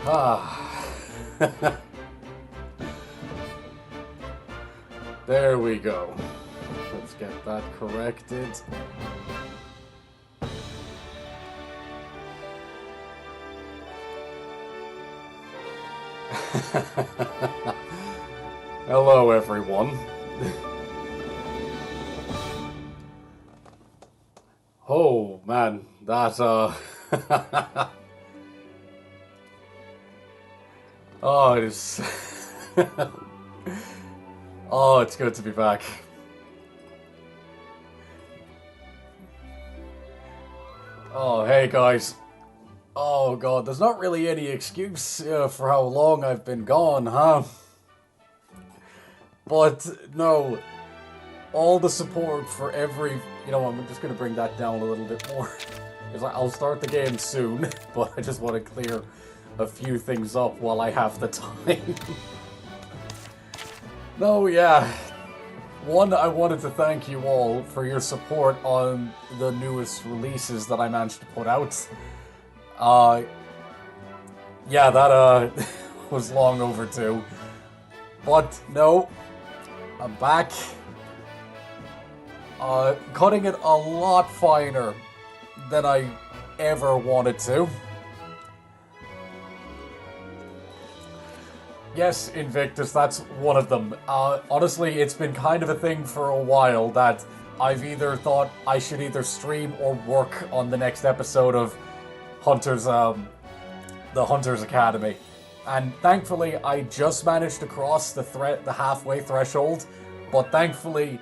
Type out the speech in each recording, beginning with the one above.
Ah. There we go. Let's get that corrected. Hello, everyone. Oh, man, that, Oh, it is... Oh, it's good to be back. Oh, hey, guys. Oh, God, there's not really any excuse for how long I've been gone, huh? But, no, all the support for every... You know, I'm just going to bring that down a little bit more. I'll start the game soon, but I just want to clear a few things up while I have the time. No, yeah. One, I wanted to thank you all for your support on the newest releases that I managed to put out. Yeah, that, was long overdue. But, no, I'm back. Cutting it a lot finer than I ever wanted to. Yes, Invictus, that's one of them. Honestly, it's been kind of a thing for a while that I've either thought I should either stream or work on the next episode of the Hunter's Academy. And thankfully, I just managed to cross the halfway threshold, but thankfully,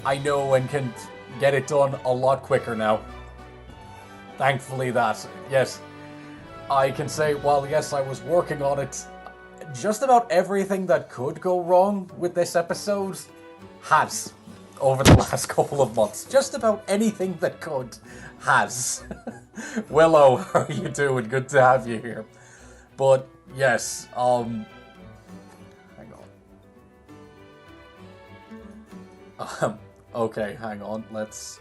I know and can get it done a lot quicker now. Thankfully that, yes. I can say, well, yes, I was working on it. Just about everything that could go wrong with this episode has over the last couple of months. Just about anything that could has. Willow, how are you doing? Good to have you here. But yes, hang on. Okay, hang on. Let's...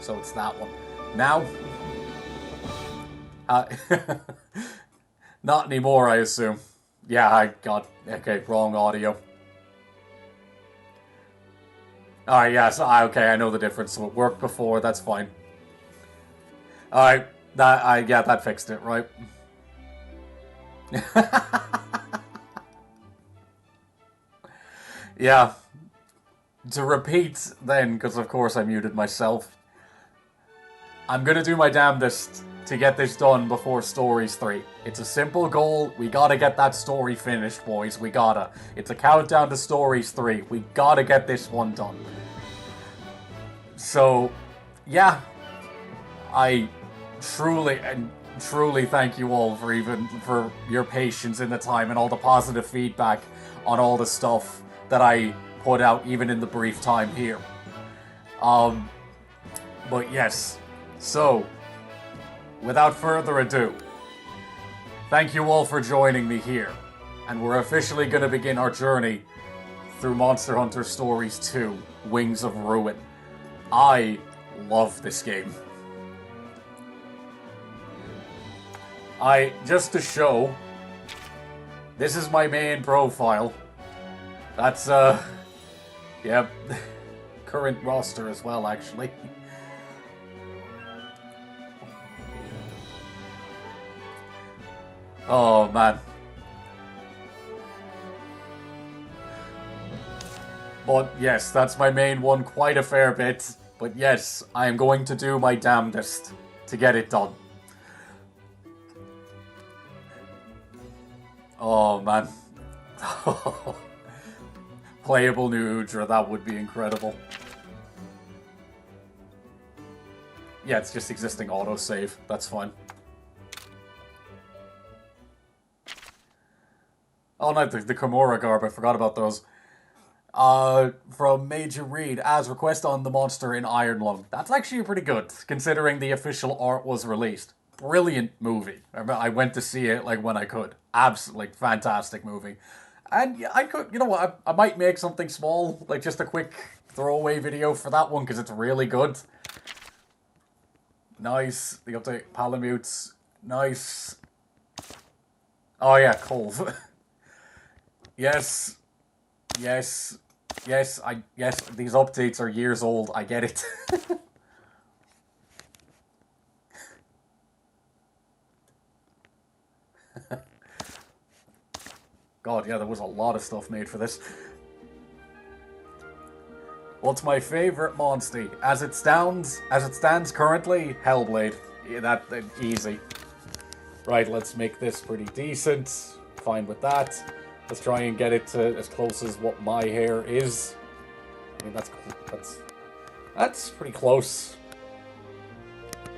So it's that one. Now... not anymore, I assume. Yeah, I got... Okay, wrong audio. Alright, yeah, so, okay, I know the difference. So it worked before, that's fine. Alright, yeah, that fixed it, right? Yeah. To repeat, then, because of course I muted myself, I'm gonna do my damnedest to get this done before Stories 3. It's a simple goal. We gotta get that story finished, boys. We gotta. It's a countdown to Stories 3. We gotta get this one done. So, yeah. I truly... And truly thank you all for your patience in the time and all the positive feedback on all the stuff that I put out even in the brief time here. Um, but yes, so without further ado, thank you all for joining me here, and we're officially going to begin our journey through Monster Hunter Stories 2: Wings of Ruin. I love this game. Just to show, this is my main profile. That's, yep, current roster as well, actually. Oh, man. But yes, that's my main one, quite a fair bit. But yes, I am going to do my damndest to get it done. Oh, man. Playable new Udra, that would be incredible. Yeah, it's just existing autosave. That's fine. Oh, no, the Kimura garb. I forgot about those. From Major Reed, as request on the monster in Iron Lung. That's actually pretty good, considering the official art was released. Brilliant movie. I went to see it, like, when I could. Absolutely fantastic movie. And yeah, I could, you know what, I might make something small, like just a quick throwaway video for that one, because it's really good. Nice. The update, Palamutes. Nice. Oh yeah, cool. Yes. Yes. Yes, yes, these updates are years old, I get it. God, yeah, there was a lot of stuff made for this. What's my favorite Monstie? As it stands currently, Hellblade. Yeah, that easy. Right, let's make this pretty decent. Fine with that. Let's try and get it to as close as what my hair is. I mean, that's pretty close.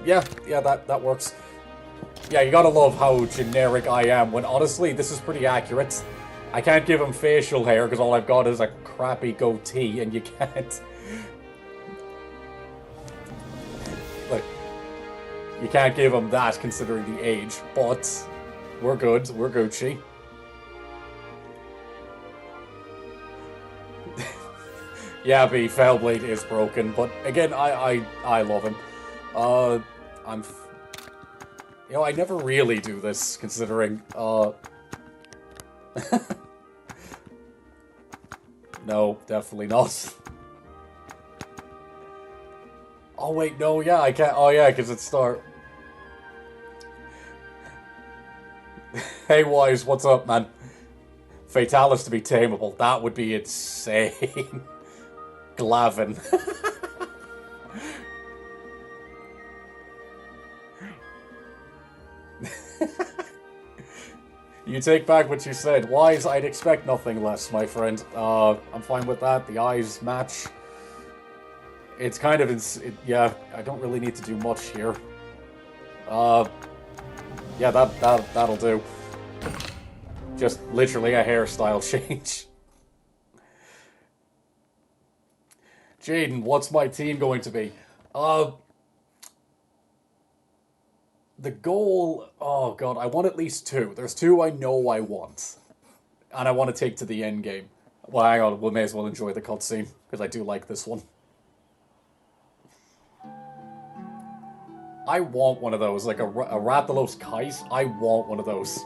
Yeah, that works. Yeah, you gotta love how generic I am, when honestly, this is pretty accurate. I can't give him facial hair, because all I've got is a crappy goatee, and you can't... like, you can't give him that, considering the age, but we're good, we're Gucci. Yeah, the Fellblade is broken, but again, I love him. You know, I never really do this, considering, no, definitely not. Oh wait, no, yeah, I can't, oh yeah, because it's start. Hey Wise, what's up, man? Fatalis to be tameable, that would be insane. Glavin. You take back what you said. Wise, I'd expect nothing less, my friend. I'm fine with that. The eyes match. It's kind of... yeah, I don't really need to do much here. Yeah, that'll do. Just literally a hairstyle change. Jaden, what's my team going to be? The goal... oh god, I want at least two. There's two I know I want. And I want to take to the end game. Well, hang on, we may as well enjoy the cutscene, because I do like this one. I want one of those, like a Rathalos kite. I want one of those.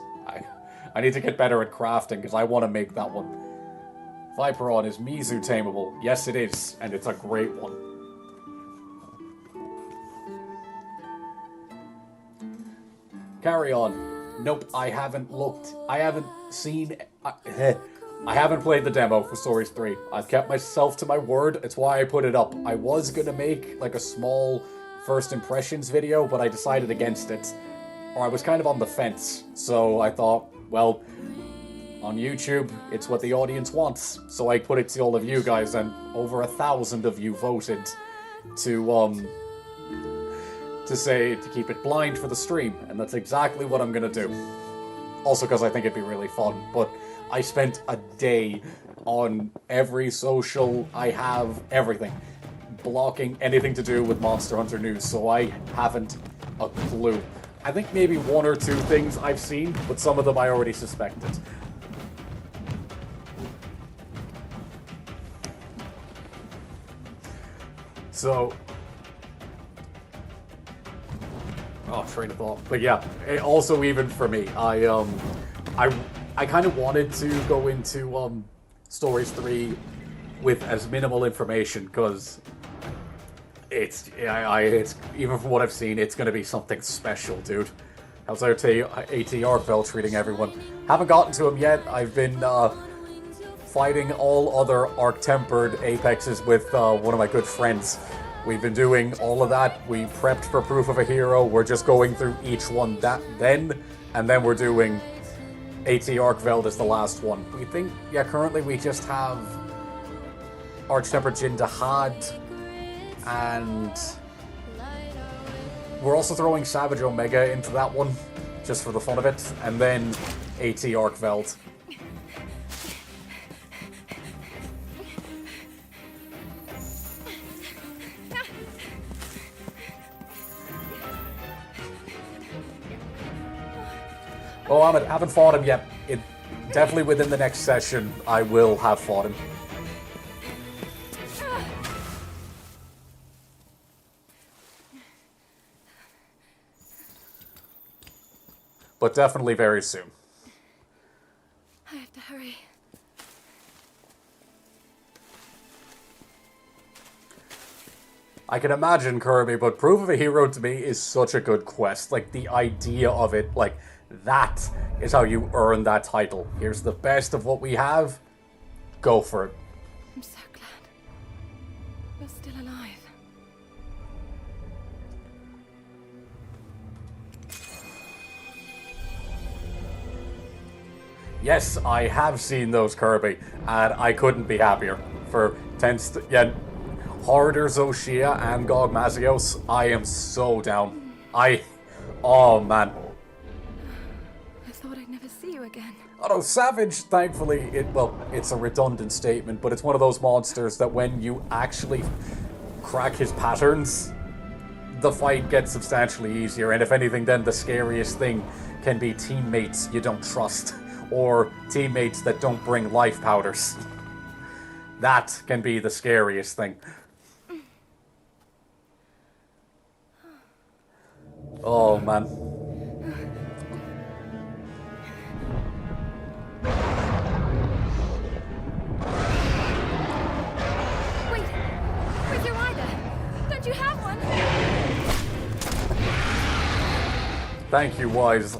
I need to get better at crafting, because I want to make that one. Viperon, is Mizu tameable? Yes, it is, and it's a great one. Carry on. Nope, I haven't looked. I haven't seen... I haven't played the demo for Stories 3. I've kept myself to my word. It's why I put it up. I was gonna make, like, a small first impressions video, but I decided against it. Or I was kind of on the fence. So I thought, well, on YouTube, it's what the audience wants. So I put it to all of you guys, and over 1,000 of you voted to to say to keep it blind for the stream, and that's exactly what I'm gonna do. Also because I think it'd be really fun, but I spent a day on every social I have, everything, blocking anything to do with Monster Hunter news, so I haven't a clue. I think maybe one or two things I've seen, but some of them I already suspected. So, train of thought. But yeah, also even for me, I kind of wanted to go into Stories 3 with as minimal information, because it's even from what I've seen, it's going to be something special, dude. How's our AT Arcveld treating everyone? Haven't gotten to him yet. I've been fighting all other Arc-tempered Apexes with one of my good friends. We've been doing all of that. We prepped for Proof of a Hero. We're just going through each one and then we're doing AT Arcveld as the last one. We think, yeah, currently we just have Arch-tempered Jin Dahad, and we're also throwing Savage Omega into that one, just for the fun of it, and then AT Arcveld. Oh, I haven't fought him yet. Definitely within the next session, I will have fought him. But definitely very soon. I have to hurry. I can imagine, Kirby, but Proof of a Hero to me is such a good quest. Like, the idea of it, like, that is how you earn that title. Here's the best of what we have. Go for it. I'm so glad you're still alive. Yes, I have seen those, Kirby, and I couldn't be happier. For Harder Zoshia and Gog Mazios, I am so down. Oh man. I thought I'd never see you again. Oh no, Savage, thankfully, it's a redundant statement, but it's one of those monsters that when you actually crack his patterns, the fight gets substantially easier, and if anything, then the scariest thing can be teammates you don't trust, or teammates that don't bring life powders. That can be the scariest thing. Oh, man. Wait! Where's your rider? Don't you have one? Thank you, Wise.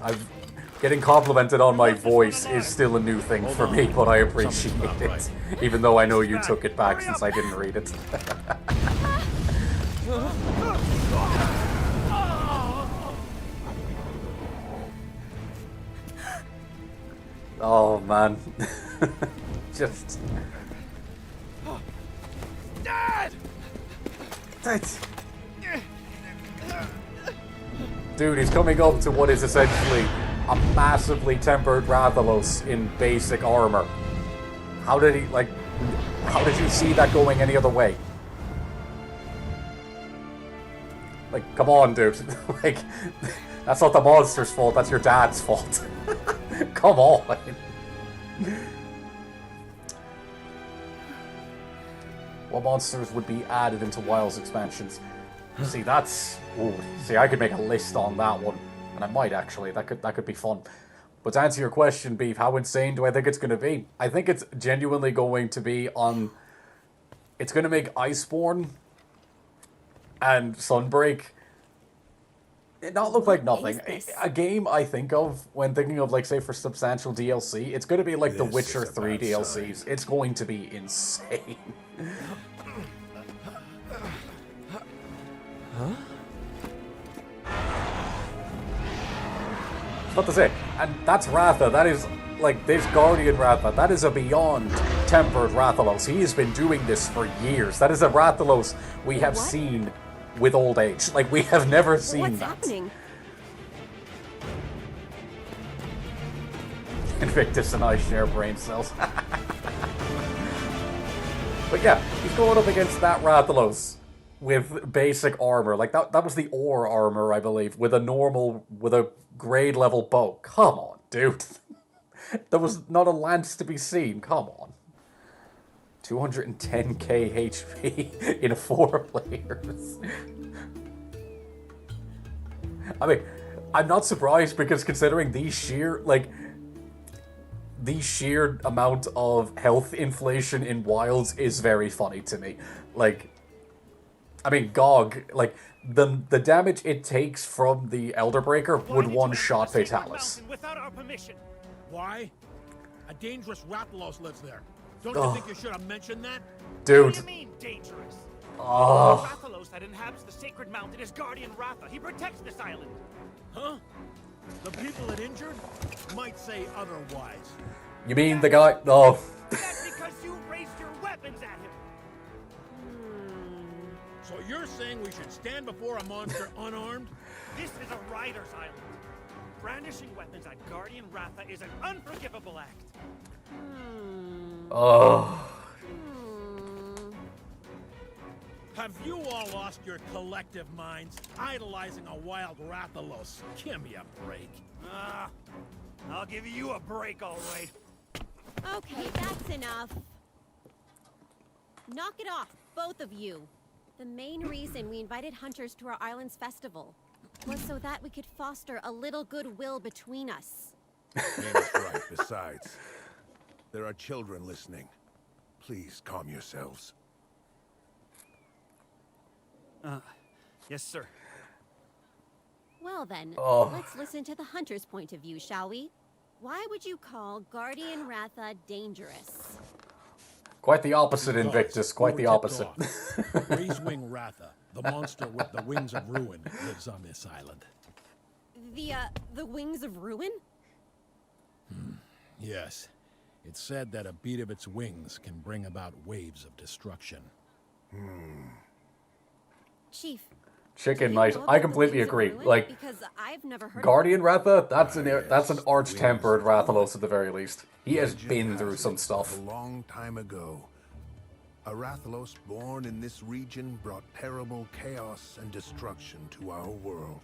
Getting complimented on my voice is still a new thing for me, but I appreciate it. Even though I know you took it back since I didn't read it. Oh, man. Just... Dad! Dude, he's coming up to what is essentially a massively tempered Rathalos in basic armor. How did you see that going any other way? Like, come on, dude. Like, that's not the monster's fault, that's your dad's fault. Come on. What monsters would be added into WoW's expansions? See, that's... Ooh, see, I could make a list on that one. And I might, actually. That could be fun. But to answer your question, Beef, how insane do I think it's going to be? I think it's genuinely going to be on... It's going to make Iceborne and Sunbreak it not look like nothing. A game I think of when thinking of, like, say, for substantial DLC, it's going to be like the Witcher 3 DLCs. It's going to be insane. Huh? What to say? And that's Ratha. That is, like, this Guardian Ratha. That is a beyond tempered Rathalos. He has been doing this for years. That is a Rathalos we have seen with old age. Like, we have never seen What's that. happening? Invictus and I share brain cells. But yeah, he's going up against that Rathalos with basic armor. Like, that was the ore armor, I believe, with a grade level bow. Come on, dude. There was not a lance to be seen. Come on. 210k HP in 4 players. I mean, I'm not surprised because considering the sheer amount of health inflation in Wilds is very funny to me. Like, I mean, GOG, like, the damage it takes from the Elder Breaker would one-shot Fatalis. Without our permission. Why? A dangerous Rathalos lives there. Don't you think you should have mentioned that? Dude. What do you mean, dangerous? Oh. Rathalos that inhabits the sacred mountain is Guardian Ratha. He protects this island. Huh? The people it injured might say otherwise. You mean the guy? Oh. That's because you raised your weapons at him. So you're saying we should stand before a monster unarmed? This is a rider's island. Brandishing weapons at Guardian Ratha is an unforgivable act. Oh. Have you all lost your collective minds, idolizing a wild Rathalos? Give me a break. I'll give you a break, all right. Okay, that's enough. Knock it off, both of you. The main reason we invited hunters to our island's festival was so that we could foster a little goodwill between us. That's right. Besides, there are children listening. Please calm yourselves. Yes, sir. Well then, Oh. let's listen to the hunter's point of view, shall we? Why would you call Guardian Ratha dangerous? Quite the opposite, Invictus. Quite the opposite. Raisewing Ratha, the monster with the wings of ruin, lives on this island. The wings of ruin? Yes. It's said that a beat of its wings can bring about waves of destruction. Chief. Chicken do you Knight. know I about the completely wings of agree. ruin? Like, because I've never heard Guardian Ratha, that's Yes, an arch-tempered wings. Rathalos at the very least. He has Legend been has through it some that stuff. A long time ago, a Rathalos born in this region brought terrible chaos and destruction to our world.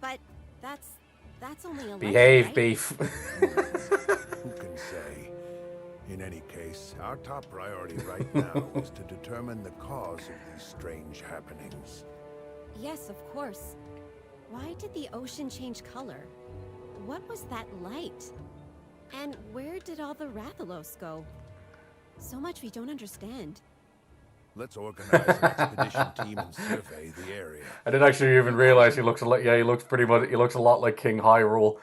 But that's only a legend, Behave, right? beef. Who can say? In any case, our top priority right now is to determine the cause of these strange happenings. Yes, of course. Why did the ocean change color? What was that light? And where did all the Rathalos go? So much we don't understand. Let's organize an expedition team and survey the area. I didn't actually even realize he looks a lot. Yeah, he looks a lot like King Hyrule.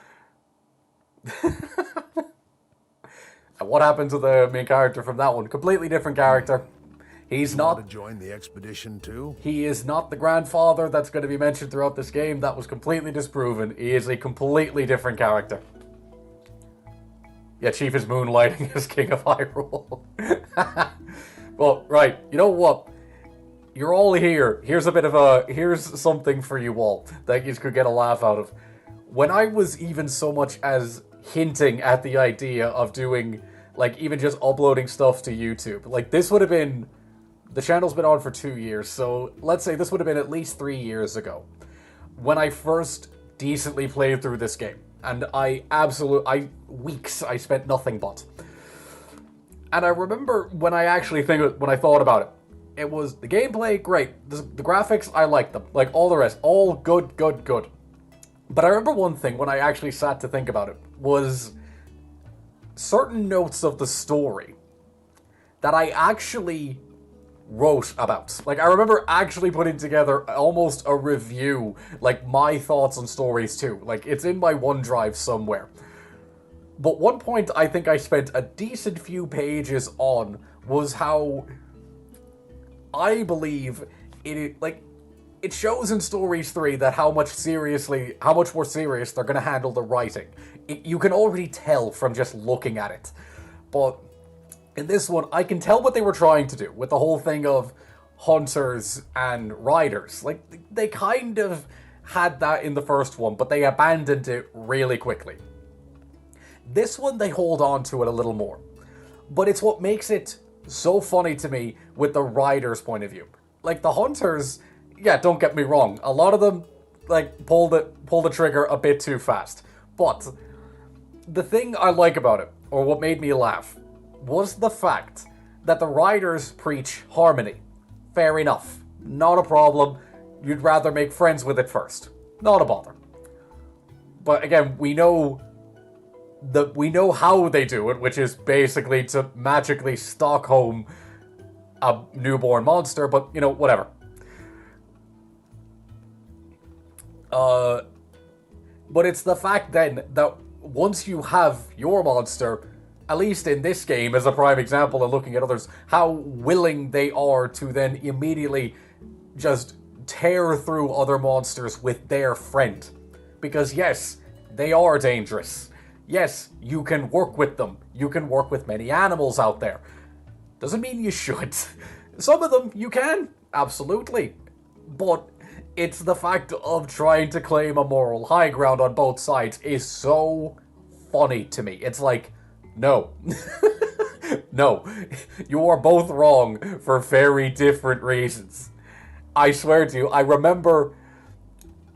And what happened to the main character from that one? Completely different character. He's Want not. to join the expedition too? He is not the grandfather that's going to be mentioned throughout this game. That was completely disproven. He is a completely different character. Yeah, Chief is moonlighting as King of Hyrule. Well, right. You know what? You're all here. Here's something for you all that you could get a laugh out of. When I was even so much as hinting at the idea of doing, like, even just uploading stuff to YouTube, like, this would have been... The channel's been on for 2 years, so let's say this would have been at least 3 years ago when I first decently played through this game. And weeks I spent nothing but. And I remember when I thought about it, it was the gameplay, great. The graphics, I liked them. Like, all the rest, all good. But I remember one thing when I actually sat to think about it was certain notes of the story that I actually wrote about. Like, I remember actually putting together almost a review, like, my thoughts on stories too. Like, it's in my OneDrive somewhere. But one point I think I spent a decent few pages on was how I believe it shows in Stories 3 that how much more serious they're going to handle the writing. You can already tell from just looking at it. But in this one, I can tell what they were trying to do with the whole thing of, hunters and riders. Like, they kind of had that in the first one, but they abandoned it really quickly. This one, they hold on to it a little more. But it's what makes it so funny to me with the rider's point of view. Like, the hunters, yeah, don't get me wrong, a lot of them, like, pull the trigger a bit too fast. But the thing I like about it, or what made me laugh, was the fact that the riders preach harmony. Fair enough. Not a problem. You'd rather make friends with it first. Not a bother. But again, we know how they do it, which is basically to magically Stockholm a newborn monster, but, you know, whatever. But it's the fact then that once you have your monster, at least in this game as a prime example and looking at others, how willing they are to then immediately just tear through other monsters with their friend. Because yes, they are dangerous. Yes, you can work with them. You can work with many animals out there. Doesn't mean you should. Some of them you can, absolutely. But it's the fact of trying to claim a moral high ground on both sides is so funny to me. It's like, no. No. You are both wrong for very different reasons. I swear to you, I remember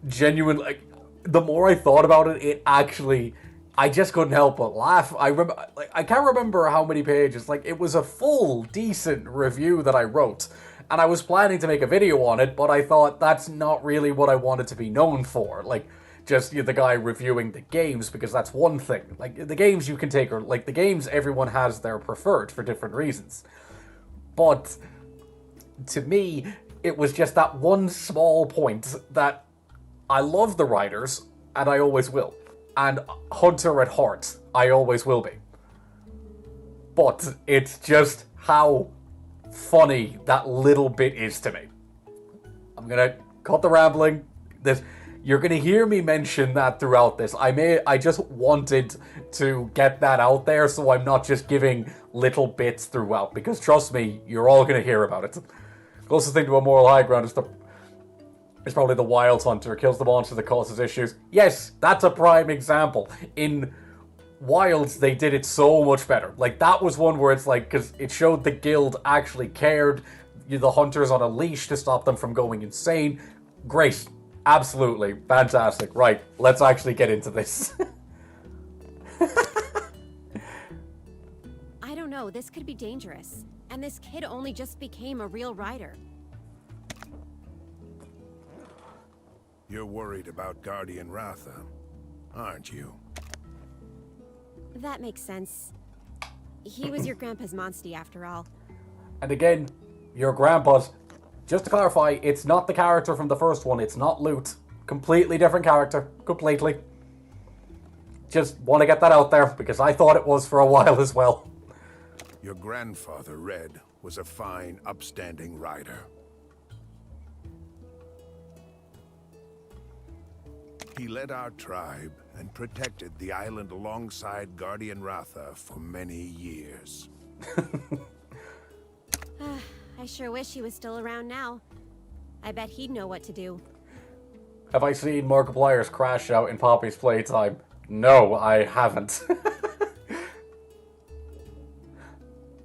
genuinely, like, the more I thought about it, it actually, I just couldn't help but laugh. I can't remember how many pages, like, it was a full, decent review that I wrote, and I was planning to make a video on it, but I thought that's not really what I wanted to be known for, like, just the guy reviewing the games, because that's one thing. Like, the games you can take, or, like, the games everyone has their preferred for different reasons. But, to me, it was just that one small point that I love the riders, and I always will. And hunter at heart, I always will be. But it's just how funny that little bit is to me. I'm gonna cut the rambling. You're gonna hear me mention that throughout this. I just wanted to get that out there so I'm not just giving little bits throughout, because trust me, you're all gonna hear about it. Closest thing to a moral high ground is probably the Wild Hunter. Kills the monster that causes issues. Yes, that's a prime example. In Wilds, they did it so much better. Like, that was one where it's like, because it showed the guild actually cared. The hunters on a leash to stop them from going insane. Great. Absolutely. Fantastic. Right, let's actually get into this. I don't know, this could be dangerous. And this kid only just became a real rider. You're worried about Guardian Ratha, aren't you? That makes sense. He was your grandpa's Monstie after all. And again, your grandpa's. Just to clarify, it's not the character from the first one. It's not Lute. Completely different character. Completely. Just want to get that out there, because I thought it was for a while as well. Your grandfather, Red, was a fine, upstanding rider. He led our tribe and protected the island alongside Guardian Ratha for many years. I sure wish he was still around now. I bet he'd know what to do. Have I seen Markiplier's crash out in Poppy's playtime? No, I haven't.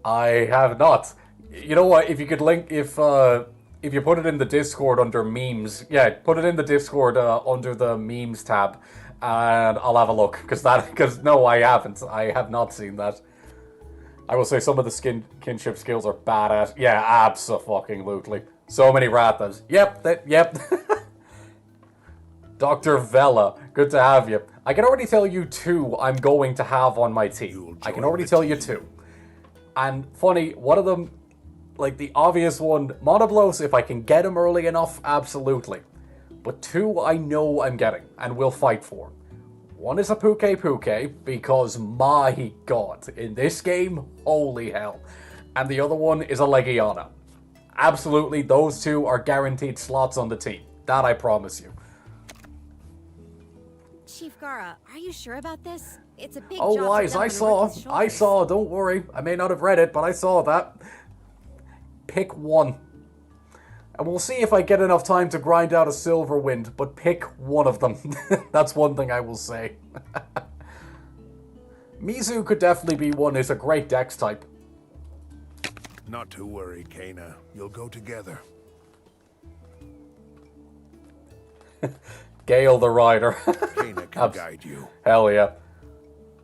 I have not. You know what? If you could link, if you put it in the Discord under memes, yeah, put it in the Discord under the memes tab, and I'll have a look. Because no, I haven't. I have not seen that. I will say some of the kinship skills are badass. Yeah, abso-fucking-lutely. So many Rathas. Yep. Dr. Vela, good to have you. I can already tell you 2 I'm going to have on my team. I can already tell you 2. And funny, one of them, like the obvious one, Monoblos, if I can get him early enough, absolutely. But 2 I know I'm getting, and will fight for. One is a Puket Puket, because my god, in this game, holy hell. And the other one is a Legiana. Absolutely, those 2 are guaranteed slots on the team. That I promise you. Chief Gara, are you sure about this? It's a big Oh, job. Wise, I saw, don't worry. I may not have read it, but I saw that. Pick one. And we'll see if I get enough time to grind out a Silverwind, but pick one of them. That's one thing I will say. Mizu could definitely be one. It's a great dex type. Not to worry, Kana. You'll go together. Gale the Rider. Kana can guide you. Hell yeah.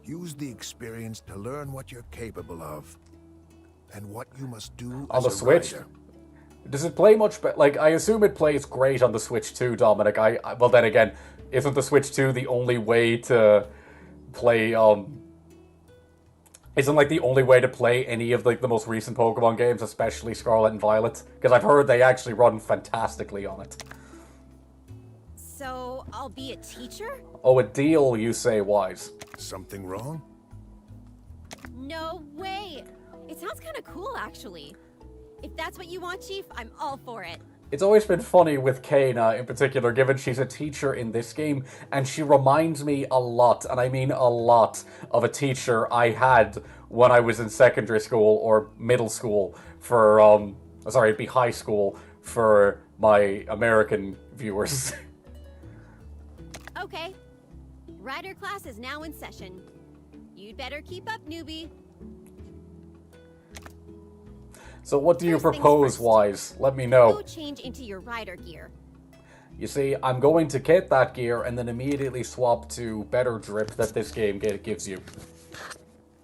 Use the experience to learn what you're capable of. And what you must do On as the a Switch? rider. Does it play much better? Like, I assume it plays great on the Switch too, Dominic. Well, then again, isn't the Switch 2 the only way to play, Isn't, like, the only way to play any of, like, the most recent Pokemon games, especially Scarlet and Violet? Because I've heard they actually run fantastically on it. So, I'll be a teacher? Oh, a deal, you say, wise. Something wrong? No way! It sounds kind of cool, actually. If that's what you want, Chief, I'm all for it. It's always been funny with Kana in particular, given she's a teacher in this game, and she reminds me a lot, and I mean a lot, of a teacher I had when I was in secondary school or middle school for, sorry, it'd be high school for my American viewers. Okay. Rider class is now in session. You'd better keep up, newbie. So what do you First things propose, first. Wise? Let me know. Go change into your rider gear. You see, I'm going to get that gear and then immediately swap to better drip that this game gives you.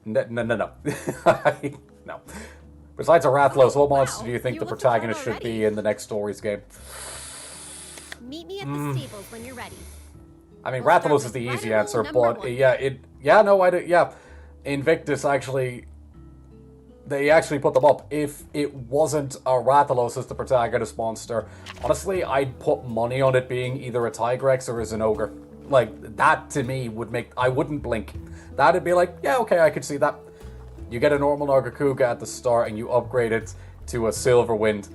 No. No. Besides Rathalos, what monster do you think You the look protagonist fun should be already. in the next stories game? Meet me at the stables when you're ready. I mean, We'll start Rathalos is with the easy rider rule answer, number but one. Invictus actually, they actually put them up. If it wasn't a Rathalos as the protagonist monster, honestly, I'd put money on it being either a Tigrex or a Zinogre. Like, that to me would make, I wouldn't blink. That'd be like, yeah, okay, I could see that. You get a normal Nargacuga at the start and you upgrade it to a Silverwind.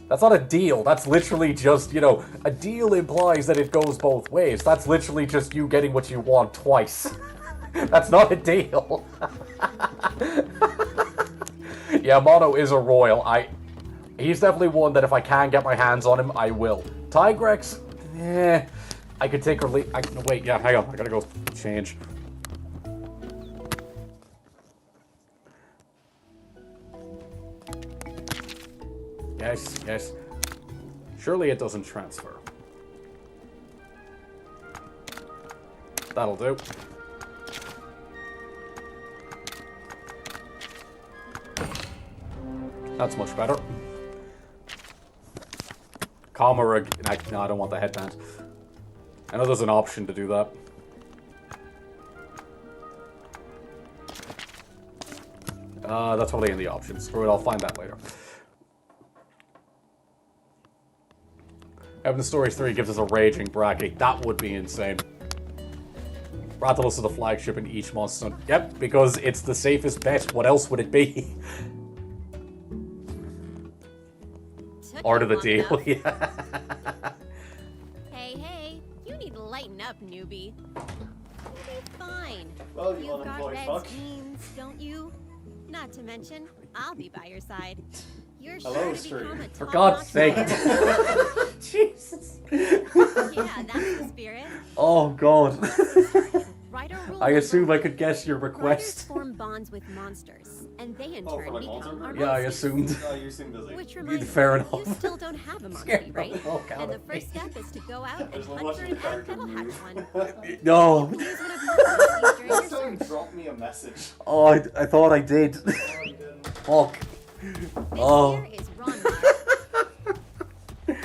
That's not a deal. That's literally just, a deal implies that it goes both ways. That's literally just you getting what you want twice. That's not a deal. Yeah, Mono is a royal. He's definitely one that if I can get my hands on him, I will. Tigrex, I could take or leave. Wait, yeah, hang on. I gotta go change. Yes. Surely it doesn't transfer. That'll do. That's much better. Kamarug. No, I don't want the headband. I know there's an option to do that. That's probably in the options. Screw it, I'll find that later. Having the Stories 3 gives us a raging bracket. That would be insane. Rathalos is the flagship in each monster. Yep, because it's the safest bet. What else would it be? Art of the deal, yeah. Hey, you need to lighten up, newbie. You'll be fine. Well, you You've got unemployed red fuck. jeans, don't you? Not to mention, I'll be by your side. You're Hello, sure to become stranger. a For top-notch God's sake. rider. Jesus. Yeah, that's the spirit. Oh, God. Rider rule I assume number I could guess your Riders request. form bonds with monsters, and they in Oh, turn for like become monster our breed? Yeah, I Monsties. assumed. Oh, you seem busy. Which reminds Fair me, enough. you still don't have a Scared Monstie, the right? fuck out And the of me. first step is to go out and There's no hunt much for of an a egg character that'll hatch move. one. No. Use one of Monstie's during your Someone search. drop me a message. Oh, I thought I did. Oh, you didn't. Fuck. This Oh. here is Ron.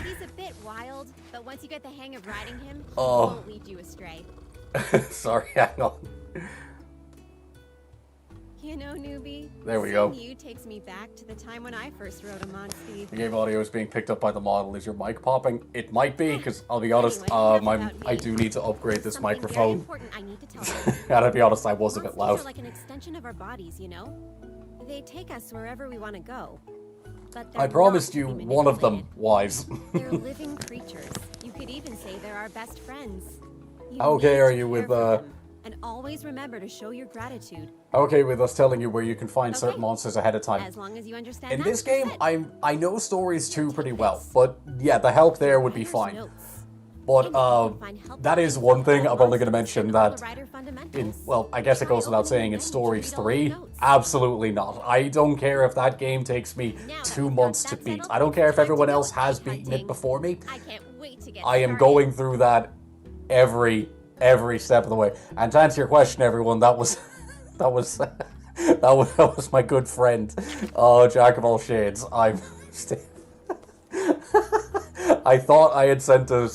He's a bit wild, but once you get the hang of riding him, he Oh. won't lead you astray. Sorry, hang on. You know, newbie. There we go. Seeing you takes me back to the time when I first rode a Monstie. The game audio is being picked up by the model. Is your mic popping? It might be, because I'll be honest, Anyway, enough about I me. do need to upgrade this Something very microphone. important I need to tell you. Gotta be honest, I was a bit Monsters loud. are like an extension of our bodies, you know? They take us wherever we want to go. But they're I promised not you to be one of them, manipulated. Wise. They're living creatures. You could even say they're our best friends. You Okay, need are to you care with, for them. And always remember to show your gratitude. Okay, with us telling you where you can find certain Okay. monsters ahead of time. As long as you understand In that, this game, that's it. I know stories 2 pretty well, but yeah, the help there would be Writer's fine. notes. But And you can find help that is with one thing I'm only going to monsters mention and all that the writer in, fundamentals. well, I guess it goes Try without opening saying, the in menu to Stories read all the 3, notes. absolutely not. I don't care if that game takes me Now that 2 we've got months to that beat. settled, I don't care if time to everyone go else has egg beaten it hunting. before me. I can't wait to get I am started. going through that every step of the way. And to answer your question, everyone, that was that was my good friend, Jack of all shades. I'm I thought I had sent a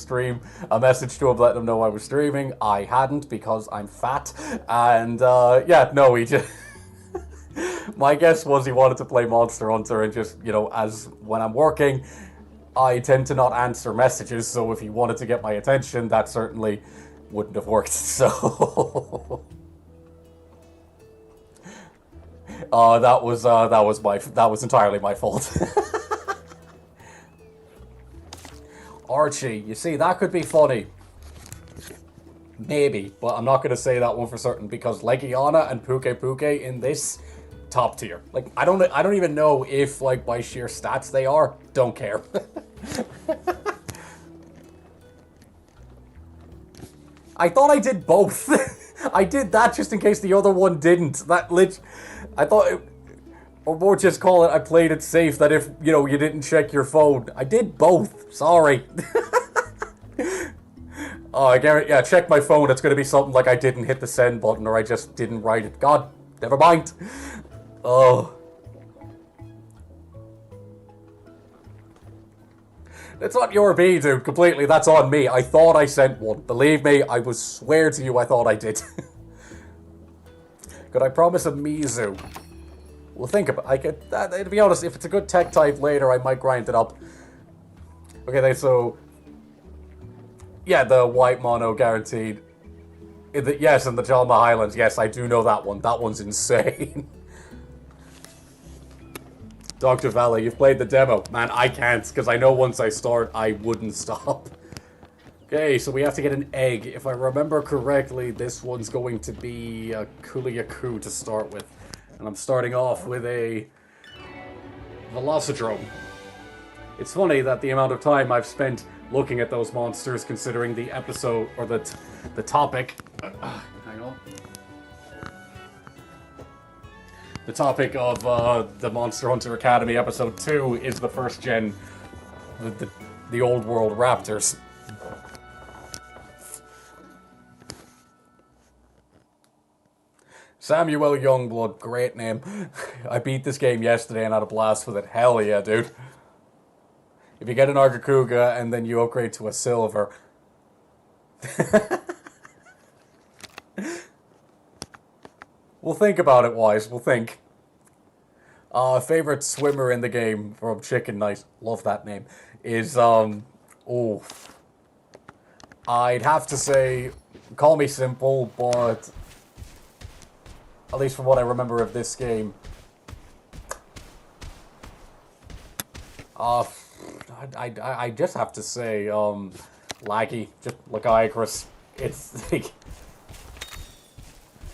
message to him letting him know I was streaming. I hadn't because I'm fat. And yeah, no, he just my guess was he wanted to play Monster Hunter, and just, you know, as when I'm working, I tend to not answer messages, so if he wanted to get my attention, that certainly wouldn't have worked. So that was entirely my fault. Archie, you see, that could be funny. Maybe, but I'm not going to say that one for certain, because Legiana and Puket Puket in this, top tier. Like, I don't even know if, like, by sheer stats they are. Don't care. I thought I did both. I did that just in case the other one didn't. I thought it, or more just call it, I played it safe, that if, you know, you didn't check your phone. I did both. Sorry. Oh, I guarantee, yeah, check my phone. It's going to be something like I didn't hit the send button, or I just didn't write it. God, never mind. Oh. It's not your B, dude, completely. That's on me. I thought I sent one. Believe me, I would swear to you I thought I did. Could I promise a Mizu? Well, think about it. To be honest, if it's a good tech type later, I might grind it up. Okay, then, so... Yeah, the white mono guaranteed. Yes, in the Jalma Highlands. Yes, I do know that one. That one's insane. Dr. Valley, you've played the demo. Man, I can't, because I know once I start, I wouldn't stop. Okay, so we have to get an egg. If I remember correctly, this one's going to be a Kulu-Ya-Ku to start with. And I'm starting off with a Velocidrome. It's funny that the amount of time I've spent looking at those monsters, considering the episode, or the topic... hang on. The topic of the Monster Hunter Academy episode 2 is the first gen, the old world raptors. Samuel Youngblood, great name. I beat this game yesterday and had a blast with it. Hell yeah, dude. If you get an Argakuga and then you upgrade to a silver. We'll think about it, Wise. We'll think. Favorite swimmer in the game from Chicken Night. Love that name. Is, oh. I'd have to say, call me simple, but at least from what I remember of this game. I just have to say, Laggy, just like Icarus. It's like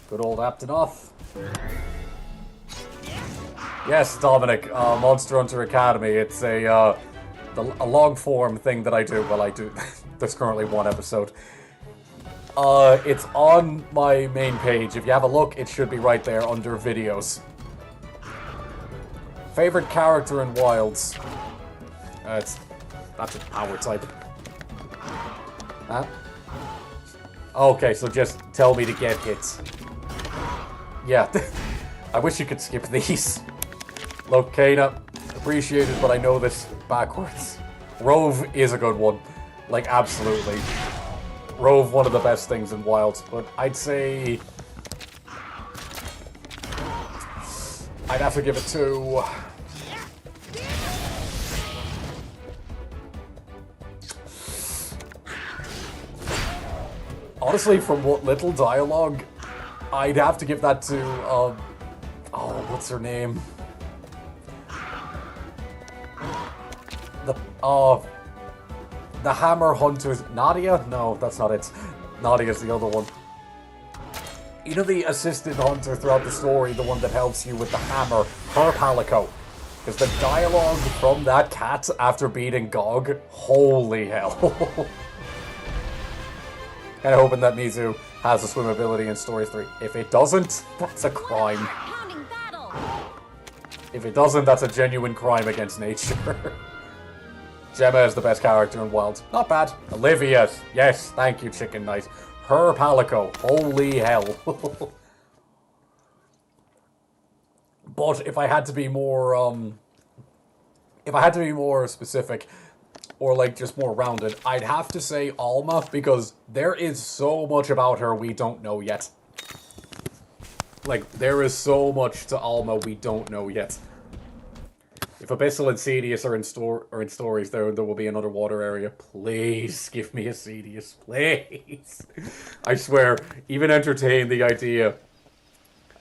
good old Aptonoth. Yes, Dominic, Monster Hunter Academy. It's a long form thing that I do. Well, I do. There's currently one episode. It's on my main page. If you have a look, it should be right there under videos. Favorite character in Wilds. That's a power type. Huh? Okay, so just tell me to get hits. Yeah, I wish you could skip these. Locana, appreciated, but I know this backwards. Rove is a good one. Like, absolutely. Rove, one of the best things in Wilds, but I'd say... I'd have to give it to... Honestly, from what little dialogue, I'd have to give that to, oh, what's her name? The Hammer Hunters. Nadia? No, that's not it. Nadia's the other one. You know the assistant hunter throughout the story, the one that helps you with the hammer, her Palico. Because the dialogue from that cat after beating Gog, holy hell. Kind of hoping that Mizu has a swim ability in Story 3. If it doesn't, that's a crime. If it doesn't, that's a genuine crime against nature. Gemma is the best character in Wilds. Not bad. Olivia, yes, thank you, Chicken Knight. Her Palico, holy hell. But if I had to be more, specific, or like just more rounded, I'd have to say Alma, because there is so much about her we don't know yet. Like, there is so much to Alma we don't know yet. If Abyssal and Cedius are in stories, there will be another water area. Please give me a Cedius, please. I swear, even entertain the idea.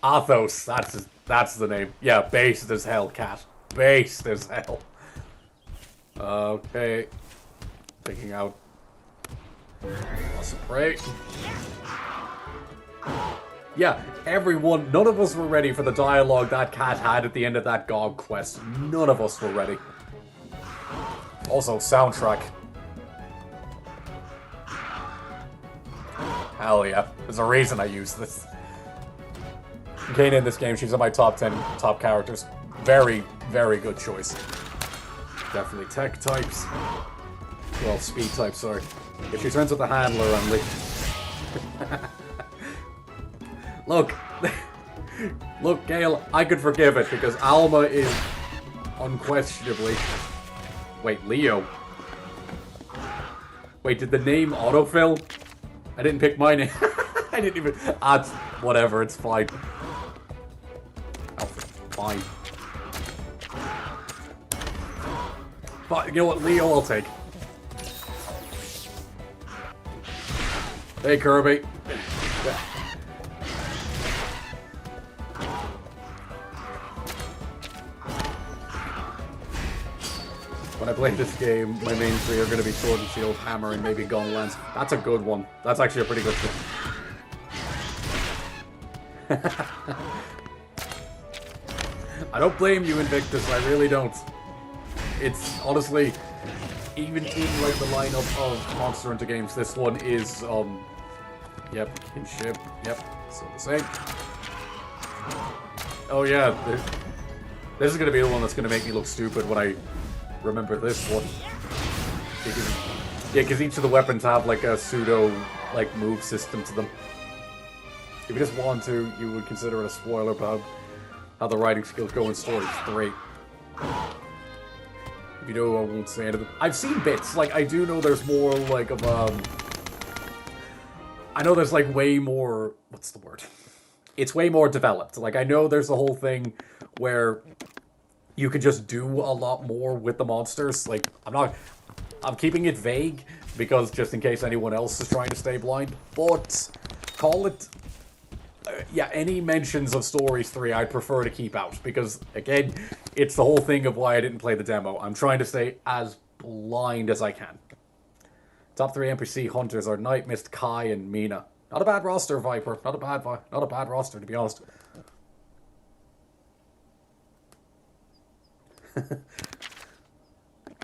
Athos, that's the name. Yeah, based as hell, cat. Based as hell. Okay. Picking out. Awesome prey. Yeah, everyone, none of us were ready for the dialogue that cat had at the end of that GOG quest. None of us were ready. Also, soundtrack. Hell yeah. There's a reason I use this. Kane in this game, she's in my top 10 top characters. Very, very good choice. Definitely tech types. Well, speed types, sorry. If she turns with the handler, I'm like... Look, look, Gale, I could forgive it because Alma is unquestionably... Wait, Leo. Wait, did the name autofill? I didn't pick my name. I didn't even... whatever, it's fine. Oh, fine. But, you know what, Leo I'll take. Hey, Kirby. When I play this game, my main three are going to be Sword and Shield, Hammer, and maybe Gun Lance. That's a good one. That's actually a pretty good one. I don't blame you, Invictus. I really don't. It's honestly, even in like the lineup of Monster Hunter games, this one is, yep, Kinship, yep, so the same. Oh yeah, this is going to be the one that's going to make me look stupid when I remember this one. Because each of the weapons have like a pseudo like move system to them. If you just want to, you would consider it a spoiler about how the writing skills go in Story 3. If you know, I won't say anything. I've seen bits. Like, I do know there's more like of I know there's like way more. What's the word? It's way more developed. Like, I know there's the whole thing where you can just do a lot more with the monsters. Like, I'm keeping it vague because just in case anyone else is trying to stay blind. But call it, yeah, any mentions of Stories 3 I'd prefer to keep out because again, it's the whole thing of why I didn't play the demo. I'm trying to stay as blind as I can. Top 3 NPC hunters are Night Mist, Kai, and Mina. Not a bad roster, Viper. Not a bad roster, to be honest.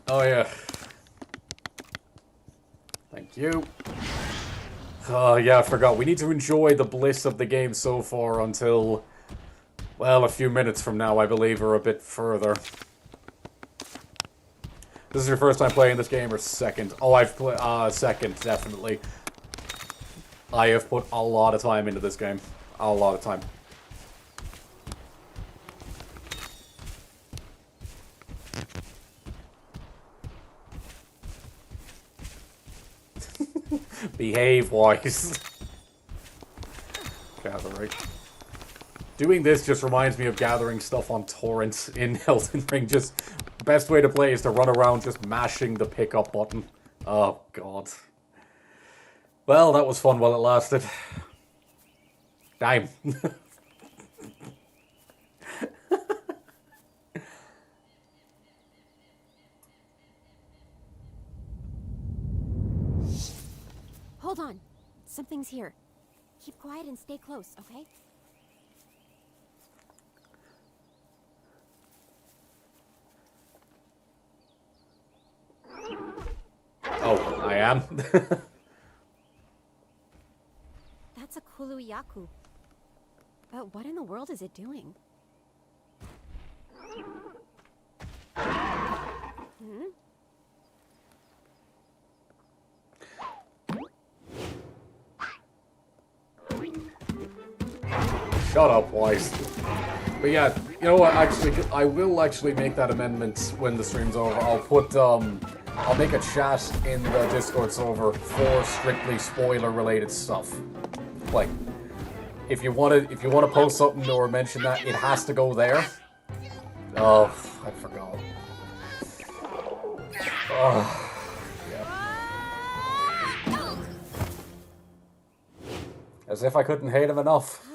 Oh yeah. Thank you. Oh yeah, I forgot. We need to enjoy the bliss of the game so far until, well, a few minutes from now, I believe, or a bit further. This is your first time playing this game, or second? Oh, I've played, second, definitely. I have put a lot of time into this game. A lot of time. Behave, wise. Gathering. Doing this just reminds me of gathering stuff on torrents in Elden Ring. Just, the best way to play is to run around just mashing the pickup button. Oh, God. Well, that was fun while it lasted. Damn. Hold on. Something's here. Keep quiet and stay close, okay? Oh, I am? That's a Kulu-Ya-Ku. But what in the world is it doing? Hmm? Shut up, Wise. But yeah, you know what, actually, I will actually make that amendment when the stream's over. I'll make a chat in the Discord server for strictly spoiler-related stuff. Like, if you want to post something or mention that, it has to go there. Oh, I forgot. Oh, yeah. As if I couldn't hate him enough.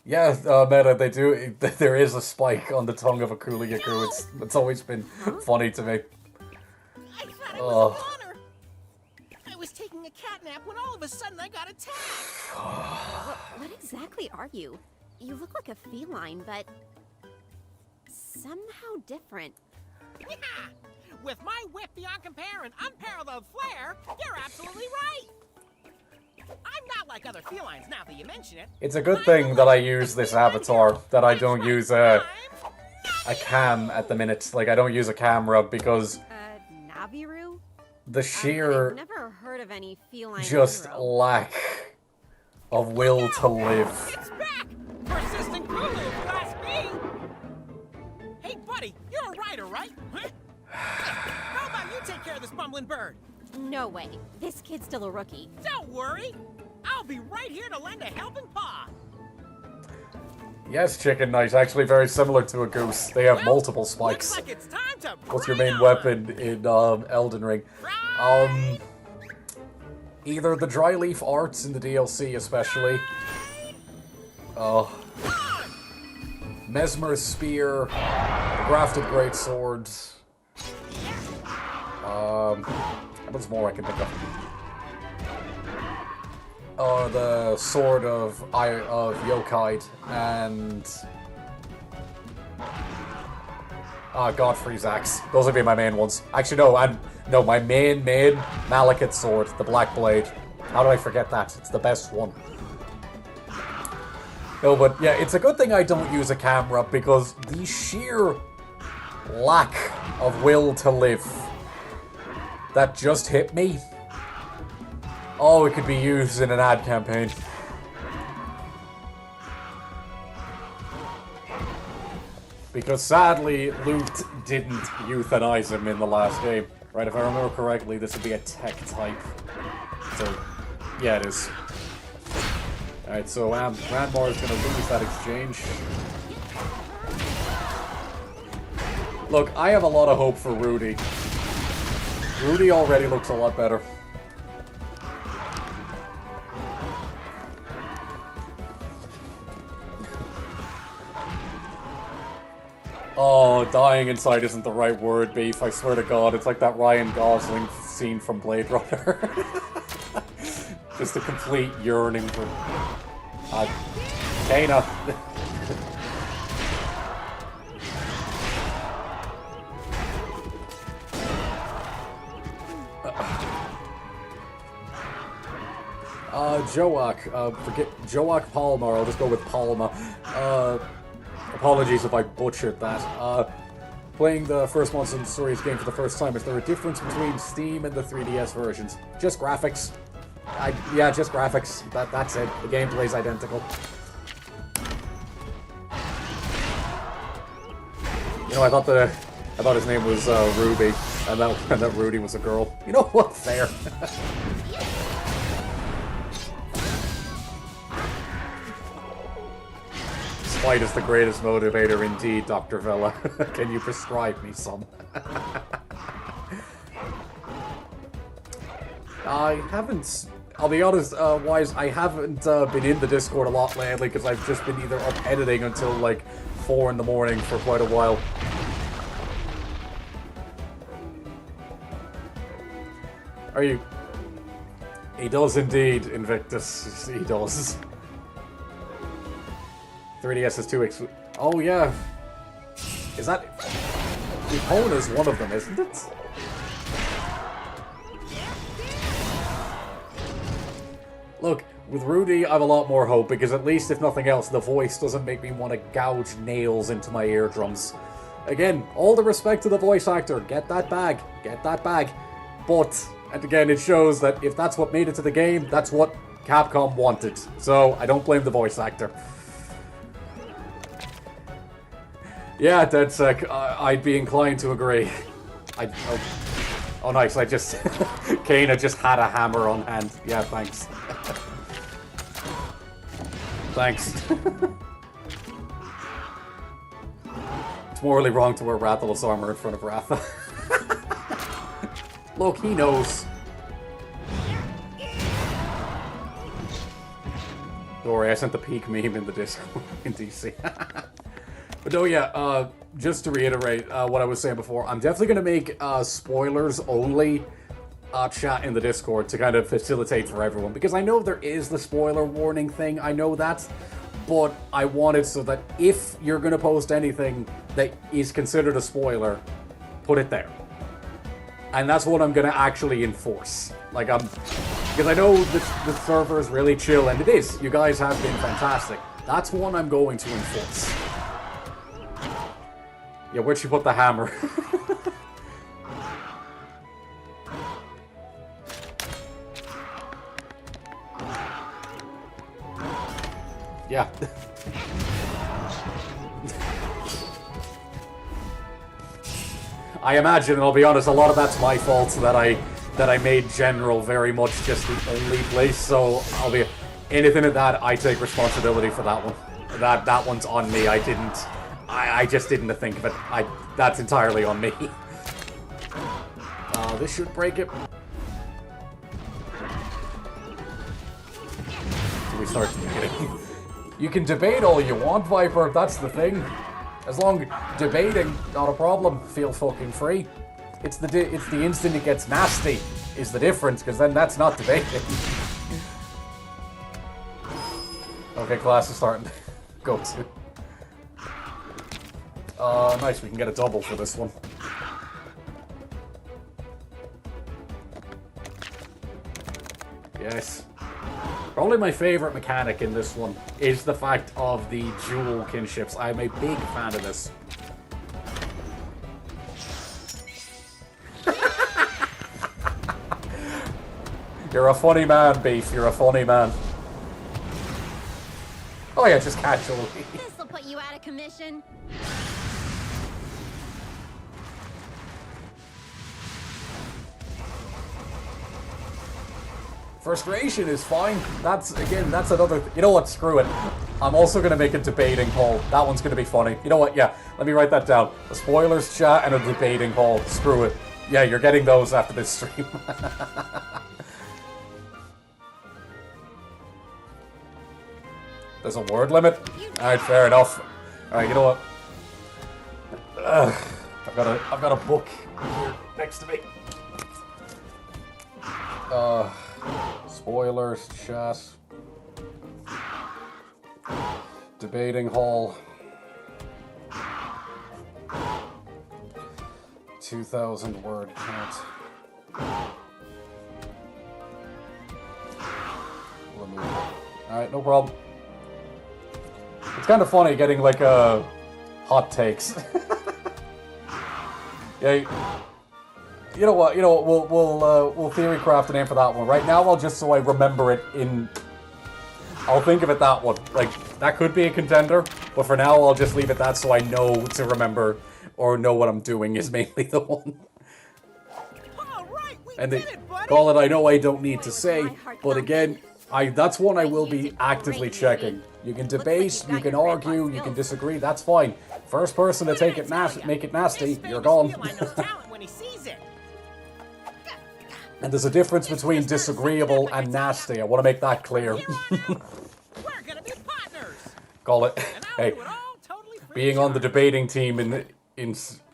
Yeah, Meta, they do. There is a spike on the tongue of a Kulu-Ya-Ku. It's always been funny to me. I thought it was an honor. I was taking a cat nap when all of a sudden I got attacked. What exactly are you? You look like a feline, but somehow different. Yeah. With my whip beyond compare and unparalleled flair, you're absolutely right. I'm not like other felines now that you mention it. It's a good thing that I use this avatar, that I don't use a cam at the minute. Like, I don't use a camera because Navirou? the sheer I've never heard of any feline just hero. lack of will to live. It's back! Persistent Kulu, if you ask me! Hey, buddy, you're a rider, right? Huh? How about you take care of this bumbling bird? No way. This kid's still a rookie. Don't worry. I'll be right here to lend a helping paw. Yes, Chicken Knight, actually very similar to a goose. They have multiple spikes. Looks like it's time to What's your bring main on. weapon in Elden Ring? Either the dry leaf arts in the DLC especially. Mesmer's spear, the grafted greatsword. What's more I can think of? The sword of Yokaid and Godfrey's axe. Those would be my main ones. Actually, no, my main Malekith sword, the Black Blade. How did I forget that? It's the best one. No, but yeah, it's a good thing I don't use a camera because the sheer lack of will to live that just hit me. Oh, it could be used in an ad campaign. Because sadly, Loot didn't euthanize him in the last game. Right, if I remember correctly, this would be a tech type. So, yeah, it is. Alright, so Ranmar is going to lose that exchange. Look, I have a lot of hope for Rudy. Rudy already looks a lot better. Oh, dying inside isn't the right word, Beef. I swear to God, it's like that Ryan Gosling scene from Blade Runner. Just a complete yearning for... Kana. Forget Joak Palma, I'll just go with Palma. Apologies if I butchered that. Playing the first Monstie Stories game for the first time, is there a difference between Steam and the 3DS versions? Just graphics. Yeah, just graphics. That's it. The gameplay's identical. You know, I thought his name was Ruby, and that Rudy was a girl. You know what? Fair. Spite is the greatest motivator indeed, Dr. Vela. Can you prescribe me some? I haven't... I'll be honest, Wise, I haven't been in the Discord a lot lately because I've just been either up editing until, like, 4 in the morning for quite a while. Are you? He does indeed, Invictus. He does. 3DS is 2x. Oh yeah. Is that? Mahana is one of them, isn't it? Look, with Rudy, I have a lot more hope because at least, if nothing else, the voice doesn't make me want to gouge nails into my eardrums. Again, all the respect to the voice actor. Get that bag. Get that bag. But, and again, it shows that if that's what made it to the game, that's what Capcom wanted. So, I don't blame the voice actor. Yeah, DedSec, I'd be inclined to agree. Oh, nice, I just... Kana just had a hammer on hand. Yeah, thanks. Thanks. It's morally wrong to wear Rathalos armor in front of Ratha. Look, he knows. Don't worry, I sent the peak meme in the Discord in DC. But no, yeah, just to reiterate what I was saying before, I'm definitely going to make spoilers only chat in the Discord to kind of facilitate for everyone. Because I know there is the spoiler warning thing, I know that. But I want it so that if you're going to post anything that is considered a spoiler, put it there. And that's what I'm going to actually enforce. Like, because I know the server is really chill, and it is. You guys have been fantastic. That's one I'm going to enforce. Yeah, where'd she put the hammer? Yeah. I imagine, and I'll be honest, a lot of that's my fault that I made General very much just the only place, so I'll be... Anything of that, I take responsibility for that one. That one's on me. I just didn't think of it. That's entirely on me. This should break it. Do we start debating? You can debate all you want, Viper. That's the thing. As long debating, not a problem. Feel fucking free. It's the instant it gets nasty is the difference, because then that's not debating. Okay, class is starting to go to. Nice, we can get a double for this one. Yes. Probably my favorite mechanic in this one is the fact of the dual kinships. I'm a big fan of this. You're a funny man, Beef. You're a funny man. Oh yeah, just casually. This'll put you out of commission. Frustration is fine. That's another... You know what? Screw it. I'm also going to make a debating poll. That one's going to be funny. You know what? Yeah, let me write that down. A spoilers chat and a debating poll. Screw it. Yeah, you're getting those after this stream. There's a word limit? Alright, fair enough. Alright, you know what? I've got a book here next to me. Spoilers, chat. Debating hall. 2,000 word count. Remove it. Alright, no problem. It's kind of funny getting like hot takes. Yeah. You know what? We'll theory craft a name for that one. Right now, I'll just so I remember it in. I'll think of it that one. Like that could be a contender, but for now, I'll just leave it that so I know to remember or know what I'm doing is mainly the one. All right, we And did they it, buddy. call it. I know I don't need to say, but again, that's one I will be actively checking. You can debate, you can argue, you can disagree. That's fine. First person to take it make it nasty, you're gone. When he sees it. And there's a difference between disagreeable and nasty. I want to make that clear. We're gonna be partners. Call it. And I'll Hey, do it all totally free being on the debating team in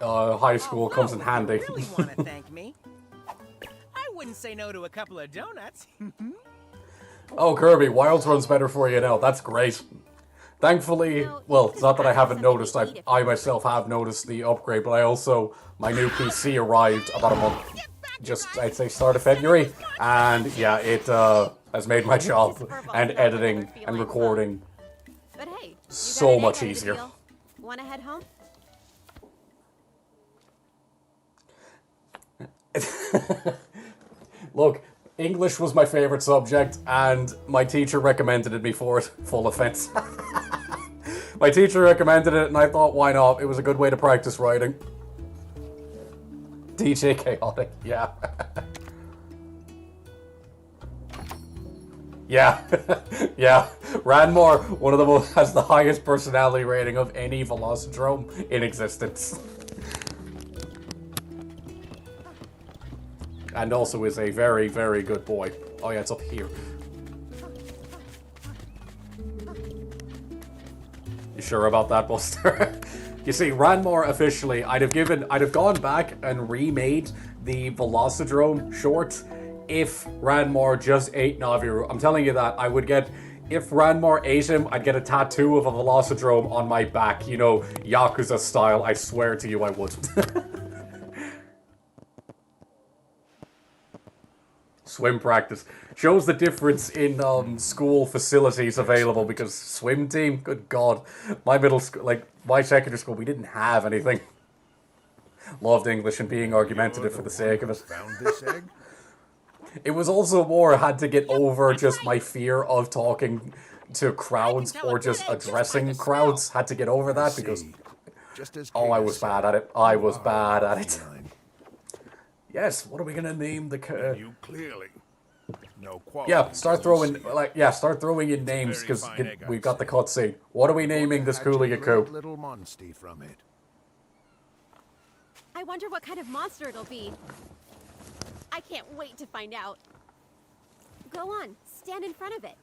high school comes in handy. You really want to thank me? I wouldn't say no to a couple of donuts. Oh, Kirby, Wilds runs better for you now. That's great. Thankfully, well, it's not that I haven't noticed. I myself have noticed the upgrade, but my new PC arrived about a month, I'd say start of February, and yeah, it has made my job and editing and recording But hey, so much easier. Wanna head home? Look, English was my favorite subject, and my teacher recommended it me for it. Full offense. My teacher recommended it, and I thought, why not? It was a good way to practice writing. DJ Chaotic, yeah. Yeah, yeah. Ranmore, one of the most, has the highest personality rating of any Velocidrome in existence. And also is a very, very good boy. Oh yeah, it's up here. You sure about that, Buster? You see, Ranmore officially, I'd have gone back and remade the Velocidrome short if Ranmore just ate Navirou. I'm telling you that, I would get, if Ranmore ate him, I'd get a tattoo of a Velocidrome on my back, you know, Yakuza style, I swear to you I would. Swim practice. Shows the difference in school facilities available, because swim team, good God. My middle school, like my secondary school, we didn't have anything. Loved English and being argumentative for the sake of it. Found this egg? It was also more, I had to get over just my fear of talking to crowds or just addressing crowds. Had to get over that because, oh, I was bad at it. I was bad at it. Yes, what are we gonna name the You clearly no quality. yeah, start throwing in names because we've got the cutscene. What are we naming this Kulu-Ya-Ku? Little Monstie from it. I wonder what kind of monster it'll be. I can't wait to find out. Go on, stand in front of it.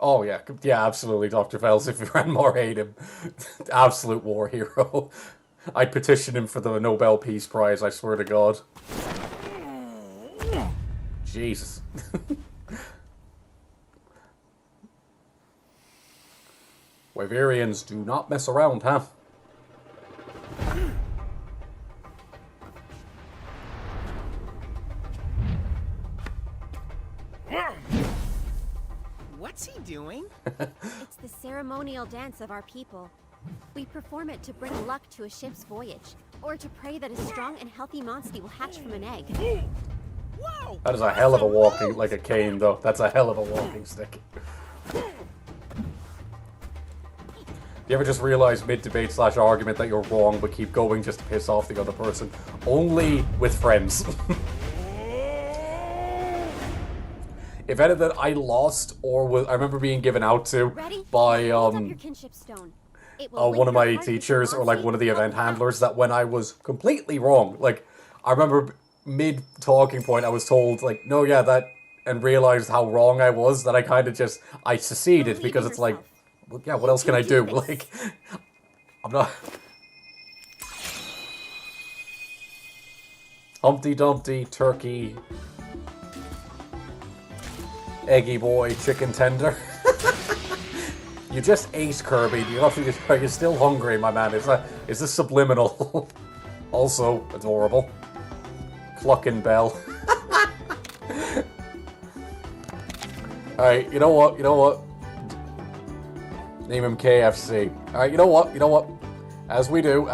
Oh yeah, absolutely, Dr. Fels. If you ran more, hate him. Absolute war hero. I'd petition him for the Nobel Peace Prize, I swear to God. Jesus. Wyverians do not mess around, huh? What's he doing? It's the ceremonial dance of our people. We perform it to bring luck to a ship's voyage, or to pray that a strong and healthy Monstie will hatch from an egg. Whoa! That is a hell of a walking, like a cane though. That's a hell of a walking stick. You ever just realize mid-debate / argument that you're wrong but keep going just to piss off the other person? Only with friends. If anything, I lost or I remember being given out to by Hold up your kinship stone. one of my teachers or like one of the event handlers that when I was completely wrong, like I remember mid talking point I was told like, no, yeah, that, and realized how wrong I was, that I kind of just, I seceded because it's like, well, yeah, what else can I do? Like, I'm not... Humpty Dumpty, turkey, eggy boy, chicken tender. You just ate, Kirby. Are you still hungry, my man? Is this subliminal? Also adorable. Clucking bell. Alright, you know what? Name him KFC. Alright, you know what? As we do.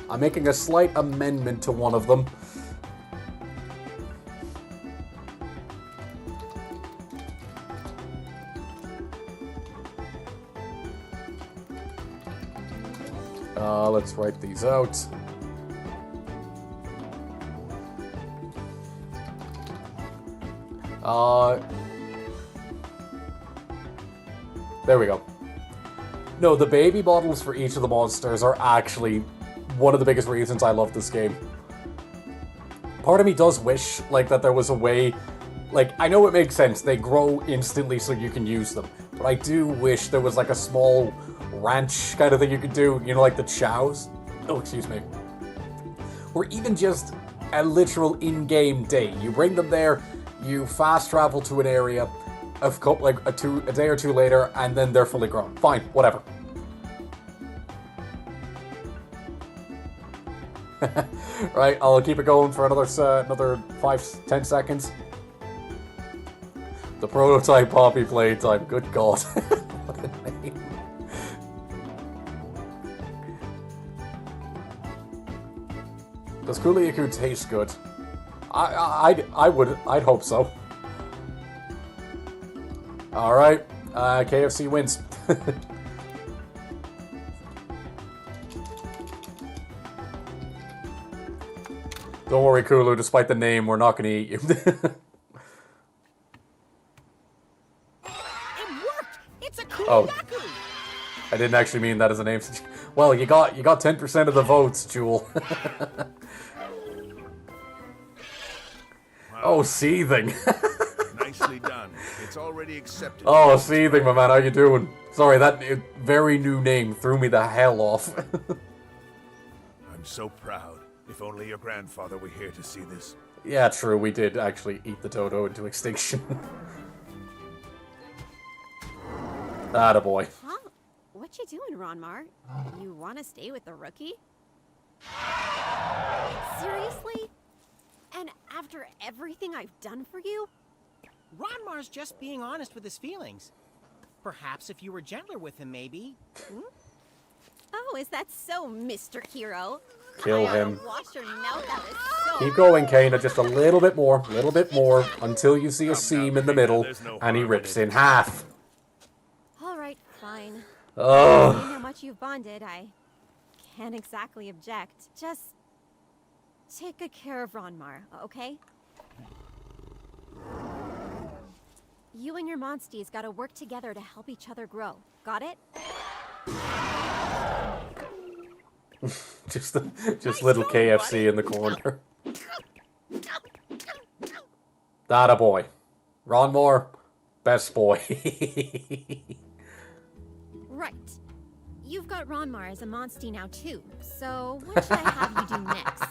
I'm making a slight amendment to one of them. Let's write these out. There we go. No, the baby bottles for each of the monsters are actually one of the biggest reasons I love this game. part of me does wish, like, that there was a way... Like, I know it makes sense. They grow instantly so you can use them. But I do wish there was, like, a small ranch kind of thing you could do. You know, like the chows. Oh, excuse me. Or even just a literal in-game day. You bring them there, you fast travel to an area, a day or two later, and then they're fully grown. Fine, whatever. Right, I'll keep it going for another 5-10 seconds. The prototype Poppy playtime. Good God. What a name. Does Kulu-Ya-Ku taste good? I'd hope so. Alright, KFC wins. Don't worry, Kulu, despite the name, we're not going to eat you. It worked! It's a Kulu-Ya-Ku! I didn't actually mean that as a name. Well, you got 10% of the votes, Jewel. Oh, seething. Nicely done. It's already accepted. Oh, seething, my man. How you doing? Sorry, that very new name threw me the hell off. I'm so proud. If only your grandfather were here to see this. Yeah, true. We did actually eat the dodo into extinction. Attaboy. Huh? What you doing, Ronmar? You want to stay with the rookie? Seriously? And after everything I've done for you? Ronmar's just being honest with his feelings. Perhaps if you were gentler with him, maybe. Hmm? Oh, is that so, Mr. Hero? Kill I oughta him. wash your mouth out. It's so Keep going, Kana. Just a little bit more, until you see a seam in the middle, and he rips in half. All right, fine. Ugh. Seeing how much you've bonded, I can't exactly object. Just take good care of Ronmar, okay? You and your Monsties gotta work together to help each other grow. Got it? just little KFC in the corner. Attaboy. Ronmar, best boy. Right. You've got Ronmar as a Monstie now too, so what should I have you do next?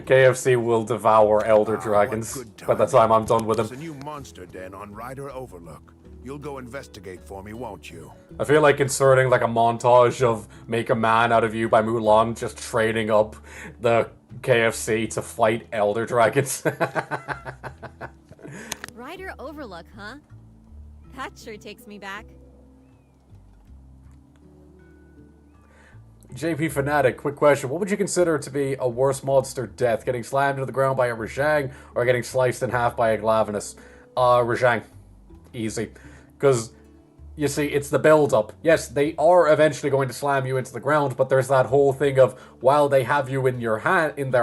KFC will devour Elder Dragons by the time I'm done with There's a them. new monster den on Ryder Overlook. You'll go investigate for me, won't you? I feel like inserting like a montage of Make a Man Out of You by Mulan, just training up the KFC to fight Elder Dragons. Ryder Overlook, huh? That sure takes me back. JP Fanatic, quick question. What would you consider to be a worse monster death? Getting slammed into the ground by a Rajang or getting sliced in half by a Glavenus? Rajang. Easy. Because, you see, it's the build-up. Yes, they are eventually going to slam you into the ground, but there's that whole thing of, while they have you in their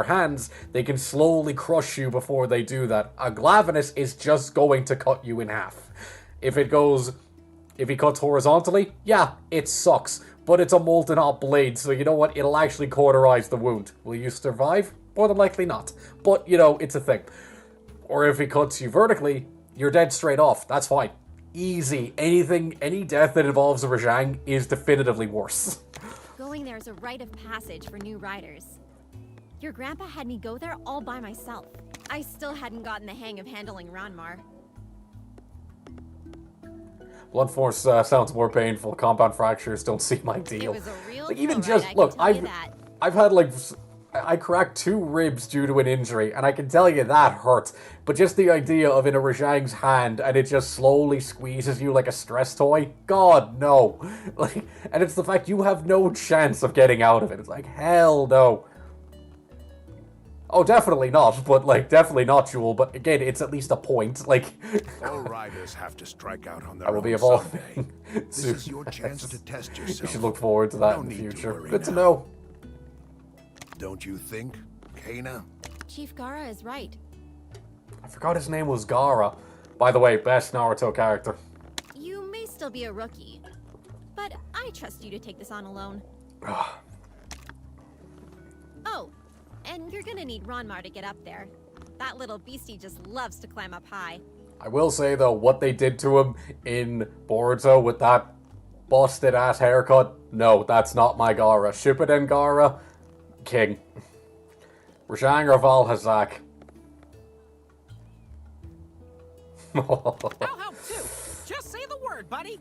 hands, they can slowly crush you before they do that. A Glavenus is just going to cut you in half. If he cuts horizontally, yeah, it sucks. But it's a molten hot blade, so you know what? It'll actually cauterize the wound. Will you survive? More than likely not. But, you know, it's a thing. Or if he cuts you vertically, you're dead straight off. That's fine. Easy. Any death that involves a Rajang is definitively worse. Going there is a rite of passage for new riders. Your grandpa had me go there all by myself. I still hadn't gotten the hang of handling Ronmar. Blunt force sounds more painful. Compound fractures don't seem ideal. It was a real Like, even deal, just right? look, I can tell you that. I've had like I cracked 2 ribs due to an injury, and I can tell you that hurt. But just the idea of in a Rajang's hand and it just slowly squeezes you like a stress toy, God no. Like, and it's the fact you have no chance of getting out of it. It's like, hell no. Oh, definitely not, but like, definitely not, Jewel, but again, it's at least a point, like... All riders have to strike out on their I will own be someday. evolving. This is your chance to test yourself. You should look forward to that No in the need to future. worry Good to now. know. Don't you think, Kana? Chief Gara is right. I forgot his name was Gara. By the way, best Naruto character. You may still be a rookie, but I trust you to take this on alone. Oh, And you're gonna need Ronmar to get up there. That little beastie just loves to climb up high. I will say, though, what they did to him in Boruto with that busted-ass haircut, no, that's not my Gaara. Shippuden Gaara, king. Rashang or Val Hazak. I'll help too. Just say the word, buddy.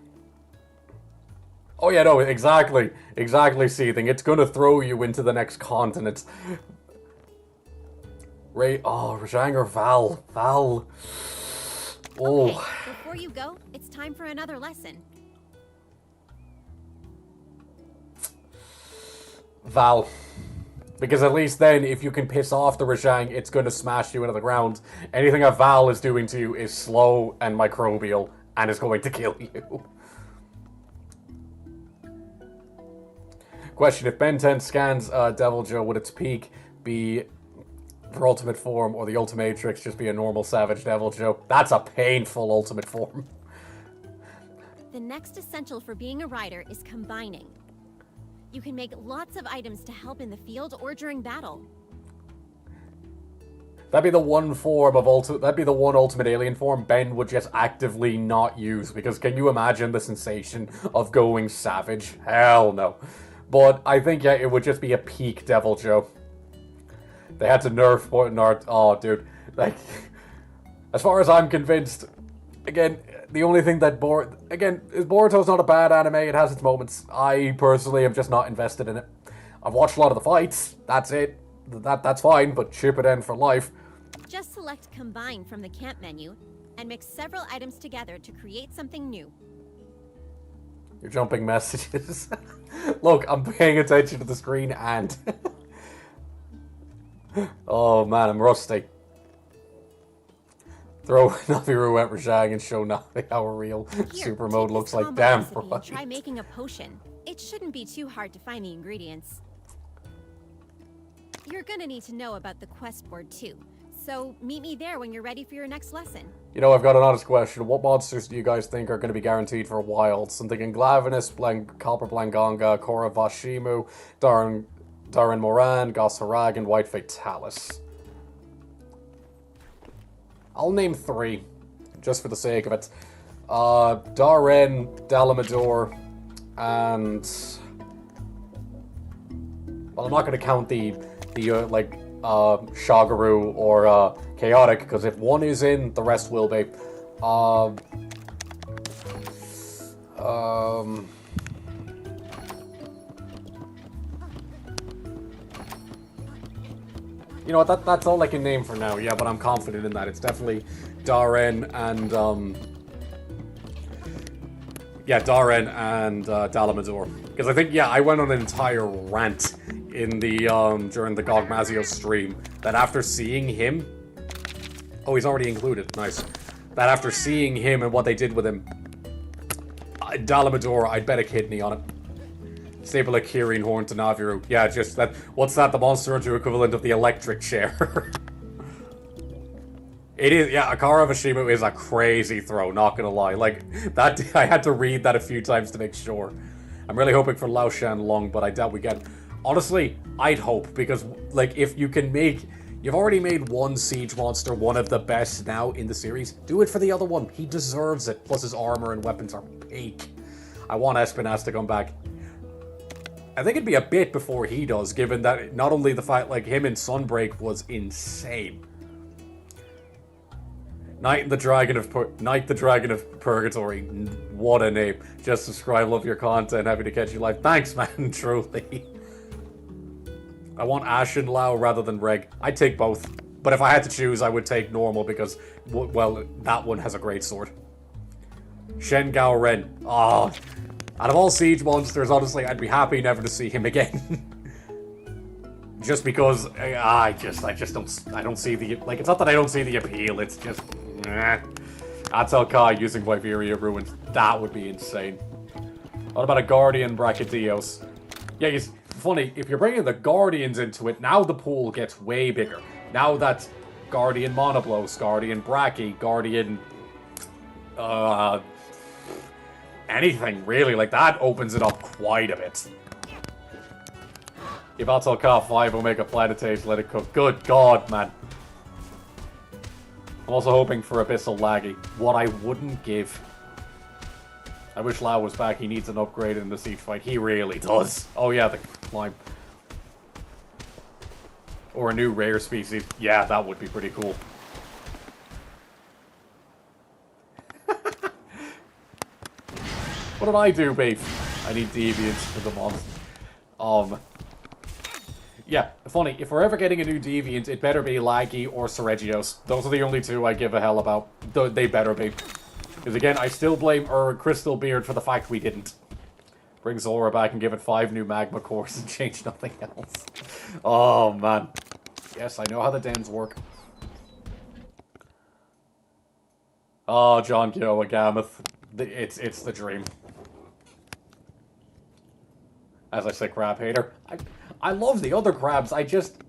Oh yeah, no, exactly. Exactly, Seething. It's gonna throw you into the next continent. Rashang or Val. Val. Oh. Okay, before you go, it's time for another lesson. Val. Because at least then, if you can piss off the Rashang, it's going to smash you into the ground. Anything a Val is doing to you is slow and microbial, and is going to kill you. Question, if Ben 10 scans Devil Joe, would its peak be for ultimate form, or the Ultimatrix just be a normal Savage Devil Joe? That's a painful ultimate form. The next essential for being a rider is combining. You can make lots of items to help in the field or during battle. That'd be the one form of that'd be the one ultimate alien form Ben would just actively not use, because can you imagine the sensation of going savage? Hell no. But I think, yeah, it would just be a peak Devil Joe. They had to nerf Nart. Oh, dude. Like, as far as I'm convinced, again, the only thing that Boruto's not a bad anime. It has its moments. I personally am just not invested in it. I've watched a lot of the fights. That's it. That's fine. But Shippuden for life. Just select Combine from the camp menu and mix several items together to create something new. You're jumping messages. Look, I'm paying attention to the screen and... Oh man, I'm rusty. Throw Navirou at Rashang and show Navi how real super mode looks like. Damn right. Try making a potion. It shouldn't be too hard to find the ingredients. You're gonna need to know about the quest board too. So meet me there when you're ready for your next lesson. You know, I've got an honest question. What monsters do you guys think are going to be guaranteed for wilds? I'm thinking Glavenus, Copper Blangonga, Korra Vashimu, Darren Moran, Goss Harag, and White Fatalis. I'll name 3, just for the sake of it. Darren, Dalamador, and... Well, I'm not going to count the Shagaru or Chaotic, because if one is in, the rest will be. You know what, that's all I can name for now, yeah, but I'm confident in that. It's definitely Darren and, Dalamador. Because I think, I went on an entire rant in the, during the Gog Mazio stream, that after seeing him... Oh, he's already included, nice. That after seeing him and what they did with him, Dalamador, I'd bet a kidney on it. Staple a Kirin horn to Navirou. Yeah, just that. What's that? The Monster Hunter equivalent of the electric chair. It is, yeah, Akara Vashimu is a crazy throw, not gonna lie. Like, that, I had to read that a few times to make sure. I'm really hoping for Lao Shan Long, but I doubt we get... Honestly, I'd hope, because, like, if you can make... You've already made one siege monster one of the best now in the series. Do it for the other one. He deserves it. Plus his armor and weapons are peak. I want Espinas to come back. I think it'd be a bit before he does, given that not only the fact, like, him in Sunbreak was insane. Knight the Dragon of Purgatory. What a name. Just subscribe, love your content, happy to catch you live. Thanks, man, truly. I want Ashen Lao rather than Reg. I'd take both. But if I had to choose, I would take normal because, well, that one has a great sword. Shen Gao Ren. Oh, out of all siege monsters, honestly, I'd be happy never to see him again. Just because I don't see the, like, it's not that I don't see the appeal, it's just, Atal Ka using Wyveria Ruins, that would be insane. What about a Guardian Brachydios? Yeah, it's funny, if you're bringing the Guardians into it, now the pool gets way bigger. Now that's Guardian Monoblos, Guardian Brachy, Guardian, anything really, like that opens it up quite a bit. If Atal Ka 5 Omega Planetate, let it cook. Good God, man. I'm also hoping for Abyssal Laggy. What I wouldn't give. I wish Lau was back. He needs an upgrade in the siege fight. He really does. Oh yeah, the climb. Or a new rare species. Yeah, that would be pretty cool. What did I do, babe? I need deviants for the monster. Yeah, funny. If we're ever getting a new deviant, it better be Laggy or Seregios. Those are the only two I give a hell about. They better be. Because again, I still blame Crystal Beard for the fact we didn't. Bring Zora back and give it 5 new magma cores and change nothing else. Oh, man. Yes, I know how the dens work. Oh, John Kyo, a Gammoth. It's the dream. As I say, crab hater. I love the other crabs. I just...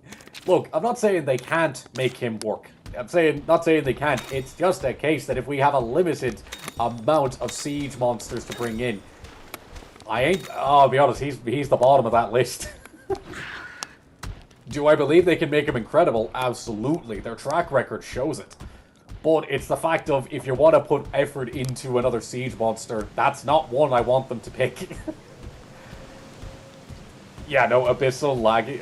Look, I'm not saying they can't make him work. Not saying they can't. It's just a case that if we have a limited amount of siege monsters to bring in, I'll be honest, he's the bottom of that list. Do I believe they can make him incredible? Absolutely. Their track record shows it. But it's the fact of, if you want to put effort into another siege monster, that's not one I want them to pick. Yeah, no, Abyssal Lag,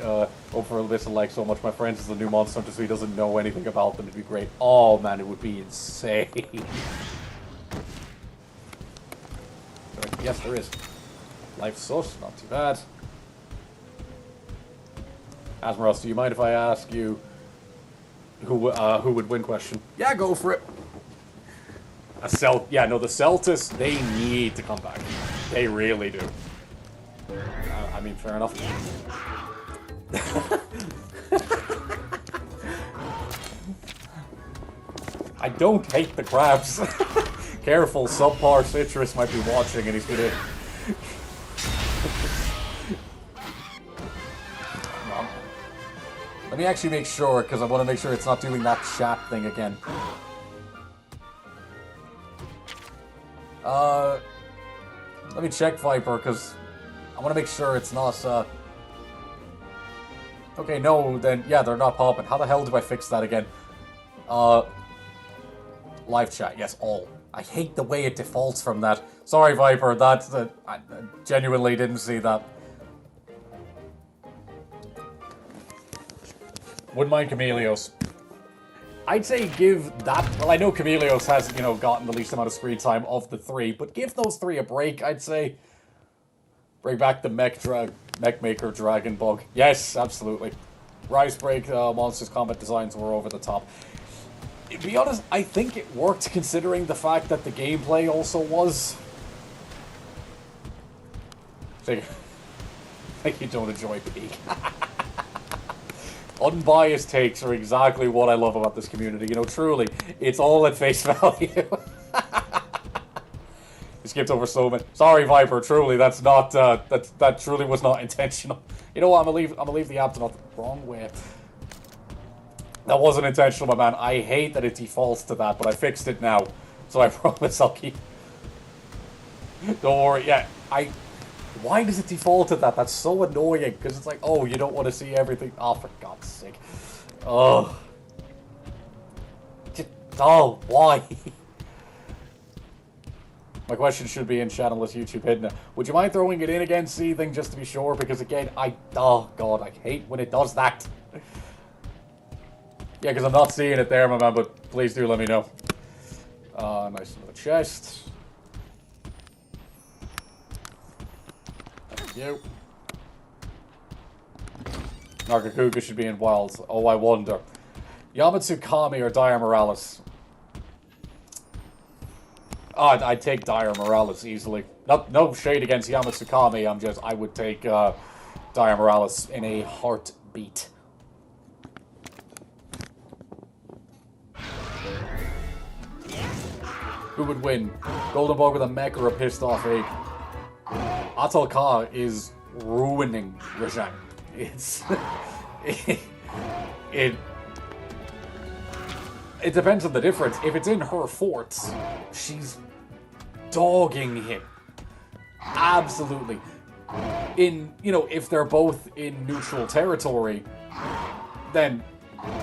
over Abyssal Lag so much. My friend is the new monster hunter, so he doesn't know anything about them. It'd be great. Oh, man, it would be insane. Yes, there is. Life sus, not too bad. Asmoros, do you mind if I ask you who would win question? Yeah, go for it. Yeah, no, the Celtics, they need to come back. They really do. I mean, fair enough. I don't hate the crabs. Careful, subpar Citrus might be watching and he's gonna... Let me actually make sure, because I want to make sure it's not doing that chat thing again. Let me check Viper, because I want to make sure it's not, Okay, no, then, yeah, they're not popping. How the hell do I fix that again? Live chat, yes, all. I hate the way it defaults from that. Sorry, Viper, I genuinely didn't see that. Wouldn't mind Chameleos. I'd say give that... Well, I know Chameleos has, gotten the least amount of screen time of the 3, but give those 3 a break, I'd say. Bring back the Mech Maker Dragon Bug. Yes, absolutely. Rise Break Monsters combat designs were over the top. To be honest, I think it worked considering the fact that the gameplay also was. Like you don't enjoy Peak. Unbiased takes are exactly what I love about this community. Truly, it's all at face value. You skipped over so many. Sorry, Viper. Truly, that's not. That truly was not intentional. You know what? I'm gonna leave the app to not the wrong way. That wasn't intentional, my man. I hate that it defaults to that, but I fixed it now, so I promise I'll keep. Don't worry. Yeah, Why does it default to that? That's so annoying, because it's like, oh, you don't want to see everything. Oh, for God's sake. Oh. Why? My question should be in chat unless YouTube hidden it. Would you mind throwing it in again, Seething, just to be sure? Because again, oh God, I hate when it does that. Yeah, because I'm not seeing it there, my man, but please do let me know. Nice little chest. You. Nargacuga should be in Wilds. Oh, I wonder. Yamatsukami or Dire Morales? Oh, I'd take Dire Morales easily. No shade against Yamatsukami. I would take Dire Morales in a heartbeat. Who would win? Golden Bug with a mech or a pissed off egg? Atal Ka is ruining Rajang. It depends on the difference. If it's in her forts, she's dogging him. Absolutely. if they're both in neutral territory, then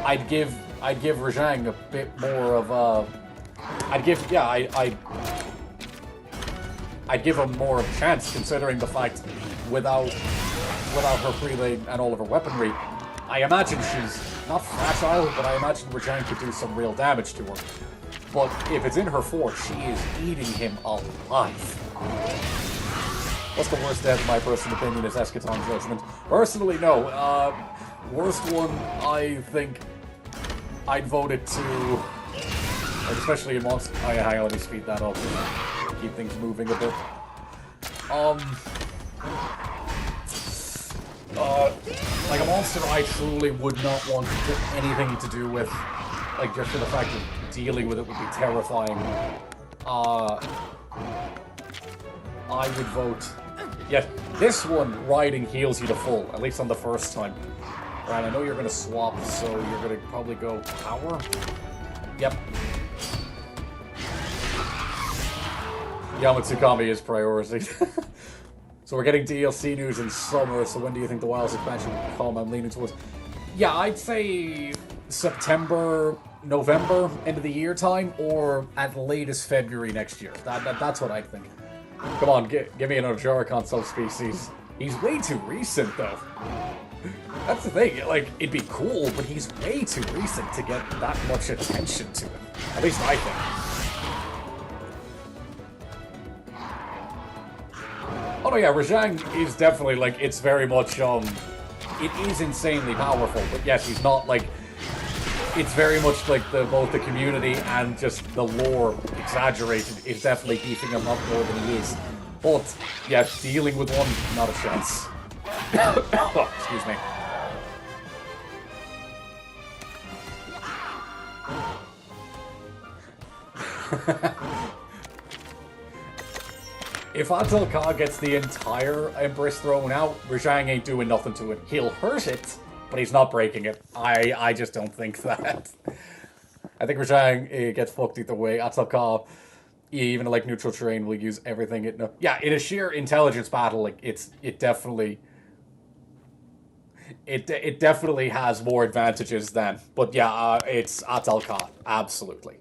I'd give Rajang a bit more of a... I'd give him more of a chance, considering the fact without her prelate and all of her weaponry, I imagine she's not fragile, but I imagine Rajang could do some real damage to her. But if it's in her fort, she is eating him alive. What's the worst death, in my personal opinion, is Eschaton Judgment. Personally, no. Worst one, I think I'd vote it to... Like, especially in Monstie... Oh yeah, hang on, let me speed that up. Keep things moving a bit. Like a monster I truly would not want anything to do with. Like, just for the fact of dealing with it would be terrifying. I would vote... Yeah, this one, riding heals you to full, at least on the first time. Right, I know you're gonna swap, so you're gonna probably go power? Yep. Yamatsukami is priority. So we're getting DLC news in summer, so when do you think the Wilds expansion will come? I'm leaning towards... Yeah, I'd say September, November, end of the year time, or at latest February next year. That's what I think. Come on, give me another Jarikon subspecies. He's way too recent, though. That's the thing, like, it'd be cool, but he's way too recent to get that much attention to him. At least I think. Oh no, yeah, Rajang is definitely, like, it's very much, it is insanely powerful, but yes, he's not, like, it's very much like both the community and just the lore exaggerated is definitely beefing him up more than he is. But, yeah, dealing with one, not a chance. Oh, excuse me. If Atal Ka gets the entire Empress thrown out, Rajang ain't doing nothing to it. He'll hurt it, but he's not breaking it. I just don't think that. I think Rajang gets fucked either way. Atal Ka, even like neutral terrain, will use everything it knows. Yeah, in a sheer intelligence battle, like it definitely has more advantages than. But yeah, it's Atal Ka, absolutely.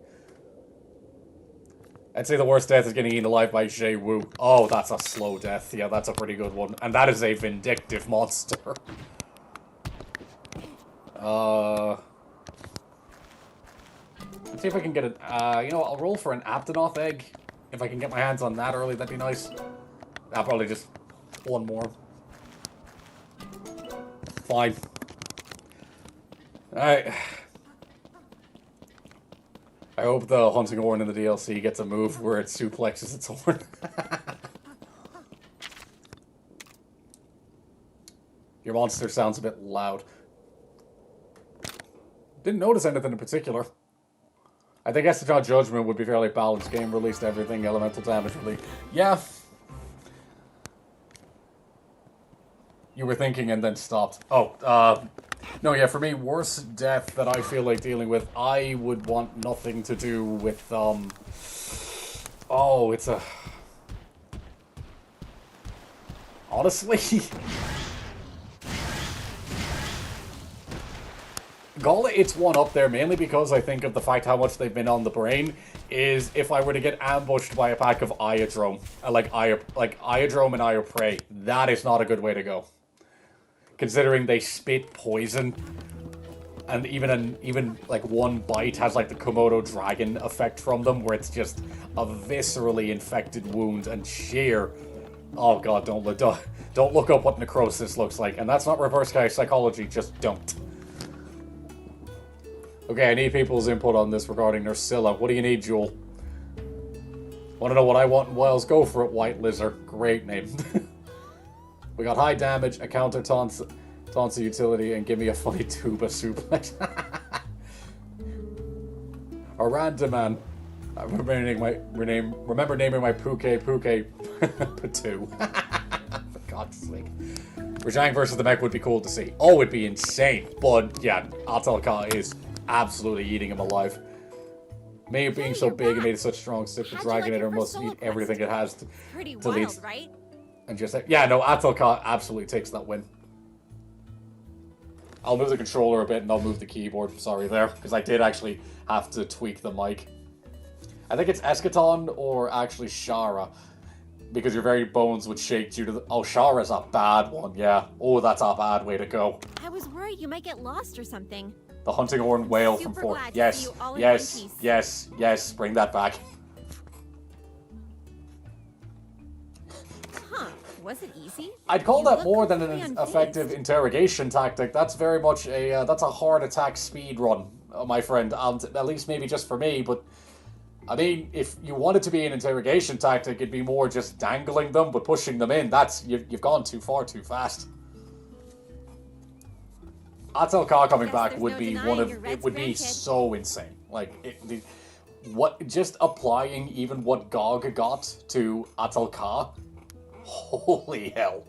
I'd say the worst death is getting eaten alive by Jay Wu. Oh, that's a slow death. Yeah, that's a pretty good one. And that is a vindictive monster. Let's see if I can get it. You know, I'll roll for an Aptonoth egg. If I can get my hands on that early, that'd be nice. I'll probably just one more. Fine. Alright. I hope the hunting horn in the DLC gets a move where it suplexes its horn. Your monster sounds a bit loud. Didn't notice anything in particular. I think Eschaton Judgment would be fairly balanced. Game released everything, elemental damage release. Yeah. You were thinking and then stopped. Oh, no, yeah, for me, worst death that I feel like dealing with, I would want nothing to do with, oh, it's a... Honestly... Gala, it's one up there, mainly because I think of the fact how much they've been on the brain, is if I were to get ambushed by a pack of Iodrome, like Iodrome and Ioprey, that is not a good way to go. Considering they spit poison, and even like one bite has like the Komodo dragon effect from them, where it's just a viscerally infected wound and sheer. Oh god, don't look up what necrosis looks like, and that's not reverse psychology. Just don't. Okay, I need people's input on this regarding Nursilla. What do you need, Jewel? Want to know what I want in Wells? Go for it, White Lizard. Great name. We got high damage, a counter taunts utility, and give me a funny tuba suplex. A random man. Remember naming my Puket Puket Patu. For God's sake. Rajang versus the mech would be cool to see. Oh, it'd be insane. But yeah, Atal Ka is absolutely eating him alive. May being so big and made it such strong, stiff the Dragonator must eat everything it has to Pretty lead. wild, right? And just yeah, no, Atal Ka absolutely takes that win. I'll move the controller a bit and I'll move the keyboard. Sorry there, because I did actually have to tweak the mic. I think it's Eschaton or actually Shara. Because your very bones would shake due to the... Oh, Shara's a bad one, yeah. Oh, that's a bad way to go. I was worried you might get lost or something. The hunting horn whale from 4. Yes, yes, yes, yes. Bring that back. Huh, was it easy? I'd call that more than an effective interrogation tactic. That's very much a... that's a hard attack speed run, my friend. And at least maybe just for me, but... I mean, if you wanted to be an interrogation tactic, it'd be more just dangling them, but pushing them in. That's you've gone too far, too fast. Atal Ka coming back would be one of it would be so insane. Like what just applying even what Gog got to Atal Ka. Holy hell!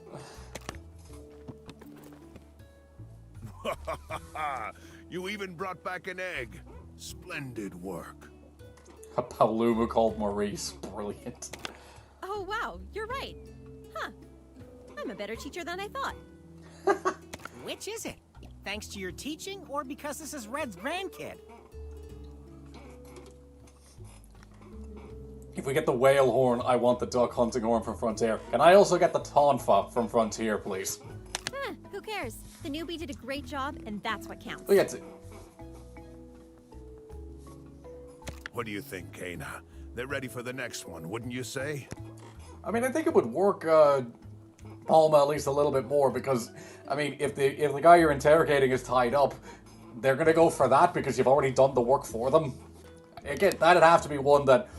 You even brought back an egg. Splendid work. A Palumu called Maurice. Brilliant. Oh, wow, you're right. Huh. I'm a better teacher than I thought. Which is it? Thanks to your teaching, or because this is Red's grandkid? If we get the whale horn, I want the duck hunting horn from Frontier. Can I also get the tonfa from Frontier, please? Who cares? The newbie did a great job, and that's what counts. Oh, yeah, What do you think, Kana? They're ready for the next one, wouldn't you say? I mean, I think it would work, Palma at least a little bit more because, I mean, if the guy you're interrogating is tied up, they're gonna go for that because you've already done the work for them. Again, that'd have to be one that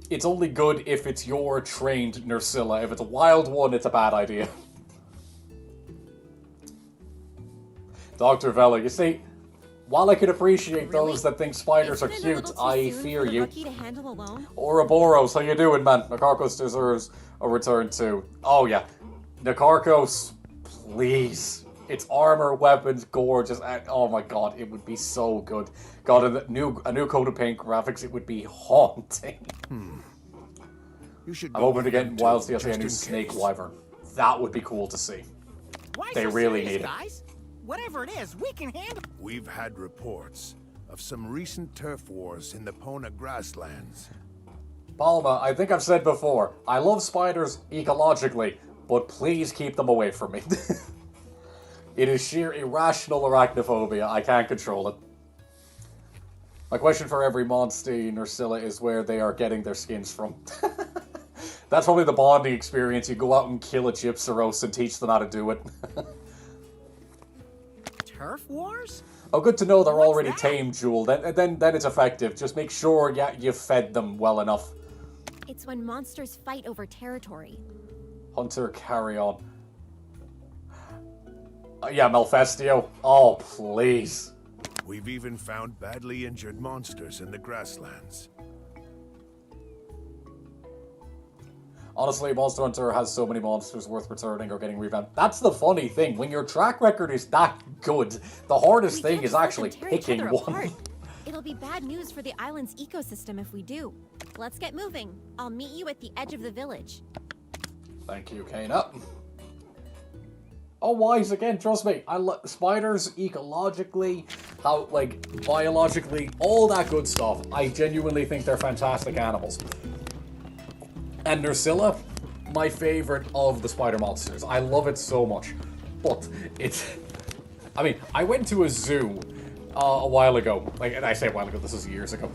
it's only good if it's your trained Nursilla. If it's a wild one, it's a bad idea. Dr. Vela, you see, while I could appreciate those that think spiders are cute, I fear you. Ouroboros, how you doing, man? Nakarkos deserves a return too. Oh yeah, Nakarkos, please. Its armor, weapons, gorgeous. Oh my god, it would be so good. Got a new coat of paint graphics. It would be haunting. You should. I'm hoping to get Wild DLC a new snake wyvern. That would be cool to see. Why They so really serious, need it. guys? Whatever it is, we can handle. We've had reports of some recent turf wars in the Pona grasslands. Palma, I think I've said before, I love spiders ecologically, but please keep them away from me. It is sheer irrational arachnophobia. I can't control it. My question for every Monstie Nursilla is where they are getting their skins from. That's probably the bonding experience. You go out and kill a Gypsaros and teach them how to do it. Turf wars? Oh, good to know they're What's already that? tamed, Jewel. Then it's effective. Just make sure, yeah, you fed them well enough. It's when monsters fight over territory. Hunter, carry on. Yeah, Malfestio. Oh, please. We've even found badly injured monsters in the grasslands. Honestly, Monster Hunter has so many monsters worth returning or getting revamped. That's the funny thing. When your track record is that good, the hardest thing is actually picking one. It'll be bad news for the island's ecosystem if we do. Let's get moving. I'll meet you at the edge of the village. Thank you, Kana. Oh, wise again, trust me. Spiders ecologically, biologically, all that good stuff. I genuinely think they're fantastic animals. And Nursilla, my favorite of the spider monsters. I love it so much. But I mean, I went to a zoo a while ago. And I say a while ago, this is years ago.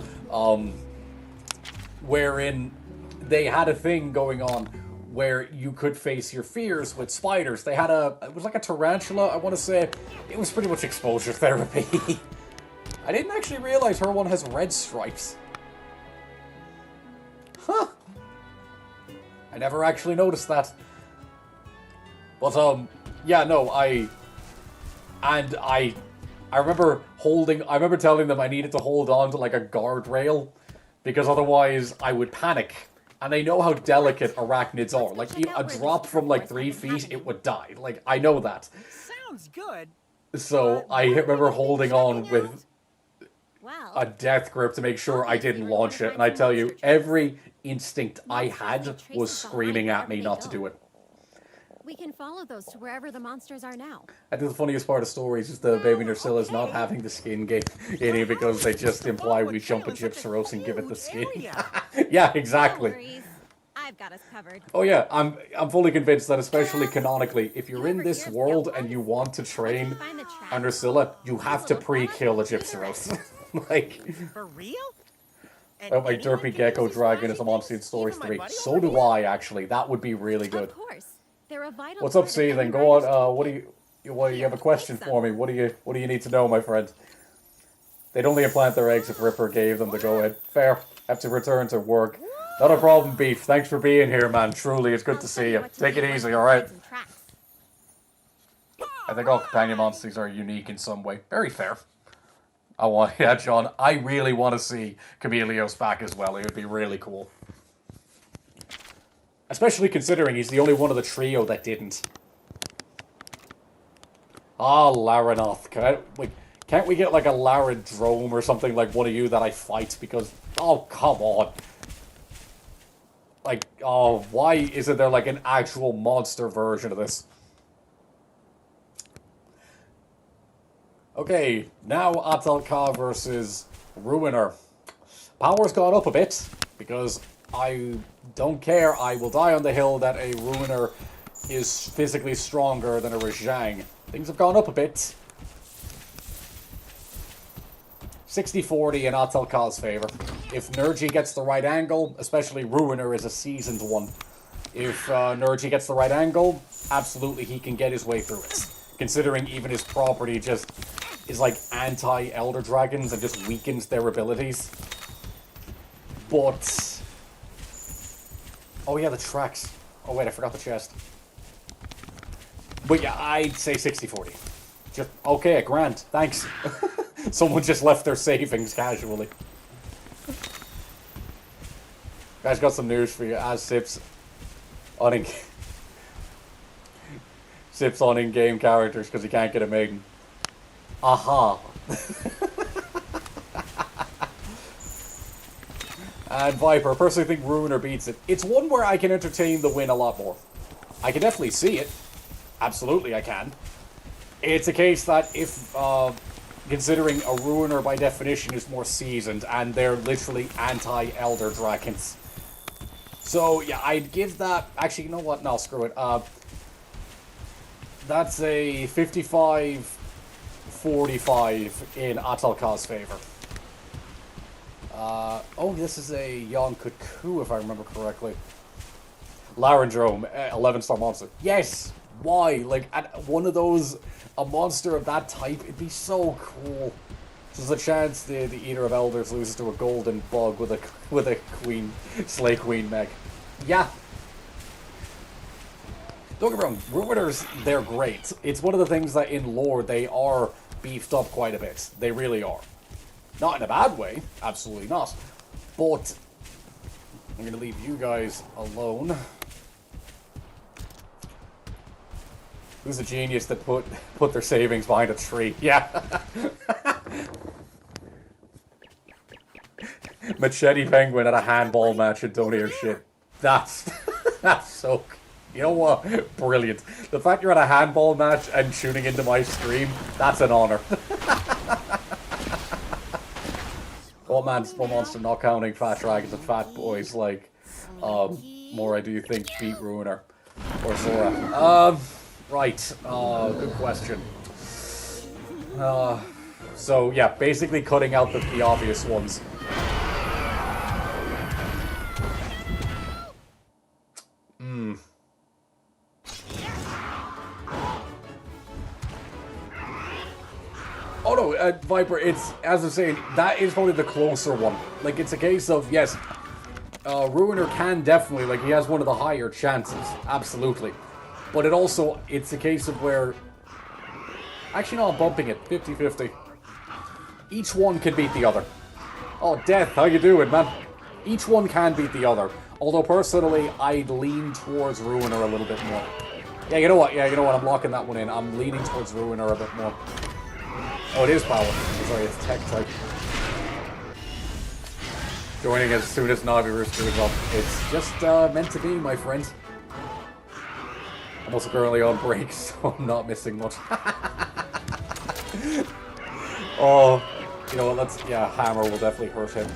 Wherein they had a thing going on where you could face your fears with spiders. They had it was like a tarantula, I want to say. It was pretty much exposure therapy. I didn't actually realize her one has red stripes. Huh. I never actually noticed that. But, yeah, no, I remember telling them I needed to hold on to, like, a guardrail, because otherwise I would panic. And they know how delicate arachnids are. Like, a drop from, like, 3 feet, it would die. Like, I know that. Sounds good. So, I remember holding on with Wow. a death grip to make sure I didn't launch it. And I tell you, every instinct I had was screaming at me not to do it. We can follow those to wherever the monsters are now. I think the funniest part of the story is just the baby Nersilla's not having the skin game in it because they just imply we jump a Gypsyros and give it the skin. Yeah, exactly. No worries. I've got us covered. Oh yeah, I'm fully convinced that especially canonically, if you're in this world and you want to train a Nersilla, you have to pre-kill a Gypsyros. Like, For real? oh, my derpy gecko dragon is a Monstie in Stories 3. So do I, actually. That would be really good. Of course. They're a vital What's up, part of C? Then every go on. writer's What do you have a question for me? What do you need to know, my friend? They'd only implant their eggs if Ripper gave them the go-ahead. Fair. Have to return to work. Not a problem, Beef. Thanks for being here, man. Truly, it's good to see you. Take it easy, alright? I think all companion monsters are unique in some way. Very fair. Yeah, John, I really want to see Chameleos back as well. It would be really cool. Especially considering he's the only one of the trio that didn't. Ah, Laranoth. Can't we get like a Laradrome or something like one of you that I fight? Because, oh, come on. Like, oh, why isn't there like an actual monster version of this? Okay, now Atal Ka versus Ruiner. Power's gone up a bit, because I don't care. I will die on the hill that a Ruiner is physically stronger than a Rajang. Things have gone up a bit. 60-40 in Atal Ka's favor. If Nergi gets the right angle, especially Ruiner is a seasoned one. If Nergi gets the right angle, absolutely he can get his way through it. Considering even his property just is like anti-Elder Dragons and just weakens their abilities. But... oh yeah, the tracks. Oh wait, I forgot the chest. But yeah, I'd say 60-40. Just, okay, a grand. Thanks. Someone just left their savings casually. Guys, got some news for you. As Sips on Sips on in-game characters because he can't get a maiden. Aha. And Viper, I personally think Ruiner beats it. It's one where I can entertain the win a lot more. I can definitely see it. Absolutely, I can. It's a case that if, considering a Ruiner by definition is more seasoned, and they're literally anti-Elder Dragons. So, yeah, I'd give that... actually, you know what? No, screw it. That's a 55-45 in Atal Ka's favor. Oh, this is a Yonkaku, if I remember correctly. Larandrome, 11-star monster. Yes! Why? Like, one of those... a monster of that type, it'd be so cool. There's a chance the Eater of Elders loses to a golden bug with a queen, Slay Queen mech. Yeah. Don't get me wrong, Ruiners, they're great. It's one of the things that in lore they are beefed up quite a bit. They really are. Not in a bad way, absolutely not. But I'm gonna leave you guys alone. Who's a genius that put their savings behind a tree? Yeah. Machete Penguin at a handball match and don't hear shit. That's so... you know what? Brilliant. The fact you're at a handball match and tuning into my stream, that's an honor. What monster not counting fat dragons and fat boys like Mora do you think beat Ruiner? Or Zora? Right, good question. So yeah, basically cutting out the obvious ones. Oh no, Viper, it's, as I'm saying, that is probably the closer one. Like, it's a case of, yes, Ruiner can definitely, like, he has one of the higher chances, absolutely. But it's a case of where... actually, no, I'm bumping it. 50-50. Each one can beat the other. Oh, Death, how you doing, man? Each one can beat the other. Although, personally, I'd lean towards Ruiner a little bit more. Yeah, you know what? I'm locking that one in. I'm leaning towards Ruiner a bit more. Oh, it is power. Sorry, it's tech type. Joining as soon as Navirou screws up. It's just meant to be, my friend. I'm also currently on break, so I'm not missing much. Oh, you know what, yeah, hammer will definitely hurt him.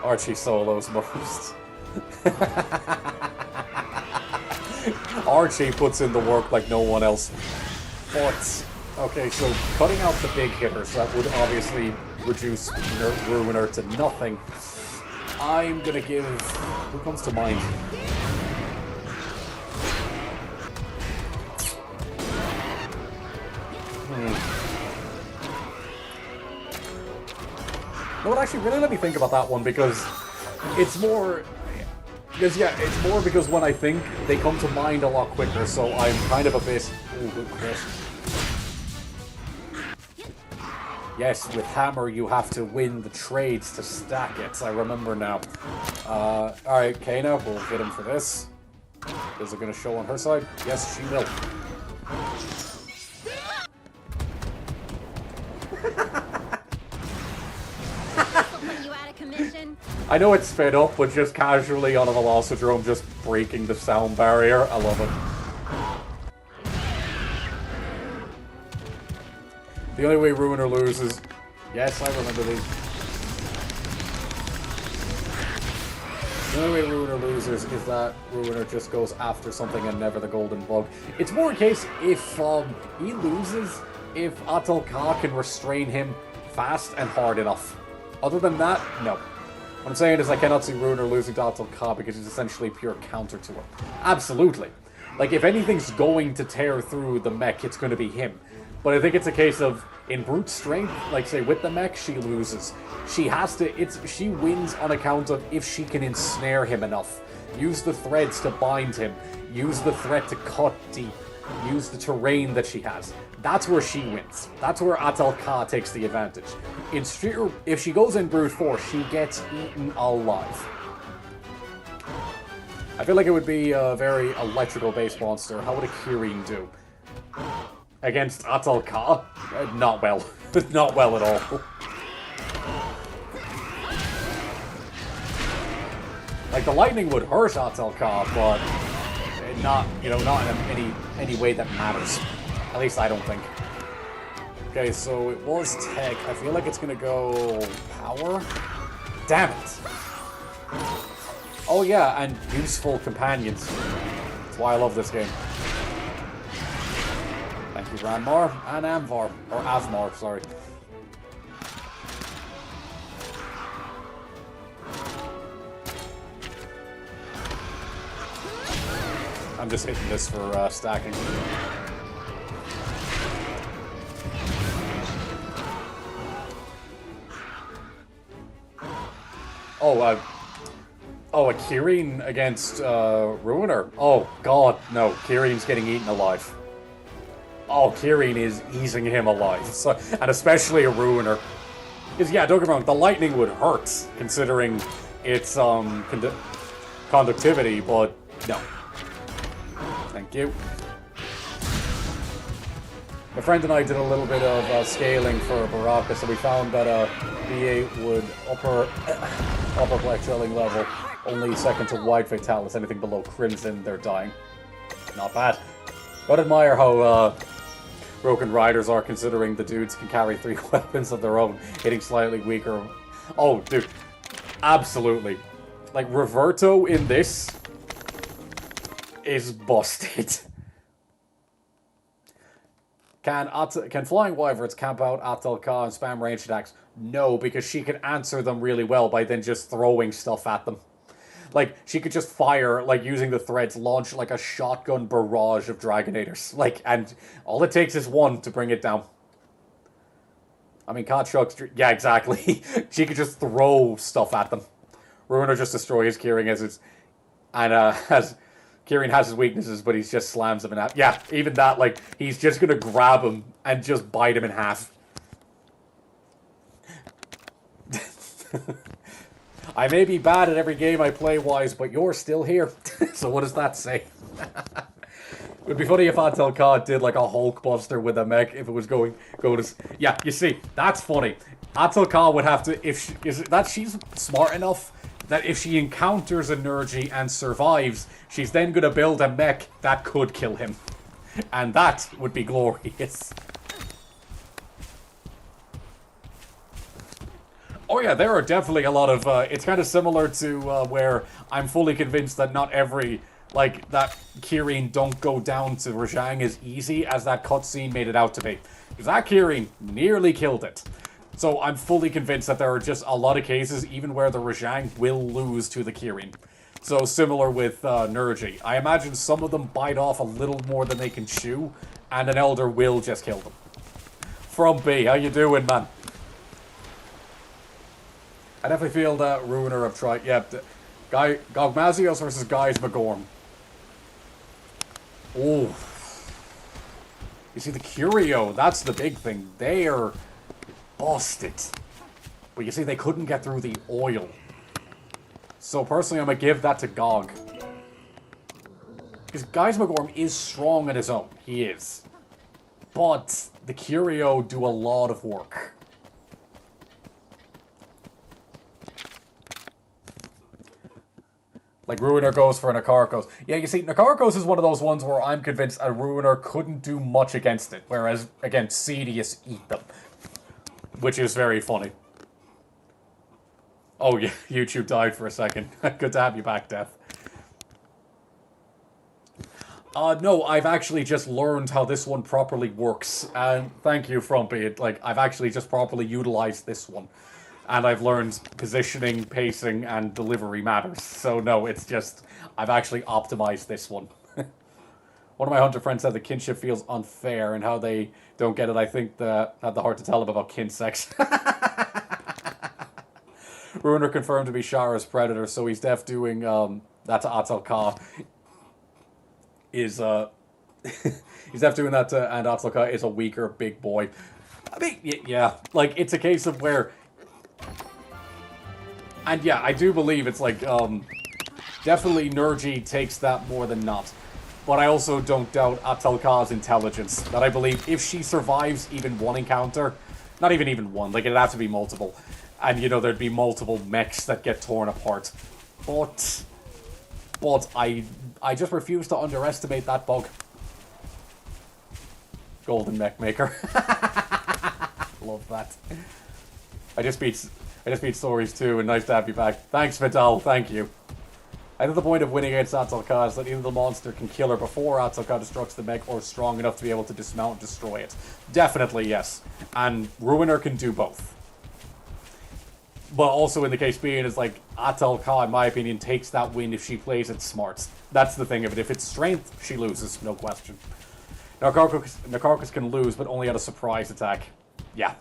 Archie solos most. Archie puts in the work like no one else. But, okay, so cutting out the big hitters, that would obviously reduce Ruiner to nothing. I'm gonna give... Who comes to mind? No, it actually really let me think about that one because it's more... Because, yeah, it's more because when I think, they come to mind a lot quicker, so I'm kind of a bit... Oh, good crit. Yes, with hammer, you have to win the trades to stack it. I remember now. Alright, Kana, we'll get him for this. Is it going to show on her side? Yes, she will. I know it's sped up, but just casually on a Velocidrome, just breaking the sound barrier. I love it. The only way Ruiner loses... Yes, I remember these. The only way Ruiner loses is that Ruiner just goes after something and never the golden bug. It's more a case if he loses, if Atal Ka can restrain him fast and hard enough. Other than that, no. What I'm saying is I cannot see Ruiner losing to Atal Ka because he's essentially pure counter to her. Absolutely. Like, if anything's going to tear through the mech, it's going to be him. But I think it's a case of, in brute strength, like say with the mech, she loses. She has to, she wins on account of if she can ensnare him enough. Use the threads to bind him. Use the thread to cut deep. Use the terrain that she has. That's where she wins. That's where Atal Ka takes the advantage. In sheer, if she goes in brute force, she gets eaten alive. I feel like it would be a very electrical-based monster. How would a Kirin do? Against Atal Ka? Not well. Not well at all. Like, the lightning would hurt Atal Ka, but not, you know, not in any way that matters. At least I don't think. Okay, so it was tech. I feel like it's gonna go power. Damn it. Oh yeah, and useful companions. That's why I love this game. Thank you, Ranmar and Amvar. Or Avmar, sorry. I'm just hitting this for stacking. Oh, a Kirin against Ruiner. Oh god, no. Kirin's getting eaten alive. Oh, Kirin is easing him alive. So, and especially a Ruiner. Because, yeah, don't get me wrong, the lightning would hurt, considering its conductivity, but no. Thank you. My friend and I did a little bit of scaling for Baraka, so we found that B8 would upper black drilling level, only second to White Fatalis. Anything below Crimson, they're dying. Not bad. But admire how Broken Riders are, considering the dudes can carry 3 weapons of their own, hitting slightly weaker. Oh, dude. Absolutely. Like, Reverto in this is busted. Can Flying Wyverns camp out Atal Ka and spam ranged attacks? No, because she can answer them really well by then just throwing stuff at them. Like, she could just fire, like, using the threads, launch, like, a shotgun barrage of Dragonators. Like, and all it takes is one to bring it down. I mean, Kachuk's... Yeah, exactly. She could just throw stuff at them. Ruiner just destroys Kirin as it's... And, Kirin has his weaknesses, but he just slams him in half. Yeah, even that, like, he's just gonna grab him and just bite him in half. I may be bad at every game I play, Wise, but you're still here. So what does that say? It would be funny if Atal Ka did, like, a Hulkbuster with a mech if it was going to... Yeah, you see, that's funny. Atal Ka would have to... She's smart enough that if she encounters Energy and survives, she's then going to build a mech that could kill him. And that would be glorious. Oh yeah, there are definitely a lot of, it's kind of similar to where I'm fully convinced that not every, like, that Kirin don't go down to Rajang as easy as that cutscene made it out to be. Because that Kirin nearly killed it. So I'm fully convinced that there are just a lot of cases, even where the Rajang will lose to the Kirin. So similar with Nergi. I imagine some of them bite off a little more than they can chew, and an Elder will just kill them. From B, how you doing, man? I definitely feel that Ruiner have tried. Yeah, Gogmazios versus Guys Magorm. Oh. You see, the Curio, that's the big thing. They are busted. But you see, they couldn't get through the oil. So personally, I'm going to give that to Gog. Because Guys Magorm is strong on his own. He is. But the Curio do a lot of work. Like, Ruiner goes for Nakarkos. Yeah, you see, Nakarkos is one of those ones where I'm convinced a Ruiner couldn't do much against it. Whereas, again, Cedius eat them. Which is very funny. Oh, yeah, YouTube died for a second. Good to have you back, Death. No, I've actually just learned how this one properly works. And thank you, Frumpy. Like, I've actually just properly utilized this one. And I've learned positioning, pacing, and delivery matters. So no, it's just, I've actually optimized this one. One of my hunter friends said the kinship feels unfair, and how they don't get it, I think, had the heart to tell him about kin sex. Ruiner confirmed to be Shara's predator, so he's def doing that to Atal Ka. He's def doing that to, and Atal Ka is a weaker big boy. I mean, yeah, like, it's a case of where... And yeah, I do believe it's like, definitely Nergi takes that more than not. But I also don't doubt Atal Ka's intelligence. That I believe if she survives even one encounter, not even one, like it'd have to be multiple. And you know, there'd be multiple mechs that get torn apart. But I just refuse to underestimate that bug. Golden Mech Maker. Love that. I just beat Stories too, and nice to have you back. Thanks, Vidal, thank you. I think the point of winning against Atal Ka is that either the monster can kill her before Atal Ka destructs the mech, or is strong enough to be able to dismount and destroy it. Definitely, yes. And Ruiner can do both. But also in the case being is like, Atal Ka, in my opinion, takes that win if she plays it smart. That's the thing of it. If it's strength, she loses, no question. Nakarkos can lose, but only at a surprise attack. Yeah.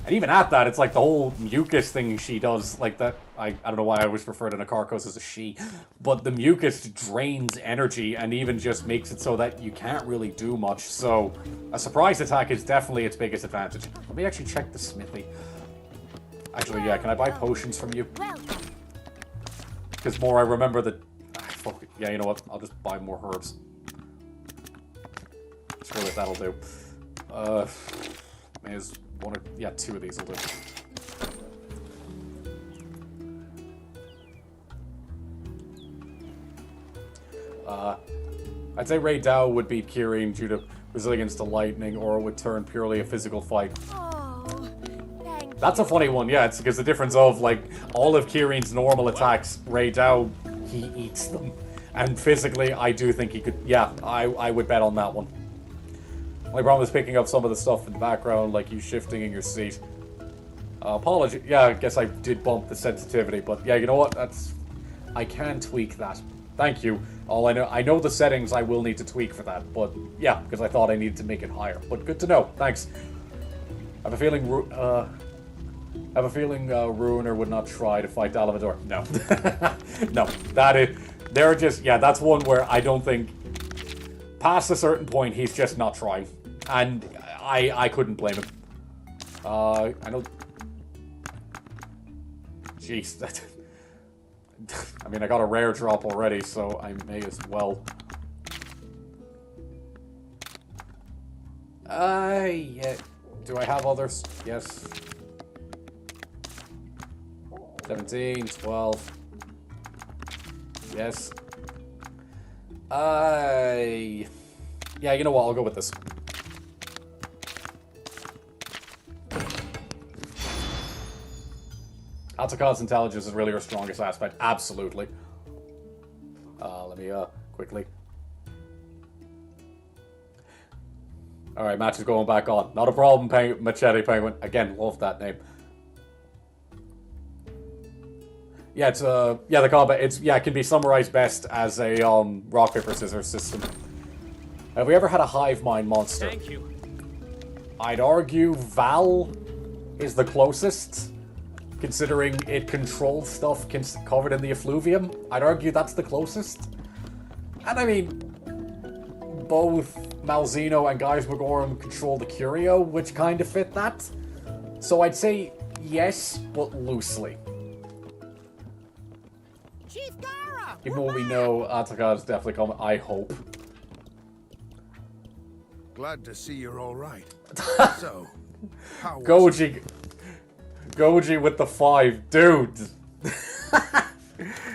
And even at that, it's like the whole mucus thing she does, like that, I don't know why I always refer to Nakarkos as a she, but the mucus drains energy and even just makes it so that you can't really do much, so a surprise attack is definitely its biggest advantage. Let me actually check the smithy. Actually, yeah, can I buy potions from you? Because more I remember that... fuck it. Yeah, you know what, I'll just buy more herbs. Screw it, that'll do. Is one or... yeah, two of these will do. I'd say Rei Dao would beat Kirin due to resilience to lightning, or it would turn purely a physical fight. Oh, thank That's a funny one, yeah, it's because the difference of, like, all of Kirin's normal attacks, Rei Dao, he eats them. And physically, I do think he could... yeah, I would bet on that one. My problem is picking up some of the stuff in the background, like you shifting in your seat. Apology. Yeah, I guess I did bump the sensitivity, but yeah, you know what? That's... I can tweak that. Thank you. I know the settings I will need to tweak for that, but yeah, because I thought I needed to make it higher. But good to know. Thanks. I have a feeling Ruiner would not try to fight Alavador. No. No. That is... they're just... yeah, that's one where I don't think... past a certain point, he's just not trying. And I couldn't blame him. I know... jeez, that... I mean, I got a rare drop already, so I may as well. Yeah. Do I have others? Yes. 17, 12. Yes. Yeah, you know what? I'll go with this. Atal Ka's intelligence is really her strongest aspect. Absolutely. Let me quickly. Alright, match is going back on. Not a problem, Machete Penguin. Again, love that name. Yeah, it's the combat. It can be summarized best as a rock paper scissors system. Have we ever had a hive mind monster? Thank you. I'd argue Val is the closest, considering it controls stuff covered in the effluvium. I'd argue that's the closest. And I mean, both Malzeno and Guys Magorum control the Curio, which kind of fit that. So I'd say yes, but loosely. Chief Gara! Even though we know Atal Ka is definitely coming, I hope. Glad to see you're all right. So, how was Goji with the 5. Dude.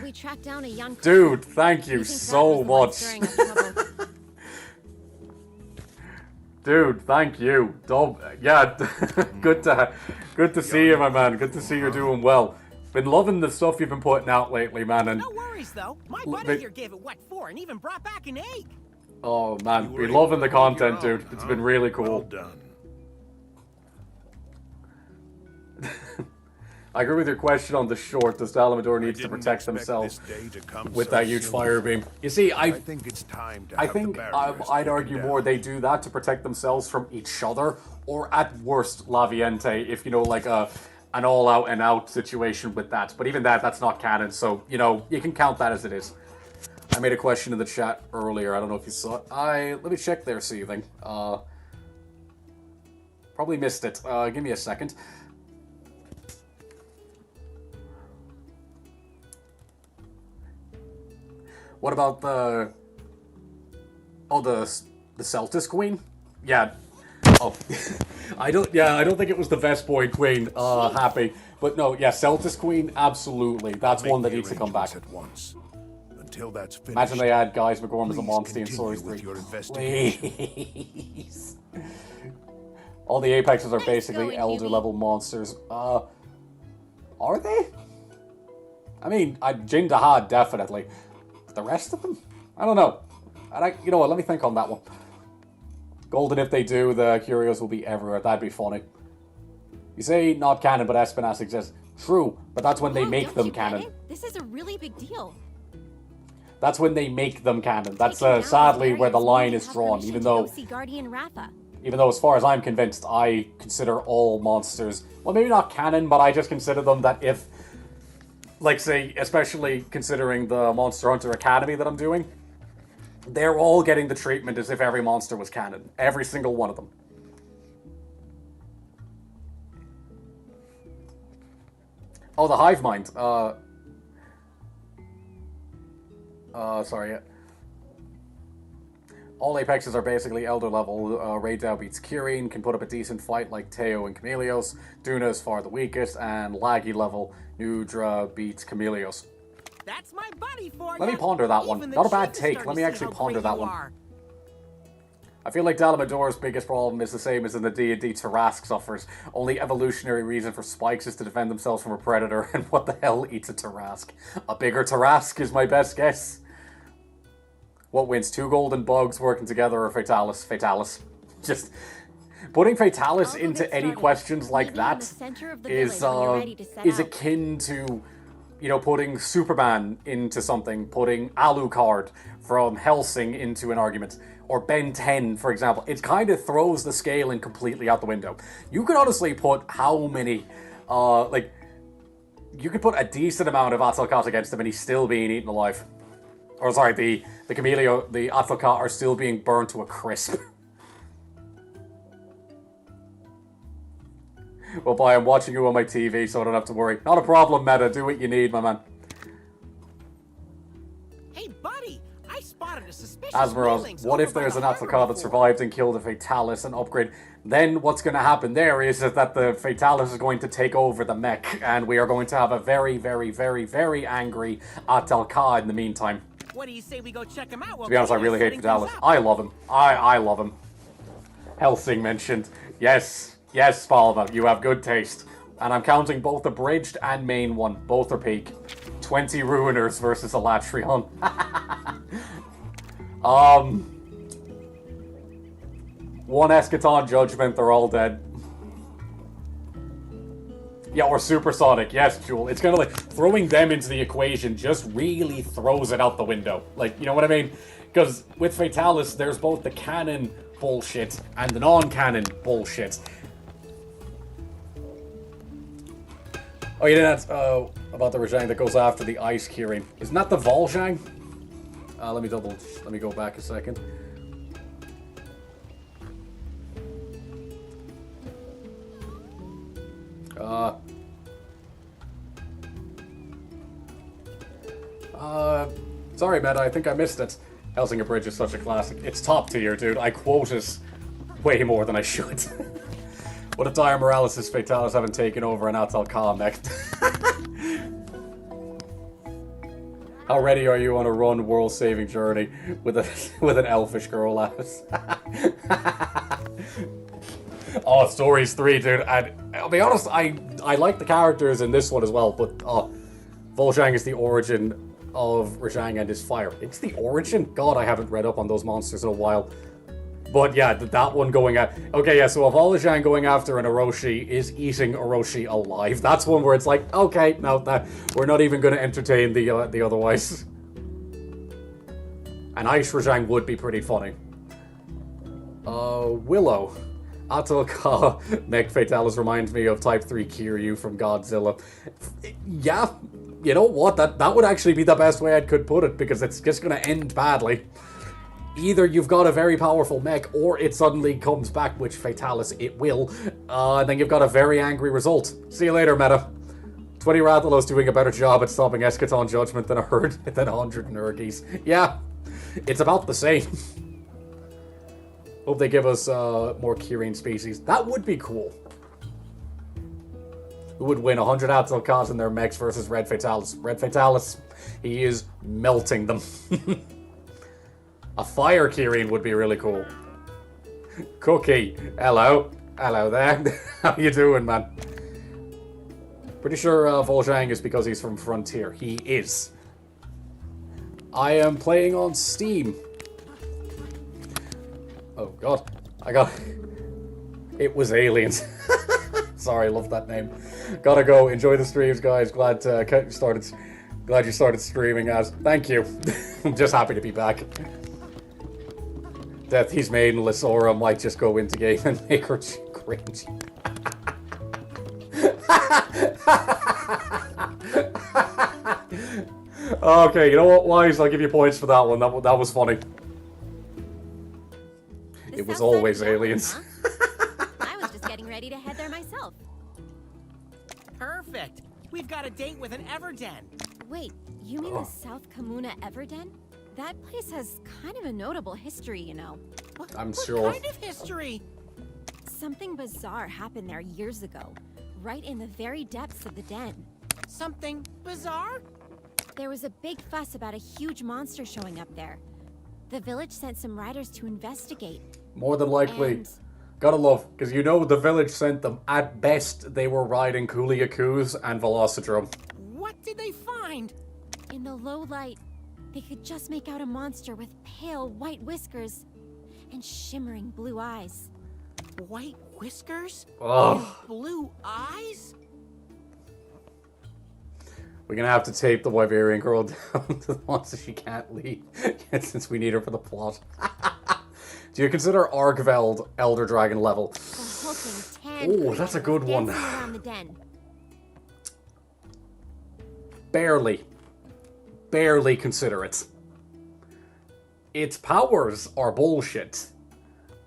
We tracked down a young Dude, thank you think that so was the one much. stirring up trouble. Dude, thank you. Yeah, good to see you, my man. Good to see you're doing well. Been loving the stuff you've been putting out lately, man. And No worries, though. My buddy here gave it what for and even brought back an egg. oh man, You were been able loving the to hold your content, own, dude. It's huh? been really cool. Well done. I agree with your question on the short. Does Dalamador needs to Didn't protect expect themselves this day to come with so that huge soon. fire beam? You see, I think it's time to I have the think barriers I'd taken argue down. more they do that to protect themselves from each other, or at worst, Laviente, if you know, like an all-out and out situation with that. But even that's not canon, so you know you can count that as it is. I made a question in the chat earlier. I don't know if you saw it. Let me check there, Seething. Probably missed it. Give me a second. What about the Celtis Queen? Yeah. Oh, I don't think it was the Vespoid Queen. Happy, but no, yeah, Celtis Queen, absolutely. That's Make one that the needs to come back. arrangements at once. Until that's finished. Imagine they add Guys McGorm as a please Monstie in continue Stories with 3. your investigation. Please. All the Apexes are Nice basically going, elder newbie. level monsters. Are they? I mean, Jin Dahad definitely. The rest of them? I don't know. You know what, let me think on that one. Golden, if they do, the Curios will be everywhere. That'd be funny. You say not canon, but Espinas exists. True, but that's when they Whoa, make don't them you get canon. it? This is a really big deal. That's when they make them canon. That's Taking down sadly those where the barriers line means is you have drawn. permission Even to go though, see Guardian Ratha. as far as I'm convinced, I consider all monsters, well, maybe not canon, but I just consider them that if, like, say, especially considering the Monster Hunter Academy that I'm doing, they're all getting the treatment as if every monster was canon. Every single one of them. Oh, the Hive Mind. Sorry. All Apexes are basically elder level. Raydao beats Kirin, can put up a decent fight like Teo and Chameleos. Duna is far the weakest, and Laggy level, Nudra beats Chameleos. That's my buddy for Let me ya. ponder that one. Even the Not a bad chief is take. starting Let to me see actually how ponder great that you one. are. I feel like Dalamador's biggest problem is the same as in the D&D Tarask suffers. Only evolutionary reason for spikes is to defend themselves from a predator, and what the hell eats a Tarask? A bigger Tarask is my best guess. What wins? 2 golden bugs working together or Fatalis? Fatalis. Just putting Fatalis I'll go into get any started. questions like Meet me in the that center of the is village when you're ready to set is out. akin to, you know, putting Superman into something, putting Alucard from Helsing into an argument, or Ben 10, for example. It kind of throws the scaling completely out the window. You could honestly put how many, you could put a decent amount of Atal Ka against him and he's still being eaten alive. Or sorry, the Camelio, the Atal Ka are still being burned to a crisp. Well, boy, I'm watching you on my TV, so I don't have to worry. Not a problem, Meta. Do what you need, my man. Hey, buddy, I spotted a suspicious Asmeros, feelings what if over by there's the an Atal harbor Ka that before. survived and killed a Fatalis and upgrade? Then what's going to happen there is that the Fatalis is going to take over the mech, and we are going to have a very, very, very, very angry Atal Ka in the meantime. What do you say we go check him out? To be honest, I really hate Fatalis. I love him. I love him. Helsing mentioned. Yes, yes, Spalva, you have good taste. And I'm counting both the bridged and main one. Both are peak. 20 Ruiners versus a Latreon. One Eschaton Judgment, they're all dead. Yeah, or Supersonic, yes, Jewel. It's kind of like throwing them into the equation just really throws it out the window. Like, you know what I mean? Because with Fatalis, there's both the canon bullshit and the non-canon bullshit. Oh, you didn't ask about the Rajang that goes after the Ice Keyring. Isn't that the Volzhang? Let me go back a second. Sorry, Meta, I think I missed it. Helsinger Bridge is such a classic. It's top tier, dude. I quote it way more than I should. What if Dire Morales' Fatalis haven't taken over an Atal Ka mech? How ready are you on a run world-saving journey with an elfish girl ass? Oh, Stories 3, dude. And I'll be honest, I like the characters in this one as well, but Volzhang is the origin of Rajang and his fire. It's the origin? God, I haven't read up on those monsters in a while. But yeah, that one going at... Okay, yeah, so a Volzhang going after an Orochi is eating Orochi alive. That's one where it's like, okay, no, we're not even going to entertain the otherwise. An Ice Rajang would be pretty funny. Willow. Atal Ka mech Fatalis reminds me of Type 3 Kiryu from Godzilla. Yeah, you know what? That would actually be the best way I could put it, because it's just going to end badly. Either you've got a very powerful mech, or it suddenly comes back, which Fatalis it will, and then you've got a very angry result. See you later, Meta. 20 Rathalos doing a better job at stopping Eschaton Judgment than 100 Nurgis. Yeah, it's about the same. Hope they give us more Keyring species. That would be cool. Who would win? 100 Atal Kas in their mechs versus Red Fatalis. Red Fatalis, he is melting them. A fire Keyring would be really cool. Cookie, hello. Hello there. How you doing, man? Pretty sure Volzhang is because he's from Frontier. He is. I am playing on Steam. Oh god, it was Aliens. Sorry, I love that name. Gotta go. Enjoy the streams, guys. Glad you started streaming, as. Thank you. I'm just happy to be back. Death he's maidenless, Aura might just go into game and make her cringe. Okay, you know what, Wise? I'll give you points for that one. That was funny. It was always Aliens. Huh? I was just getting ready to head there myself. Perfect. We've got a date with an Everden. Wait, you mean the South Kamuna Everden? That place has kind of a notable history, you know. I'm What sure. kind of history? Something bizarre happened there years ago, right in the very depths of the den. Something bizarre? There was a big fuss about a huge monster showing up there. The village sent some riders to investigate. More than likely. And Gotta love, because you know the village sent them. At best, they were riding Kulu-Ya-Kus and Velocidrome. What did they find? in the low light, they could just make out a monster with pale white whiskers and shimmering blue eyes. White whiskers? Oh. And blue eyes? We're gonna have to tape the Wyverian girl down to the monster she can't leave, since we need her for the plot. Do you consider Argveld Elder Dragon level? The hulking tan Oh, that's a good one. dancing around the den. Barely consider it. Its powers are bullshit.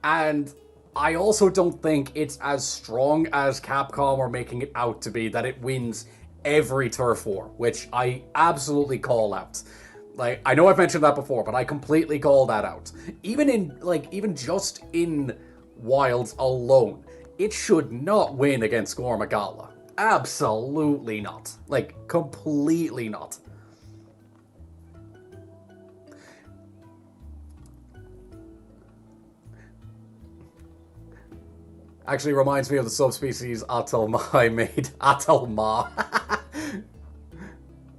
And I also don't think it's as strong as Capcom are making it out to be, that it wins every turf war, which I absolutely call out. Like, I know I've mentioned that before, but I completely call that out. Even just in Wilds alone, it should not win against Gore Magala. Absolutely not. Like, completely not. Actually reminds me of the subspecies Atal Ma I made. Atal Ma.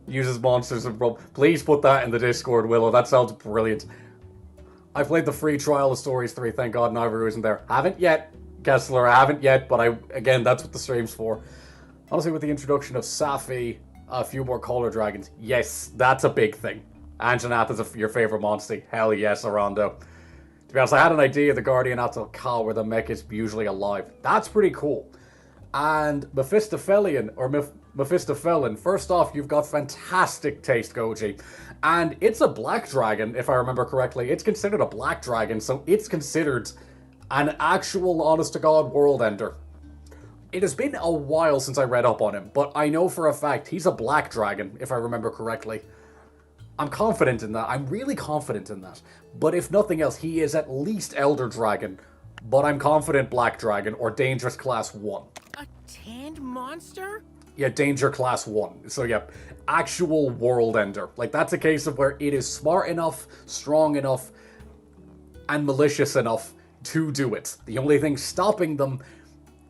Uses monsters and please put that in the Discord, Willow. That sounds brilliant. I played the free trial of Stories 3. Thank God Navirou isn't there. Haven't yet, Kessler. I haven't yet, but again, that's what the stream's for. Honestly, with the introduction of Safi, a few more color dragons. Yes, that's a big thing. Anjanath is your favorite Monstie. Hell yes, Arando. To be honest, I had an idea of the Guardian Atal Ka where the mech is usually alive. That's pretty cool. And Mephistophelian, first off, you've got fantastic taste, Goji. And it's a black dragon, if I remember correctly. It's considered a black dragon, so it's considered an actual, honest-to-God world ender. It has been a while since I read up on him, but I know for a fact he's a black dragon, if I remember correctly. I'm confident in that. I'm really confident in that. But if nothing else, he is at least Elder Dragon. But I'm confident Black Dragon or Dangerous Class 1. A tanned monster? Yeah, Danger Class 1. So yeah, actual world ender. Like, that's a case of where it is smart enough, strong enough, and malicious enough to do it. The only thing stopping them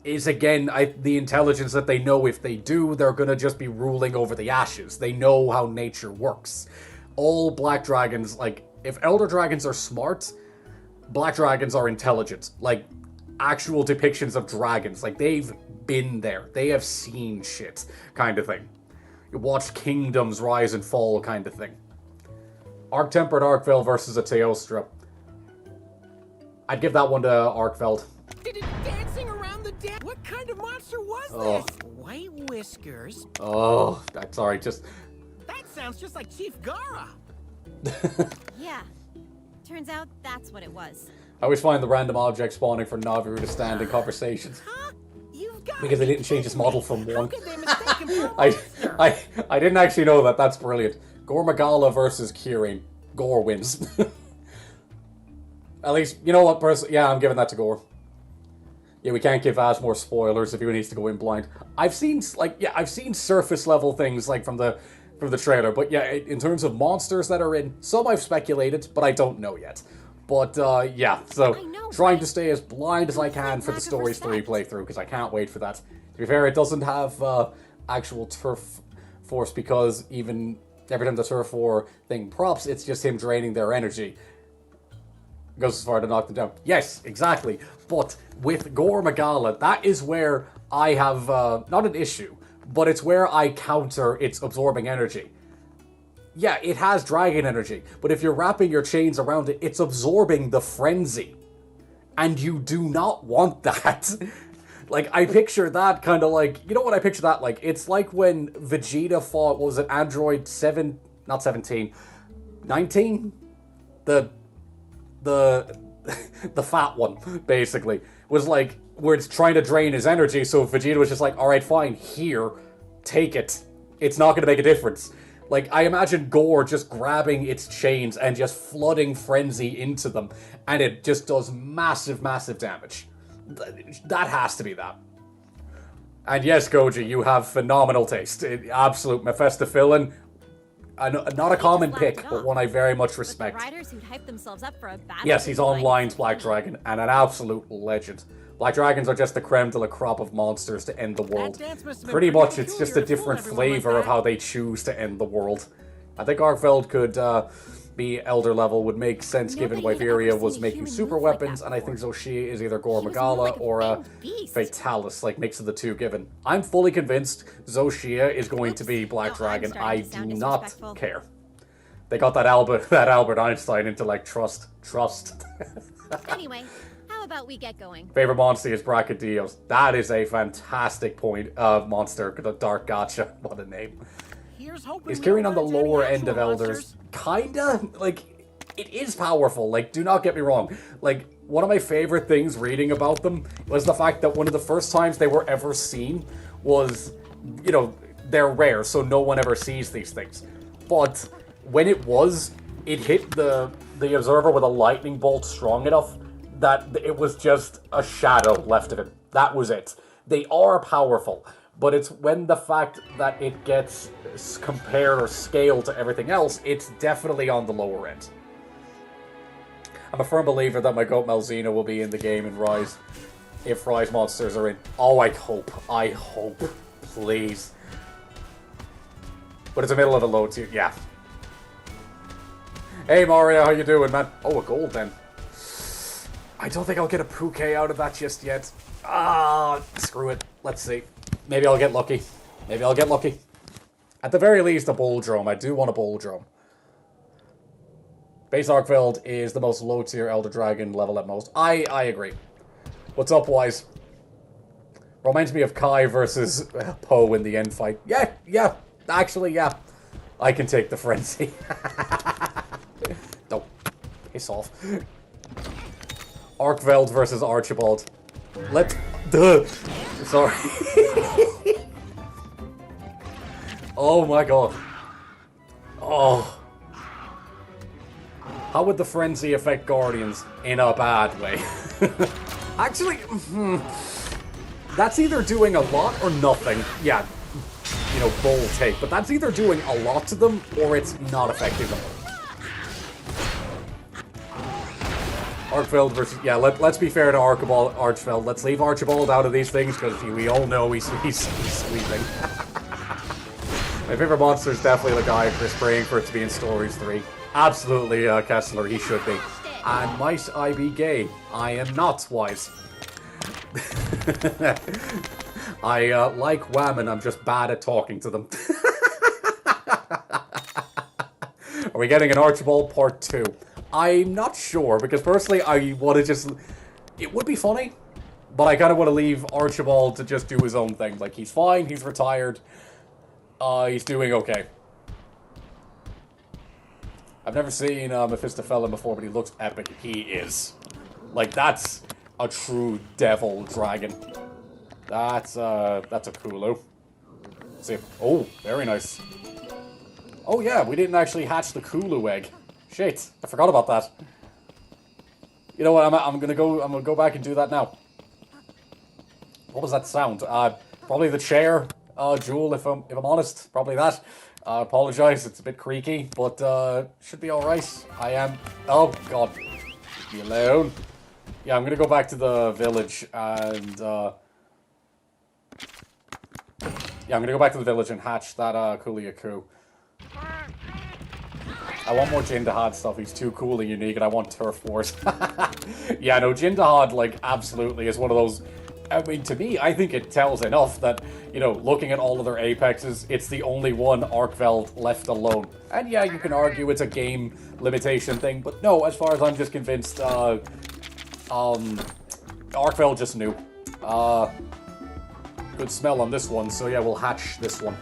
is, again, the intelligence that they know if they do, they're gonna just be ruling over the ashes. They know how nature works. All black dragons, like, if elder dragons are smart, black dragons are intelligent. Like, actual depictions of dragons. Like, they've been there. They have seen shit, kind of thing. You watch kingdoms rise and fall, kind of thing. Arc-Tempered Arkfeld versus a Teostra. I'd give that one to Arkfeld. Did it dancing around the dance? What kind of monster was this? White whiskers. Oh, that's sorry, just... That sounds just like Chief Gara. Yeah. Turns out that's what it was. I always find the random object spawning for Navirou to stand in conversations. Huh? You've got Because they didn't change his model from How one. could they mistake him for a monster? I didn't actually know that. That's brilliant. Gore Magala versus Kirin. Gore wins. At least, you know what, yeah, I'm giving that to Gore. Yeah, we can't give Ash more spoilers if he needs to go in blind. I've seen surface level things, like, from the trailer, but yeah, in terms of monsters that are in, some I've speculated, but I don't know yet. But, yeah, so, trying to stay as blind as I can for the Stories 3 playthrough, because I can't wait for that. To be fair, it doesn't have, actual turf force, because even every time the turf war thing props, it's just him draining their energy. Goes as far to knock them down. Yes, exactly. But with Gore Magala, that is where I have, not an issue, but it's where I counter its absorbing energy. Yeah, it has dragon energy, but if you're wrapping your chains around it, it's absorbing the frenzy. And you do not want that. Like, I picture that kind of like, you know what I picture that like? It's like when Vegeta fought, what was it, Android 7, not 17, 19? The fat one, basically, was like, where it's trying to drain his energy, so Vegeta was just like, alright, fine, here, take it. It's not going to make a difference. Like, I imagine Gore just grabbing its chains and just flooding frenzy into them, and it just does massive, massive damage. That has to be that. And yes, Goji, you have phenomenal taste. Absolute Mephistophelian. Not a common pick, but one I very much respect. But the riders who'd hype themselves up for a battle. Yes, he's online's Black Dragon, and an absolute legend. Black Dragons are just the creme de la crop of monsters to end the world. Pretty much, it's just a different flavor of how they choose to end the world. I think Arkfeld could be Elder level, would make sense given Wyveria was making super weapons, and I think Zoshia is either Gore Magala or a Fatalis, like mix of the two given. I'm fully convinced Zoshia is going to be Black Dragon. I do not care. They got that Albert Einstein intellect. Trust. Anyway, how about we get going? Favorite monster is Brachydios. That is a fantastic point monster. The Dark Gotcha. What a name. Is Kirin on the lower end of Elders? Kinda. Like, it is powerful. Like, do not get me wrong. Like, one of my favorite things reading about them was the fact that one of the first times they were ever seen was, you know, they're rare, so no one ever sees these things. But when it hit the observer with a lightning bolt strong enough that it was just a shadow left of him. That was it. They are powerful, but it's when the fact that it gets compared or scaled to everything else, it's definitely on the lower end. I'm a firm believer that my goat Malzeno will be in the game in Rise, if Rise monsters are in. Oh, I hope, please. But it's the middle of the load tier, yeah. Hey Mario, how you doing, man? Oh, a gold then. I don't think I'll get a Puket out of that just yet. Ah, screw it. Let's see. Maybe I'll get lucky. At the very least, a Bulldrome. I do want a Bulldrome. Base Arkveld is the most low-tier Elder Dragon level at most. I agree. What's up, Wise? Reminds me of Kai versus Poe in the end fight. Yeah. Actually, yeah. I can take the Frenzy. Don't. Piss off. Arkveld versus Archibald. Sorry. Oh my god. Oh. How would the Frenzy affect Guardians? In a bad way. Actually, that's either doing a lot or nothing. Yeah, you know, bold take. But that's either doing a lot to them or it's not affecting them. Arkveld versus... Yeah, let's be fair to Archibald. Let's leave Archibald out of these things, because we all know he's sweeping. My favorite monster is definitely the guy Chris praying for it to be in Stories 3. Absolutely, Kessler, he should be. And might I be gay? I am not, Wise. I like women, I'm just bad at talking to them. Are we getting an Archibald Part 2? I'm not sure, because personally I want to just... It would be funny, but I kind of want to leave Archibald to just do his own thing. Like, he's fine, he's retired, he's doing okay. I've never seen Mephistopheles before, but he looks epic. He is. Like, that's a true devil dragon. That's a Kulu. Let's see. Oh, very nice. Oh yeah, we didn't actually hatch the Kulu egg. Shit, I forgot about that. You know what? I'm gonna go back and do that now. What was that sound? Probably the chair, Jewel. If I'm honest, probably that. I apologize. It's a bit creaky, but should be all right. I am. Oh God, leave me alone. Yeah, I'm gonna go back to the village and. Yeah, I'm gonna go back to the village and hatch that Kulu-Ya-Ku. I want more Jindahad stuff. He's too cool and unique, and I want Turf Wars. Yeah, no, Jindahad, like, absolutely is one of those... I mean, to me, I think it tells enough that, you know, looking at all of their apexes, it's the only one Arkveld left alone. And yeah, you can argue it's a game limitation thing, but no, as far as I'm just convinced, Arkveld just knew. Good smell on this one, so yeah, we'll hatch this one.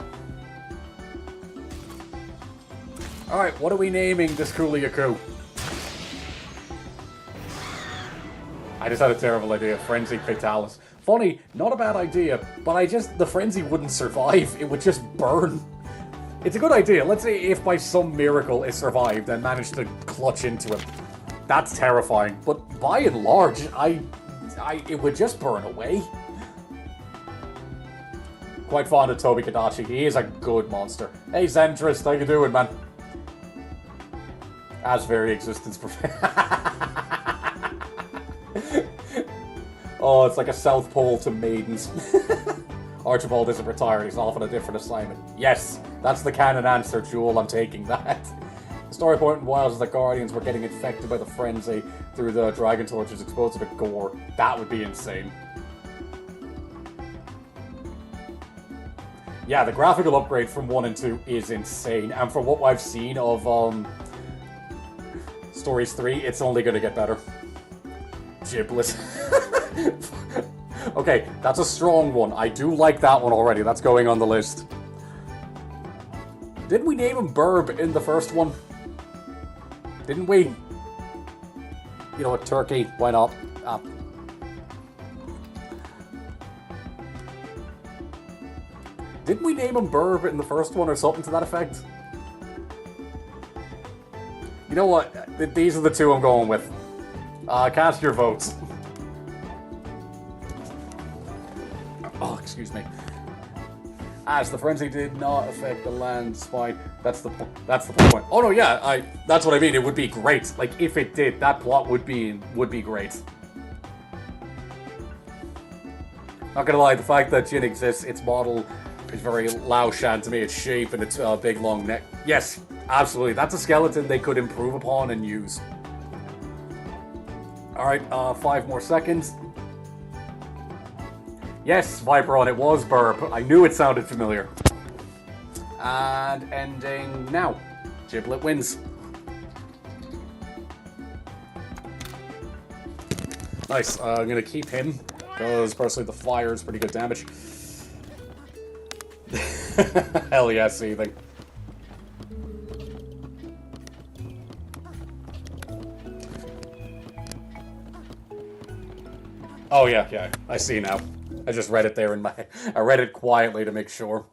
Alright, what are we naming this Kulu-Ya-Ku? I just had a terrible idea. Frenzy Fatalis. Funny, not a bad idea, but the Frenzy wouldn't survive. It would just burn. It's a good idea. Let's say if by some miracle it survived and managed to clutch into him. That's terrifying. But by and large, it would just burn away. Quite fond of Tobi Kadachi. He is a good monster. Hey, Zentrist, how you doing, man? As very existence Oh, it's like a South Pole to maidens. Archibald isn't retired, he's off on a different assignment. Yes, that's the canon answer, Jewel, I'm taking that. The story point in Wilds is that Guardians were getting infected by the Frenzy through the Dragon Torches exposed to the gore. That would be insane. Yeah, the graphical upgrade from 1 and 2 is insane, and from what I've seen of, Stories 3, it's only gonna get better. Giblet. Okay, that's a strong one. I do like that one already. That's going on the list. Didn't we name him Burb in the first one? Didn't we? You know what, Turkey, why not? Didn't we name him Burb in the first one or something to that effect? know what? These are the two I'm going with. Cast your votes. Oh, excuse me. As the frenzy did not affect the land spine. That's the point. Oh no, yeah, that's what I mean. It would be great. Like if it did, that plot would be great. Not gonna lie, the fact that Jin exists, its model is very Lao Shan to me. Its shape and its big long neck. Yes, absolutely. That's a skeleton they could improve upon and use. Alright, 5 more seconds. Yes, Viperon, it was Burp. I knew it sounded familiar. And ending now. Giblet wins. Nice, I'm gonna keep him, because personally the fire is pretty good damage. Hell yeah, seething. Oh yeah, I see now. I just read it there in my... I read it quietly to make sure.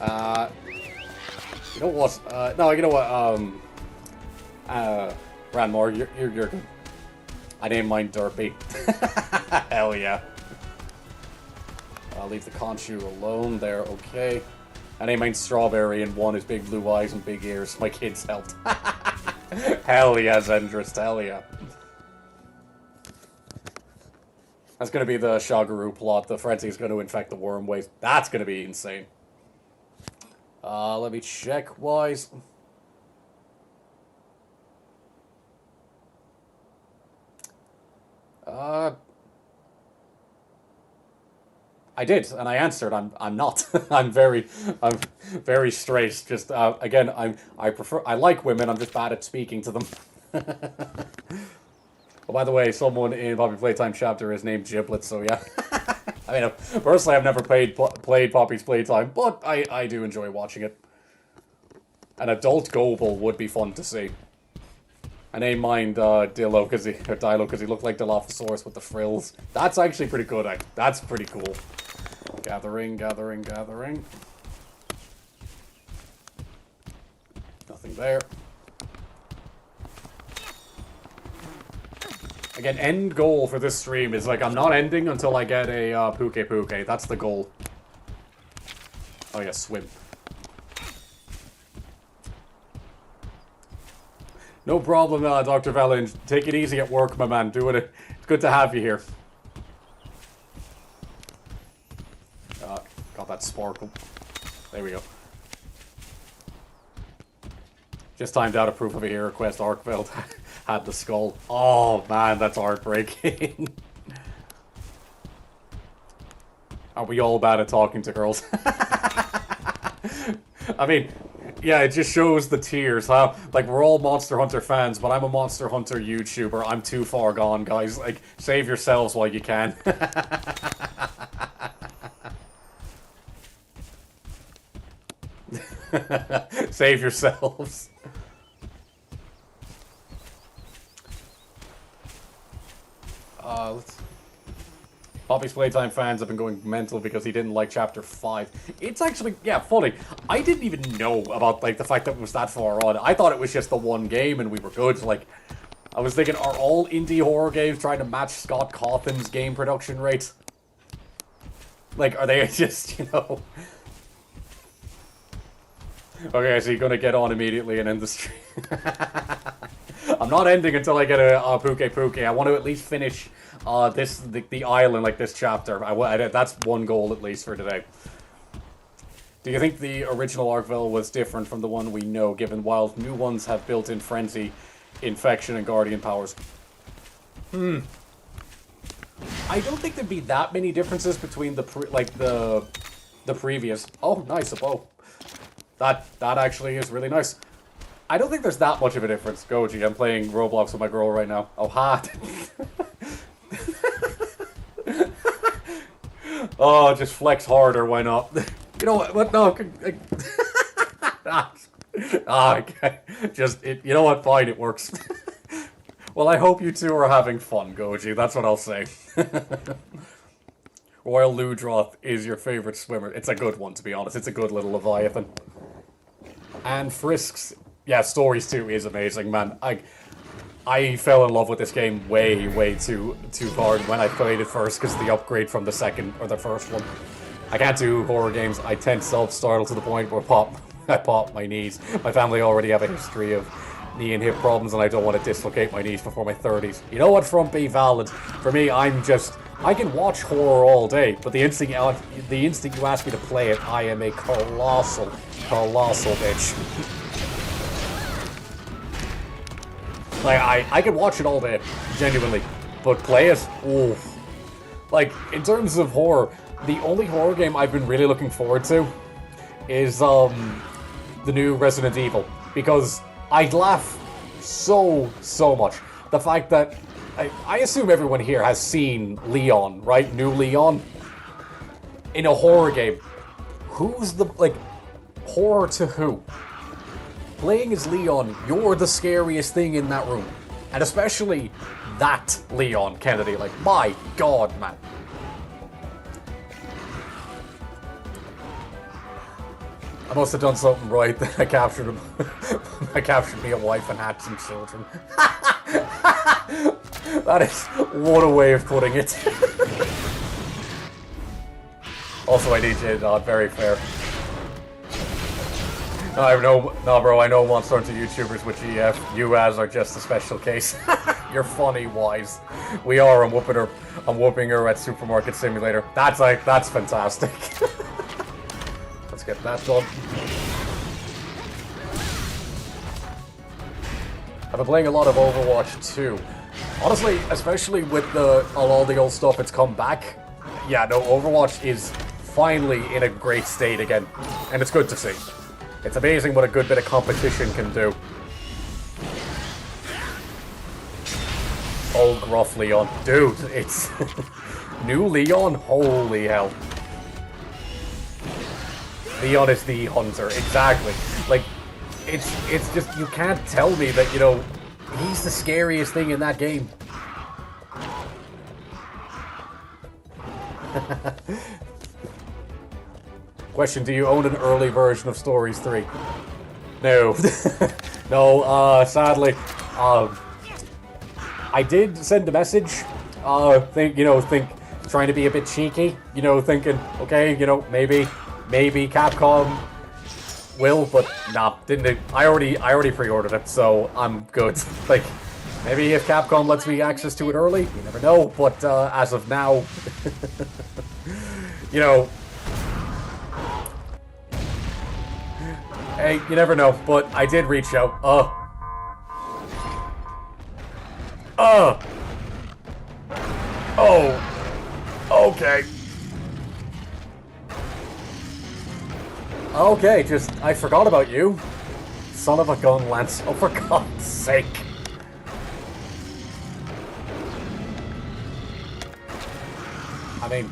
You know what? No, you know what? Ranmore, you're good. I named mine Derpy. Hell yeah. I'll leave the Conchu alone there, okay. I named mine Strawberry, and one is big blue eyes and big ears. My kids helped. Hell yeah, Zendrist, hell yeah. That's gonna be the Shagaru plot. The frenzy is gonna infect the worm waves. That's gonna be insane. Let me check wise. I did, and I answered. I'm not. I'm very straight. Just again, I like women. I'm just bad at speaking to them. Oh, by the way, someone in Poppy Playtime chapter is named Giblet, so yeah. I mean, personally, I've never played Poppy's Playtime, but I do enjoy watching it. An adult Goble would be fun to see. I named mine Dilo because he looked like Dilophosaurus with the frills. That's actually pretty good. That's pretty cool. Gathering. Nothing there. Again, end goal for this stream is, like, I'm not ending until I get a Puket Puket. That's the goal. Oh yeah, swim. No problem, Dr. Velen. Take it easy at work, my man. Doing it. It's good to have you here. Got that sparkle. There we go. Just timed out a proof of a hero quest. Arkveld had the skull. Oh man, that's heartbreaking. Are we all bad at talking to girls? I mean, yeah, it just shows the tears, huh? Like, we're all Monster Hunter fans, but I'm a Monster Hunter YouTuber. I'm too far gone, guys. Like, save yourselves while you can. Save yourselves. Let's... Poppy's Playtime fans have been going mental because he didn't like Chapter 5. It's actually, yeah, funny. I didn't even know about, like, the fact that it was that far on. I thought it was just the one game and we were good. Like, I was thinking, are all indie horror games trying to match Scott Cawthon's game production rate? Like, are they just, you know... Okay, so you're gonna get on immediately and end the stream. I'm not ending until I get a Puket Puket. I want to at least finish the island, like this chapter. That's one goal at least for today. Do you think the original Arkville was different from the one we know, given while new ones have built-in frenzy, infection, and guardian powers? I don't think there'd be that many differences between the previous. Oh, nice, a bow. That actually is really nice. I don't think there's that much of a difference. Goji, I'm playing Roblox with my girl right now. Oh, ha! Oh, just flex harder, why not? You know what? No. Okay. You know what? Fine, it works. Well, I hope you two are having fun, Goji. That's what I'll say. Royal Ludroth is your favorite swimmer. It's a good one, to be honest. It's a good little Leviathan. And Frisk's yeah, Stories 2 is amazing, man. I fell in love with this game way too hard when I played it first because the upgrade from the second or the first one. I can't do horror games. I tend to self-startle to the point where I pop my knees. My family already have a history of knee and hip problems, and I don't want to dislocate my knees before my 30s. You know what, Frumpy? Valid. For me, I can watch horror all day, but the instant you ask me to play it, I am a colossal bitch. Like, I can watch it all day, genuinely, but play it? Ooh. Like, in terms of horror, the only horror game I've been really looking forward to is, the new Resident Evil, because I'd laugh so much. The fact that, I assume everyone here has seen Leon, right? New Leon? In a horror game. Who's the, like, horror to who? Playing as Leon, you're the scariest thing in that room. And especially that Leon Kennedy. Like, my god, man. I must have done something right that I captured him. I captured me a wife and had some children. That is what a way of putting it. Also, I DJ'd on, very fair. No, bro, I know Monster Hunter YouTubers with GF. You as are just a special case. You're funny, wise. We are. I'm whooping her at Supermarket Simulator. That's fantastic. Let's get that done. I've been playing a lot of Overwatch 2. Honestly, especially with all the old stuff that's come back. Yeah, no, Overwatch is finally in a great state again. And it's good to see. It's amazing what a good bit of competition can do. Old gruff Leon. Dude, it's... New Leon? Holy hell. Leon is the hunter, exactly. Like, it's just, you can't tell me that, you know, he's the scariest thing in that game. Question, do you own an early version of Stories 3? No. No, sadly. I did send a message, trying to be a bit cheeky, thinking, okay, maybe Capcom will, but nah, didn't. I already pre-ordered it, so I'm good. Like, maybe if Capcom lets me access to it early, you never know, but as of now, hey, you never know, but I did reach out. Oh, okay. Okay, just, I forgot about you. Son of a gun, Lance. Oh, for God's sake. I mean...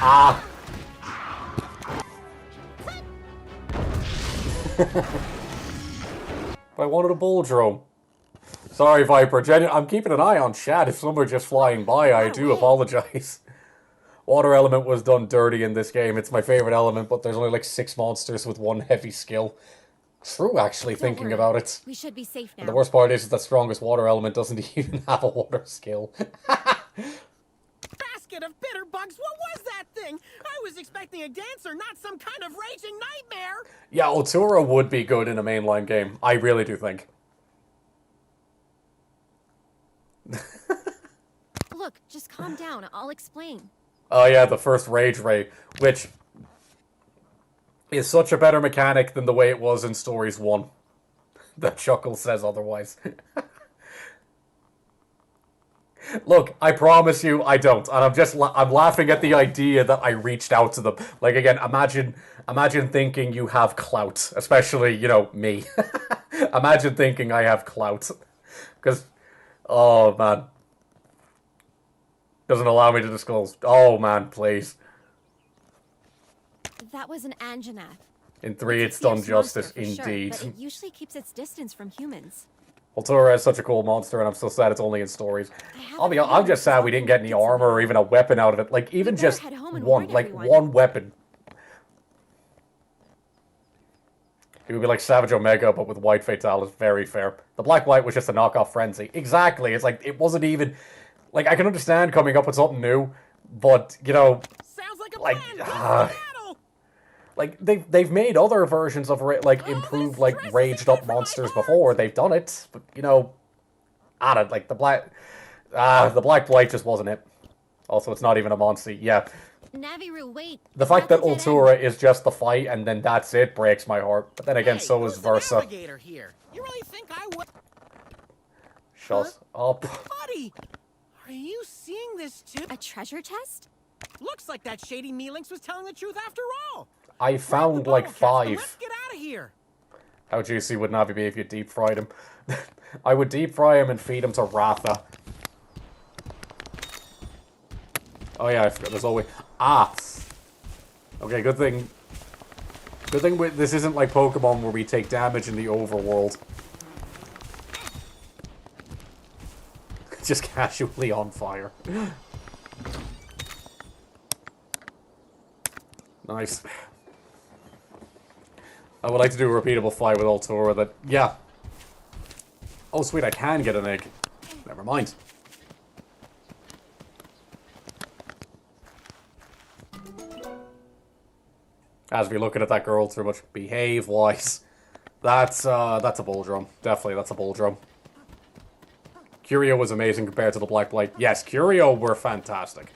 Ah. I wanted a bull drone. Sorry, Viper. I'm keeping an eye on chat. If some are just flying by, I do apologize. Water element was done dirty in this game. It's my favorite element, but there's only like 6 monsters with 1 heavy skill. True, actually, thinking about it. We should be safe now. And the worst part is that strongest water element doesn't even have a water skill. Basket of bitter bugs, what was that thing? I was expecting a dancer, not some kind of raging nightmare. Yeah, Otura would be good in a mainline game. I really do think. Look, just calm down. I'll explain. Oh yeah, the first Rage Ray, which is such a better mechanic than the way it was in Stories 1. That Chuckle says otherwise. Look, I promise you I don't, and I'm laughing at the idea that I reached out to them. Like, again, imagine thinking you have clout, especially, me. Imagine thinking I have clout. Because, oh man. Doesn't allow me to disclose. Oh man, please. That was an Anjanath. In 3, it's done justice, Monster, for indeed. sure, but it usually keeps its distance from humans. Altura is such a cool monster, and I'm so sad it's only in stories. I'm just sad we didn't get any armor or even a weapon out of it. Like, even just one weapon. It would be like Savage Omega, but with White Fatalis. Very fair. The Black Light was just a knockoff Frenzy. Exactly. It's like, it wasn't even... Like, I can understand coming up with something new, but, you know... Sounds like a plan. Like, they've made other versions of, like, improved, like, raged-up monsters before. They've done it, but, you know... I don't, like, the Black Blight just wasn't it. Also, it's not even a Monstie. Yeah. Navirou, wait. The fact that Altura is just the fight and then that's it breaks my heart. But then again, so is Versa. Here. You really think I would? Shut up. Buddy, are you seeing this too? A treasure chest? Looks like that shady Mealinx was telling the truth after all. I found like 5. Let's get out of here. How juicy would Navi be if you deep fried him? I would deep fry him and feed him to Ratha. Oh yeah, I forgot. There's always... Ah! Okay, good thing... Good thing this isn't like Pokemon where we take damage in the overworld. Just casually on fire. Nice. I would like to do a repeatable fight with Altura that... Yeah. Oh sweet, I can get an egg. Never mind. As we looking at that girl too much. Behave wise. That's a bull drum. Definitely, that's a bull drum. Curio was amazing compared to the Black Blight. Yes, Curio were fantastic.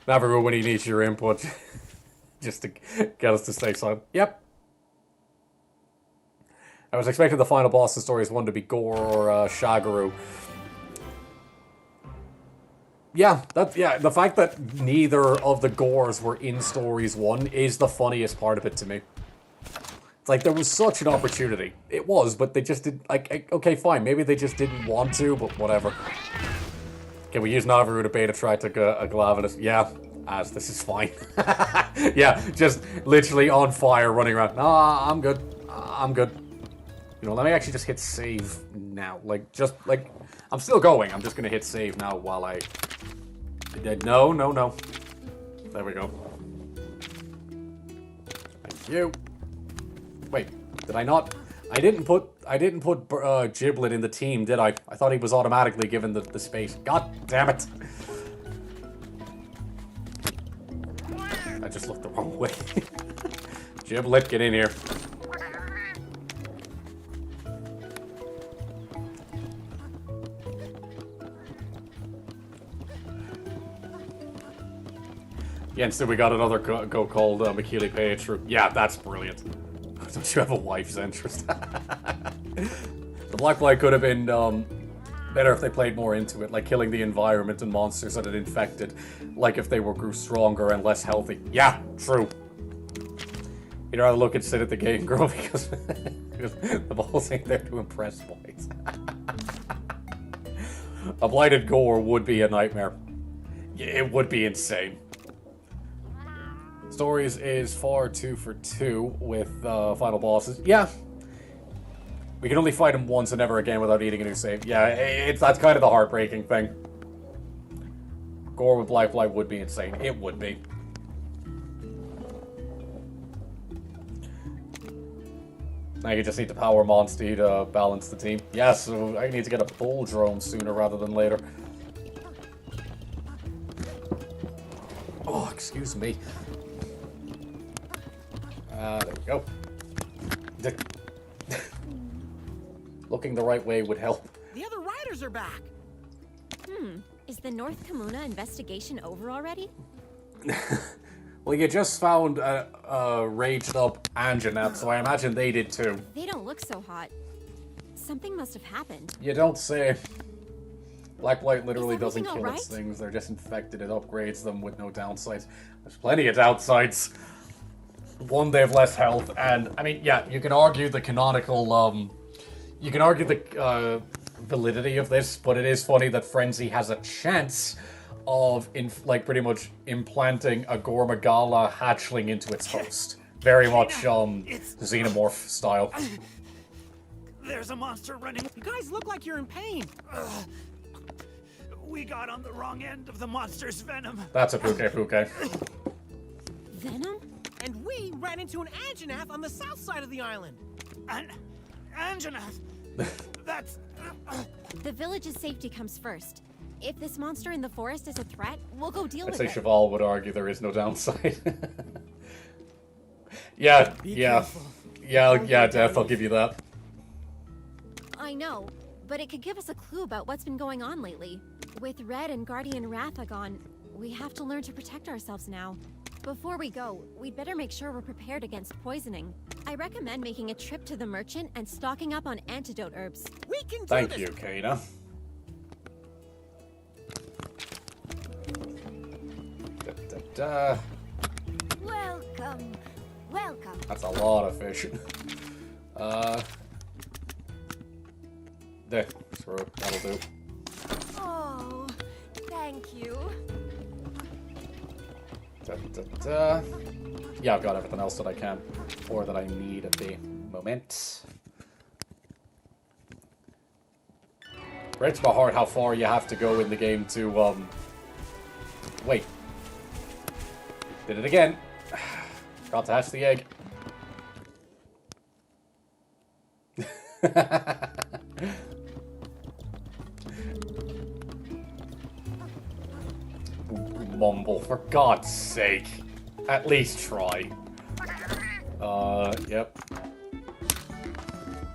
Navirou when he needs your input. Just to get us to stay silent. Yep. I was expecting the final boss in Stories 1 to be Gore or Shagaru. Yeah, the fact that neither of the Gores were in Stories 1 is the funniest part of it to me. It's like, there was such an opportunity. It was, but they just didn't, like, okay, fine, maybe they just didn't want to, but whatever. Can we use Navirou to beta try to Glavenus? Yeah, as this is fine. Yeah, just literally on fire, running around. Nah, I'm good. I'm good. You know, let me actually just hit save now. Like, just, like, I'm still going. I'm just gonna hit save now while I... No, no, no. There we go. Thank you. Wait, did I not? I didn't put Giblet in the team, did I? I thought he was automatically given the space. God damn it! I just looked the wrong way. Giblet, get in here. Yeah, instead we got another go called Makili Page. Yeah, that's brilliant. Don't you have a wife's interest? The Black Blight could have been better if they played more into it, like killing the environment and monsters that it infected, like if they grew stronger and less healthy. Yeah, true. You'd rather look and sit at the game, girl, because the balls ain't there to impress boys. A blighted Gore would be a nightmare. It would be insane. Stories is far 2 for 2 with final bosses. Yeah. We can only fight him once and never again without eating a new save. Yeah, that's kind of the heartbreaking thing. Gore with Black Blight would be insane. It would be. Now you just need to power Monstie to balance the team. Yes, so I need to get a bull drone sooner rather than later. Oh, excuse me. There we go. Looking the right way would help. The other riders are back. Is the North Kamuna investigation over already? Well, you just found a raged up Anjanette, so I imagine they did too. They don't look so hot. Something must have happened. You don't say. Black Blight literally doesn't kill right? its things, they're just infected. It upgrades them with no downsides. There's plenty of downsides. One, they have less health, and, I mean, yeah, you can argue the canonical, you can argue the validity of this, but it is funny that Frenzy has a chance of, pretty much implanting a Gormagala hatchling into its host. Very much, Xenomorph style. There's a monster running. You guys look like you're in pain. We got on the wrong end of the monster's venom. That's a Puket Puket. Venom? And we ran into an Anjanath on the south side of the island. Anjanath! That's... The village's safety comes first. If this monster in the forest is a threat, we'll go deal I'd with say it. Cheval would argue there is no downside. Yeah, careful. Def, I'll give you that. I know, but it could give us a clue about what's been going on lately. With Red and Guardian Ratha gone, we have to learn to protect ourselves now. Before we go, we'd better make sure we're prepared against poisoning. I recommend making a trip to the merchant and stocking up on antidote herbs. We can do Thank this. you, Kana. Welcome. Welcome. That's a lot of fish. There, screw it, that'll do. Oh, thank you. Yeah, I've got everything else that I can, or that I need at the moment. Breaks my heart how far you have to go in the game to, wait. Did it again. Got to hatch the egg. Mumble, for God's sake. At least try. Yep.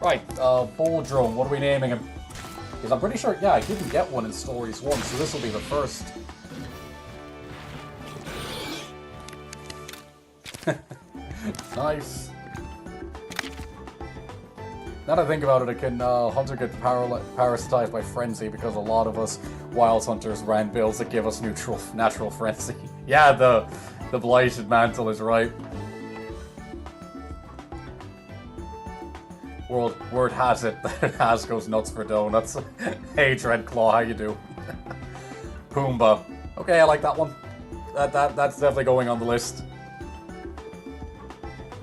Right, Bouldrum, what are we naming him? Because I'm pretty sure, yeah, I didn't get one in Stories 1, so this will be the first. Nice. Now that I think about it, Hunter get parasitized by frenzy because a lot of us wild hunters ran builds that give us natural frenzy. Yeah, the blighted mantle is right. Word has it that Has goes nuts for donuts. Hey, Dreadclaw, how you do? Pumbaa. Okay, I like that one. That's definitely going on the list.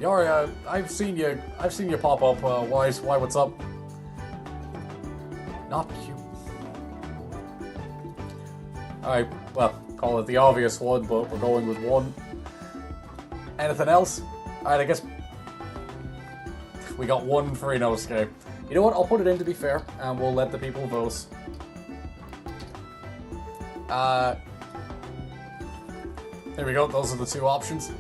Yari, I've seen you pop up. Why? What's up? Not cute. All right. Well, call it the obvious one, but we're going with one. Anything else? All right. I guess we got one for Inosuke. You know what? I'll put it in to be fair, and we'll let the people vote. There we go. Those are the two options.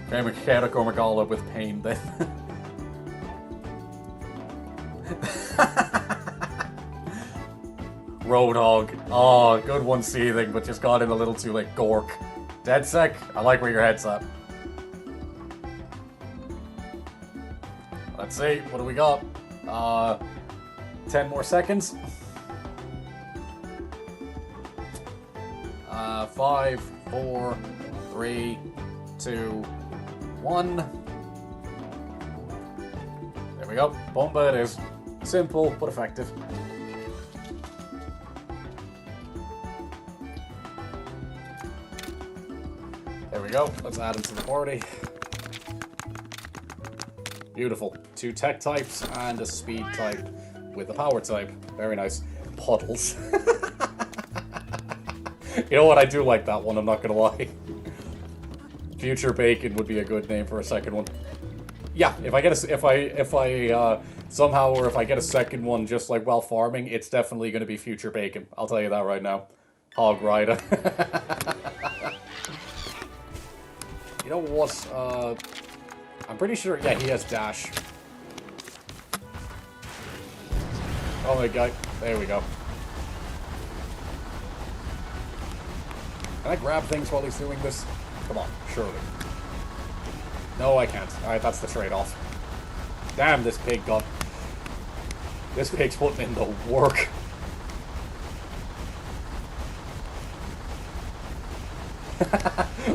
Okay, Mechanic or Magala with pain then. Roadhog. Oh, good one seething, but just got in a little too late. Gork. Dead sec. I like where your head's at. Let's see. What do we got? 10 more seconds. 5, 4, 3, 2, 1. There we go. Bomba it is. Simple, but effective. There we go. Let's add him to the party. Beautiful. 2 tech types and a speed type with a power type. Very nice. Puddles. You know what? I do like that one, I'm not gonna lie. Future Bacon would be a good name for a second one. Yeah, if I get somehow, or if I get a second one just like while farming, it's definitely going to be Future Bacon. I'll tell you that right now. Hog Rider. You know what? I'm pretty sure. Yeah, he has dash. Oh my god! There we go. Can I grab things while he's doing this? Come on, surely. No, I can't. Alright, that's the trade-off. Damn, this pig got... This pig's putting in the work.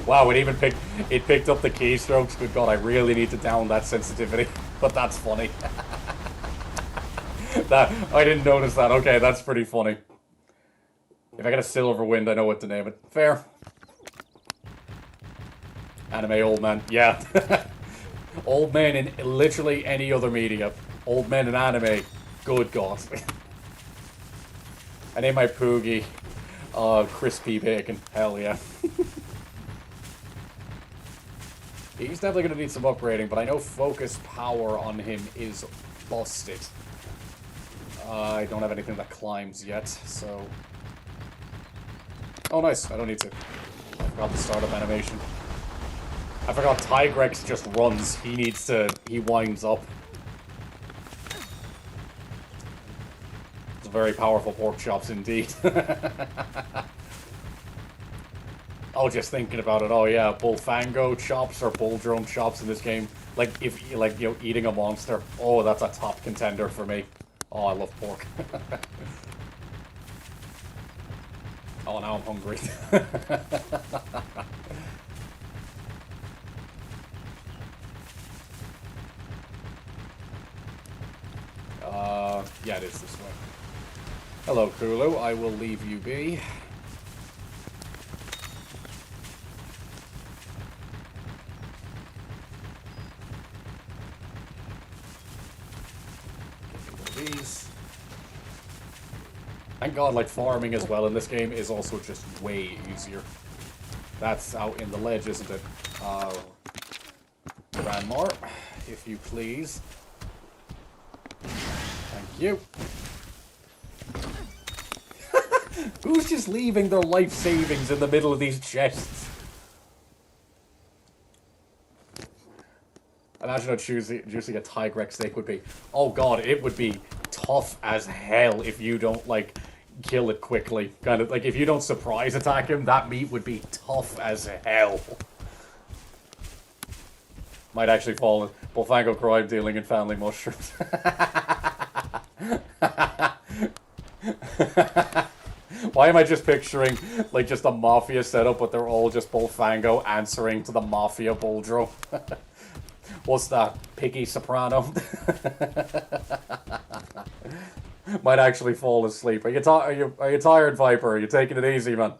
Wow, it picked up the keystrokes. Good god, I really need to down that sensitivity. But that's funny. I didn't notice that. Okay, that's pretty funny. If I get a silver wind, I know what to name it. Fair. Anime old man. Yeah. Old man in literally any other media. Old men in anime. Good God. I named my Poogie Crispy Bacon. Hell yeah. He's definitely going to need some upgrading, but I know focus power on him is busted. I don't have anything that climbs yet, so... Oh, nice. I don't need to. I forgot the startup animation. I forgot Tigrex just runs. He needs to... He winds up. It's a very powerful pork chops indeed. Oh, just thinking about it. Oh yeah, Bullfango chops or Bull Drum chops in this game. Like if you like, you know, eating a monster. Oh, that's a top contender for me. Oh, I love pork. Oh, now I'm hungry. Yeah, it is this way. Hello, Kulu. I will leave you be. These. Thank God, like, farming as well in this game is also just way easier. That's out in the ledge, isn't it? Grandmar, if you please. Thank you. Who's just leaving their life savings in the middle of these chests? Imagine how juicy a Tigrex steak would be. Oh god, it would be tough as hell if you don't, like, kill it quickly. Kind of, like, if you don't surprise attack him, that meat would be tough as hell. Might actually fall in Bullfango crime dealing and family mushrooms. Why am I just picturing, like, just a mafia setup, but they're all just Bullfango answering to the mafia Bulldro? What's that? Piggy Soprano? Might actually fall asleep. Are you tired, Viper? Are you taking it easy, man?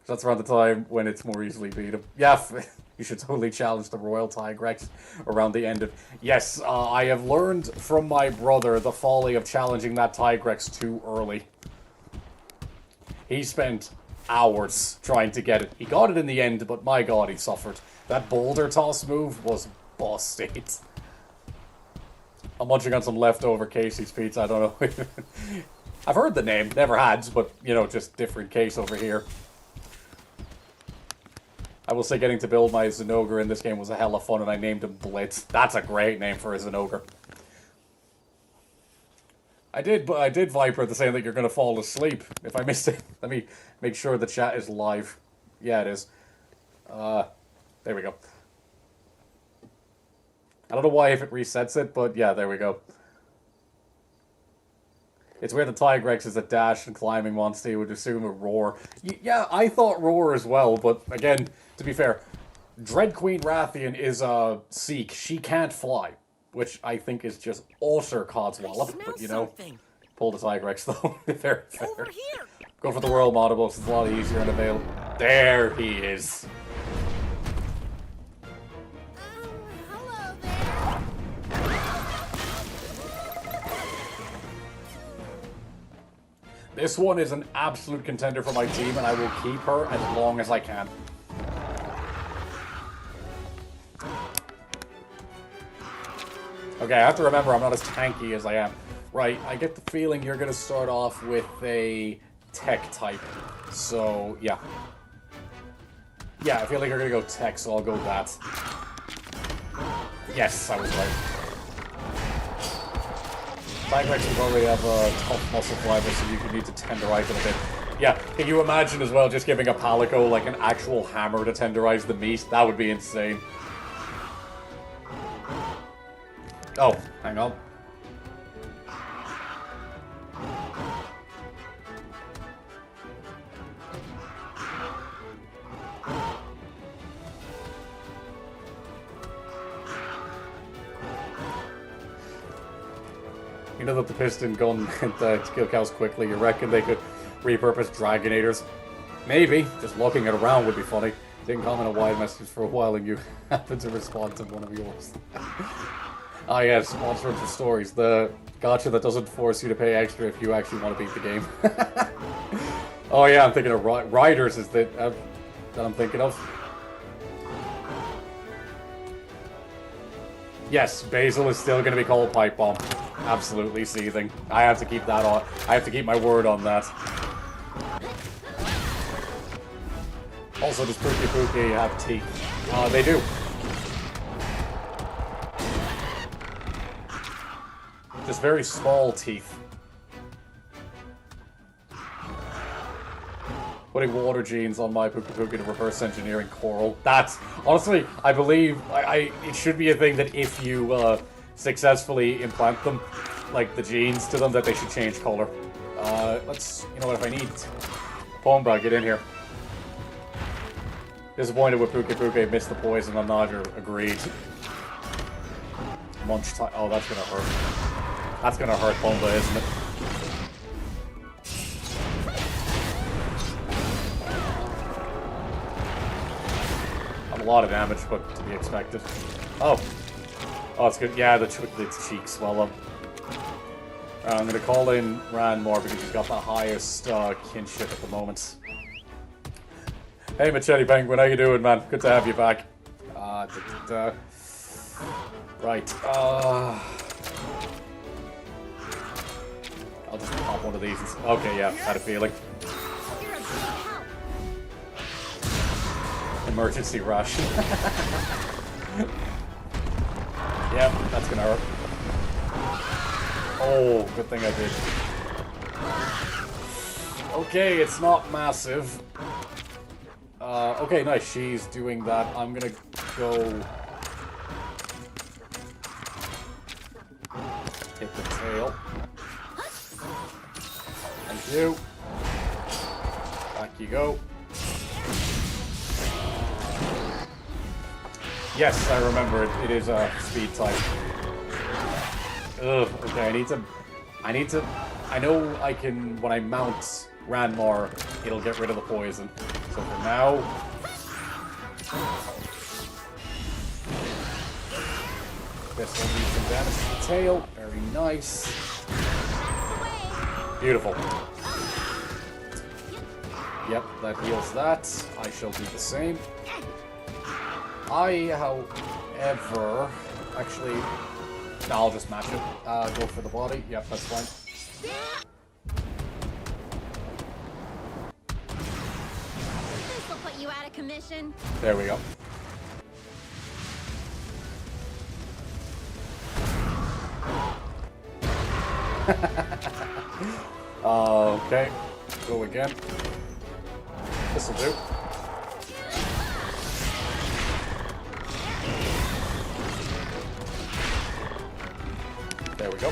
That's around the time when it's more easily beatable. Yeah, you should totally challenge the Royal Tigrex around the end of... Yes, I have learned from my brother the folly of challenging that Tigrex too early. He spent hours trying to get it. He got it in the end, but my god, he suffered. That boulder toss move was busted. I'm munching on some leftover Casey's pizza, I don't know. I've heard the name, never had, but, you know, just different case over here. I will say getting to build my Zinogre in this game was a hell of fun, and I named him Blitz. That's a great name for a Zinogre. I did Viper the same thing, you're going to fall asleep. If I missed it, let me make sure the chat is live. Yeah, it is. There we go. I don't know why if it resets it, but yeah, there we go. It's where the Tigrex is a dash and climbing monster, you would assume a roar. Yeah, I thought roar as well, but again, to be fair, Dread Queen Rathian is a Seek. She can't fly, which I think is just utter codswallop, but you know, pull the Tigrex though. Fair. Over here. Go for the World Model Box, it's a lot easier and available. There he is. Hello there. This one is an absolute contender for my team, and I will keep her as long as I can. Okay, I have to remember I'm not as tanky as I am. Right, I get the feeling you're going to start off with a tech type. So, yeah. Yeah, I feel like you're going to go tech, so I'll go that. Yes, I was right. Tigrex will probably have a tough muscle fiber, so you need to tenderize it a bit. Yeah, can you imagine as well just giving a Palico like an actual hammer to tenderize the meat? That would be insane. Oh, hang on. You know that the piston gun to kill cows quickly, you reckon they could repurpose Dragonators? Maybe. Just looking it around would be funny. Didn't comment a wide message for a while and you happen to respond to one of yours. Ah yes, Monster Hunter Stories, the gacha that doesn't force you to pay extra if you actually want to beat the game. Oh yeah, I'm thinking of Riders is that I'm thinking of. Yes, Basil is still going to be called Pipe Bomb. Absolutely seething. I have to keep that on. I have to keep my word on that. Also, does Puket Puket have teeth? They do. Just very small teeth. Putting water genes on my Puket Puket to reverse engineering coral. That's, honestly, I believe, it should be a thing that if you successfully implant them, like the genes to them, that they should change color. You know what, if I need Pomba, get in here. Disappointed with Puket Puket, missed the poison on Nadir, agreed. Munch time, oh that's gonna hurt. That's gonna hurt Pomba, isn't it? A lot of damage, but to be expected. Oh. Oh, it's good. Yeah, the cheeks swell up. I'm gonna call in Ranmore because he's got the highest kinship at the moment. Hey, Machete Penguin, how you doing, man? Good to have you back. Right. I'll just pop one of these. Okay, yeah, had a feeling. Emergency rush. Yep, that's gonna hurt. Oh, good thing I did. Okay, it's not massive. Okay, nice. She's doing that. I'm gonna go hit the tail. Thank you. Back you go. Yes, I remember it. It is a speed type. Ugh, okay, I know I can, when I mount Ranmore, it'll get rid of the poison. So for now... This will do some damage to the tail. Very nice. Beautiful. Yep, that heals that. I shall do the same. However, actually, no, I'll just match it. Go for the body. Yep, that's fine. This will put you out of commission. There we go. Okay, go again. This'll do. There we go.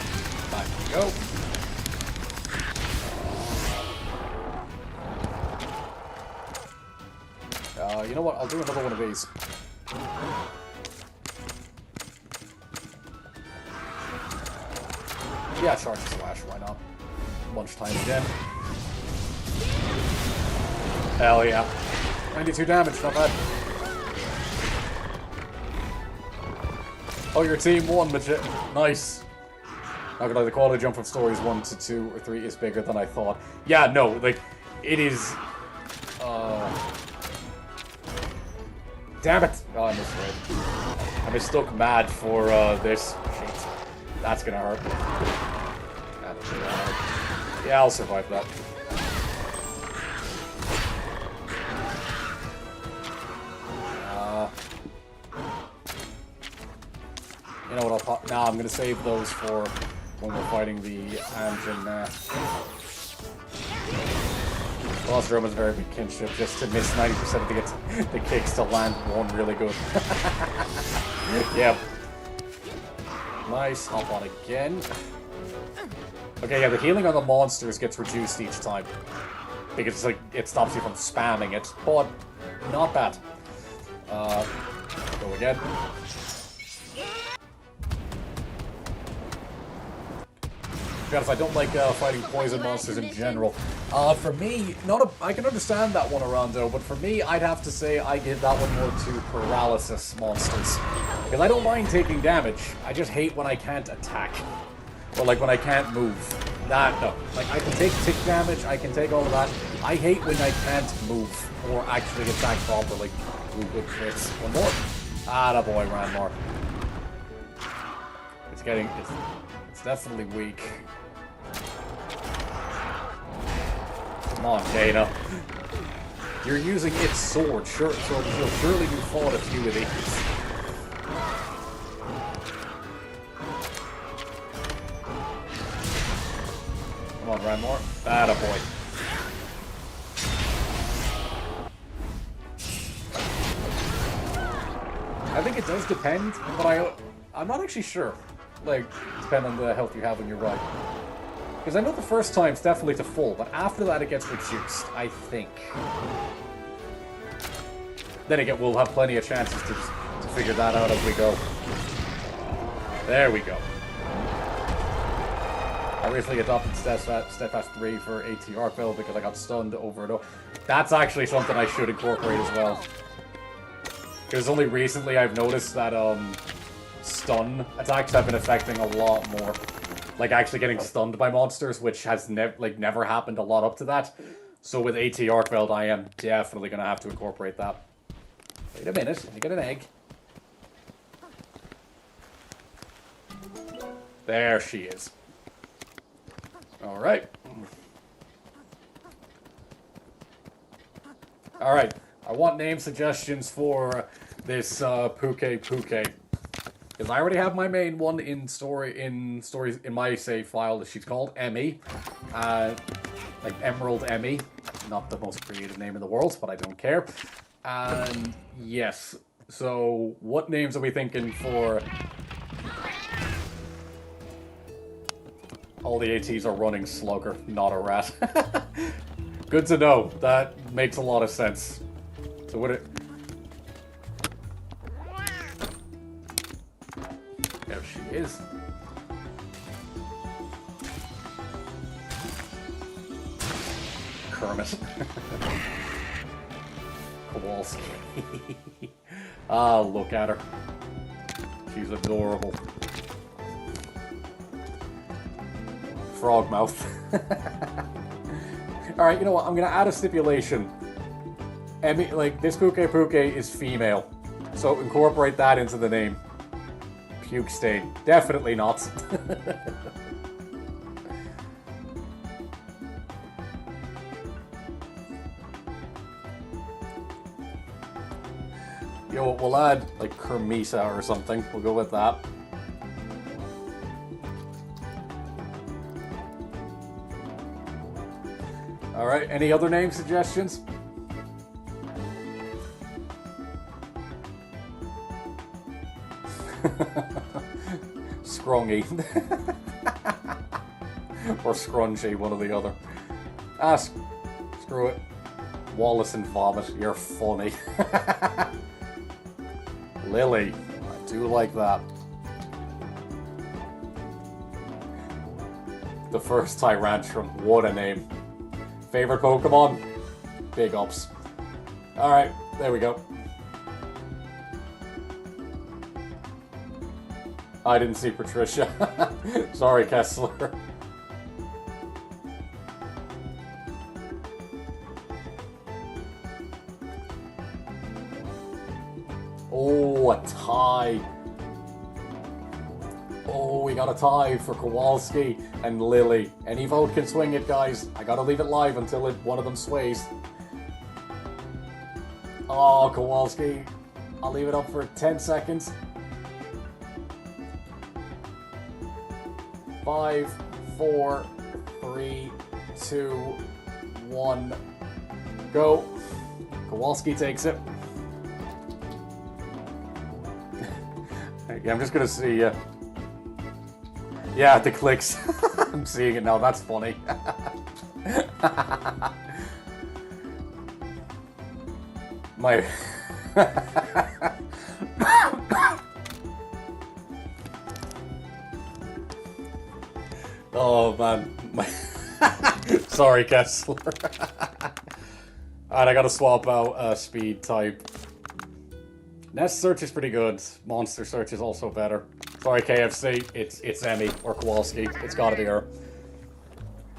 Back we go. You know what? I'll do another one of these. Yeah, charge the slash. Why not? Lunchtime again. Hell yeah. 92 damage. Not bad. Oh, your team won, nice. Not gonna lie, the quality jump from stories 1 to 2 or 3 is bigger than I thought. Yeah, no, like, it is... Damn it! Oh, I misread. I mistook mad for, this. Shit. That's gonna hurt. Yeah, I'll survive that. You know what, I'll pop... Nah, I'm gonna save those for when we're fighting the Amgen. Lost Rome is a very big kinship, just to miss 90% of the kicks to land one really good. Yep. Nice, hop on again. Okay, yeah, the healing on the monsters gets reduced each time. Because it's like, it stops you from spamming it, but not bad. Go again. be honest, I don't like fighting poison monsters in general. For me, I can understand that one, Arando, but for me, I'd have to say I give that one more to paralysis monsters. Because I don't mind taking damage, I just hate when I can't attack. Or like when I can't move. No. Like I can take tick damage, I can take all of that. I hate when I can't move or actually attack properly. Ooh, good crits. One more. Ah, that boy ran more. It's definitely weak. Come on, Dana. You're using its sword, sure, so surely you fought a few of these. Come on, Ranmore. Atta boy. I think it does depend, but I'm not actually sure. Like, depend on the health you have when you ride. Because I know the first time it's definitely to full, but after that it gets reduced, I think. Then again, we'll have plenty of chances to figure that out as we go. There we go. I recently adopted Steadfast 3 for AT Arkville because I got stunned over and over. That's actually something I should incorporate as well. Because only recently I've noticed that stun attacks have been affecting a lot more. Like actually getting stunned by monsters, which has never happened a lot up to that. So with AT Arkveld, I am definitely going to have to incorporate that. Wait a minute, let me get an egg. There she is. Alright. Alright, I want name suggestions for this Puket Puket. Because I already have my main one in my save file. She's called Emmy. Like Emerald Emmy. Not the most creative name in the world, but I don't care. And yes. So what names are we thinking for? All the ATs are running Slugger, not a rat. Good to know. That makes a lot of sense. So what it... There she is. Kermit. Kowalski. Ah, look at her. She's adorable. Frog mouth. Alright, you know what? I'm gonna add a stipulation. This Puket Puket is female. So incorporate that into the name. Puke stain. Definitely not. Yo, we'll add, like, Kermisa or something. We'll go with that. Alright, any other name suggestions? Scrungy. Or Scrunchy, one or the other. Screw it. Wallace and Vomit, you're funny. Lily, I do like that. The first Tyrantrum, what a name. Favorite Pokemon? Big ups. Alright, there we go. I didn't see Patricia. Sorry, Kessler. Oh, a tie. Oh, we got a tie for Kowalski and Lily. Any vote can swing it, guys. I gotta leave it live until one of them sways. Oh, Kowalski. I'll leave it up for 10 seconds. 5, 4, 3, 2, 1. Go. Kowalski takes it. Yeah, I'm just gonna see. Yeah, the clicks. I'm seeing it now. That's funny. My. Oh man. Sorry, Kessler. Alright, I gotta swap out speed type. Nest search is pretty good. Monster search is also better. Sorry, KFC. It's Emmy or Kowalski. It's gotta be her.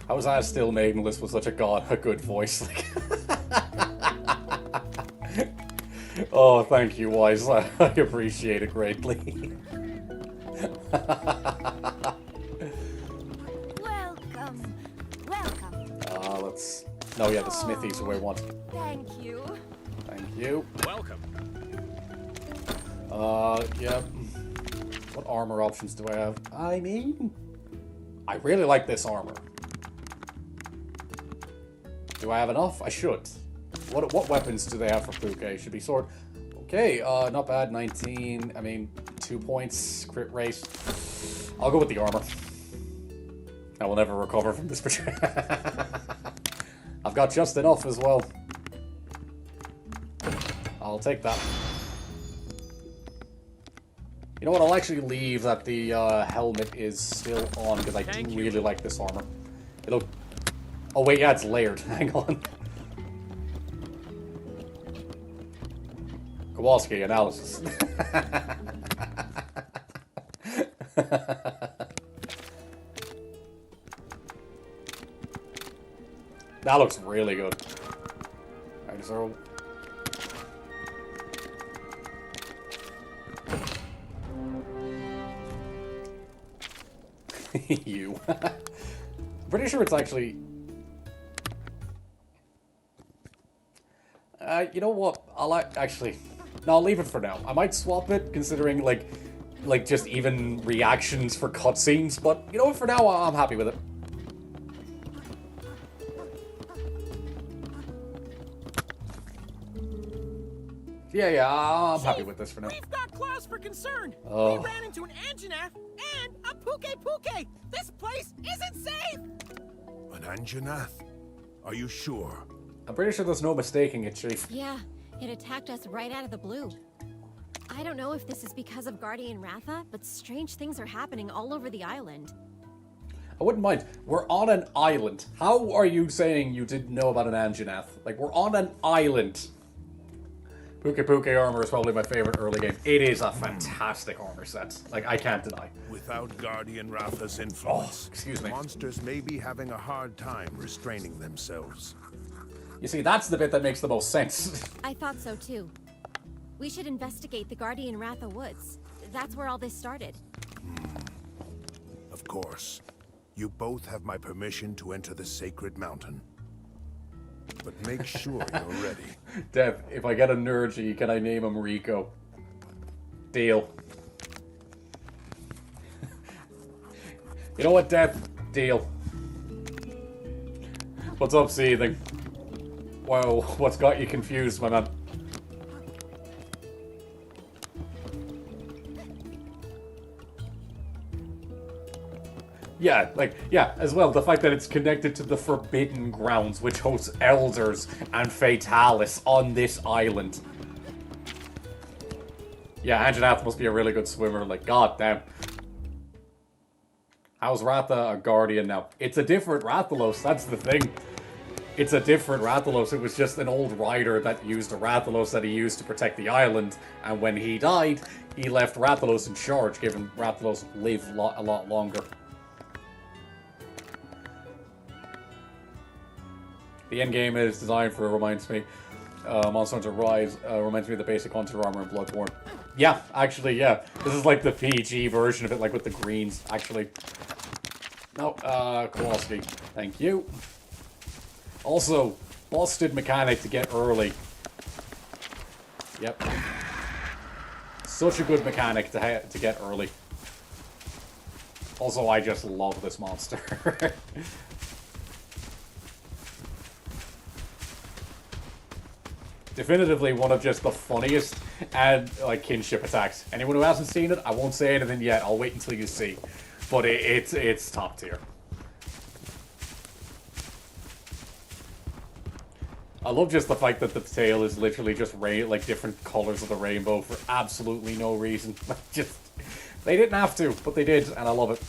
How was that still maidenless with such a good voice? Oh, thank you, Wise. I appreciate it greatly. Welcome. Welcome. Let's... No, yeah, the smithy's the way we want. Thank you. Thank you. Welcome. Yeah. What armor options do I have? I mean... I really like this armor. Do I have enough? I should. What weapons do they have for Puket? Should be sword. Okay, not bad. 19. I mean, 2 points. Crit rate. I'll go with the armor. I will never recover from this. I've got just enough as well. I'll take that. You know what? I'll actually leave that the helmet is still on because I do really like this armor. It'll... Oh wait, yeah, it's layered. Hang on. Kowalski analysis. That looks really good. Alright, so... You. Pretty sure it's actually... you know what? I'll actually... No, I'll leave it for now. I might swap it, considering, like just even reactions for cutscenes, but, you know what, for now, I'm happy with it. Yeah, I'm happy with this for now. We've got cause for concern. Oh. We ran into an Anjanath and a Puket Puket. This place isn't safe. An Anjanath? Are you sure? I'm pretty sure there's no mistaking it, Chief. Yeah, it attacked us right out of the blue. I don't know if this is because of Guardian Ratha, but strange things are happening all over the island. I wouldn't mind. We're on an island. How are you saying you didn't know about an Anjanath? Like, we're on an island. Puket Puket armor is probably my favorite early game. It is a fantastic armor set. Like, I can't deny. Without Guardian Ratha's influence, excuse me. monsters may be having a hard time restraining themselves. You see, that's the bit that makes the most sense. I thought so too. We should investigate the Guardian Ratha Woods. That's where all this started. Of course. You both have my permission to enter the sacred mountain. But make sure you're ready. Dev, if I get a Nergy, can I name him Rico? Deal. You know what, Dev? Deal. What's up, Seething? Wow, what's got you confused, my man? Yeah, as well, the fact that it's connected to the Forbidden Grounds, which hosts Elders and Fatalis on this island. Yeah, Anjanath must be a really good swimmer, like, goddamn. How's Ratha a Guardian now? It's a different Rathalos, that's the thing. It's a different Rathalos. It was just an old rider that used a Rathalos that he used to protect the island, and when he died, he left Rathalos in charge, giving Rathalos live a lot longer. The endgame is designed for, reminds me, Monster Hunter Rise, reminds me of the basic Hunter armor in Bloodborne. Yeah, actually, yeah. This is like the PG version of it, like with the greens, actually. No, Kowalski. Thank you. Also, busted mechanic to get early. Yep. Such a good mechanic to get early. Also, I just love this monster. Definitively one of just the funniest and like kinship attacks. Anyone who hasn't seen it, I won't say anything yet. I'll wait until you see. But it's top tier. I love just the fact that the tail is literally just like different colors of the rainbow for absolutely no reason. Just they didn't have to, but they did, and I love it.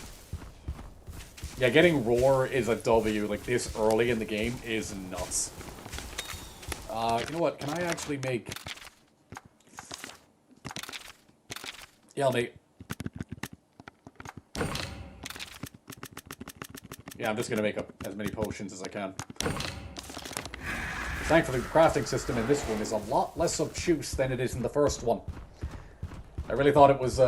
Yeah, getting Roar is a W, like, this early in the game is nuts. You know what? Can I actually make... Yeah, I'll make... Yeah, I'm just gonna make up as many potions as I can. Thankfully, the crafting system in this one is a lot less obtuse than it is in the first one. I really thought it was,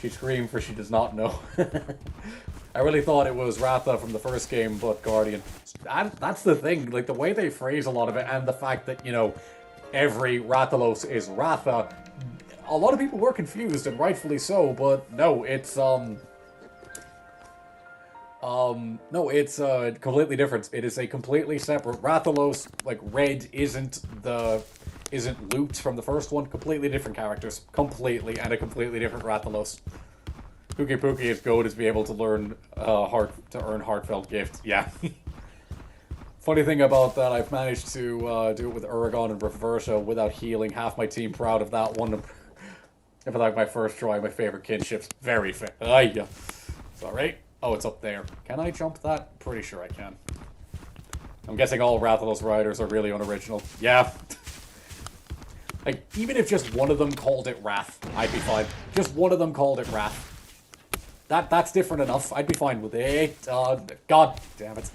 She screamed for she does not know. I really thought it was Ratha from the first game, but Guardian. And that's the thing, like, the way they phrase a lot of it, and the fact that, you know, every Rathalos is Ratha, a lot of people were confused, and rightfully so, but no, it's, no, it's, completely different. It is a completely separate Rathalos. Like, Red isn't Loot from the first one. Completely different characters. Completely, and a completely different Rathalos. Puket Puket is good is be able to learn, earn Heartfelt Gift. Yeah. Funny thing about that, I've managed to, do it with Uragon and Reversa without healing half my team. Proud of that one. If I like my first try, my favorite kinships. Very fair. Yeah. Sorry. Oh, it's up there. Can I jump that? Pretty sure I can. I'm guessing all Rathalos riders are really unoriginal. Yeah. Like, even if just one of them called it Wrath, I'd be fine. Just one of them called it Wrath. That's different enough. I'd be fine with it. God damn it.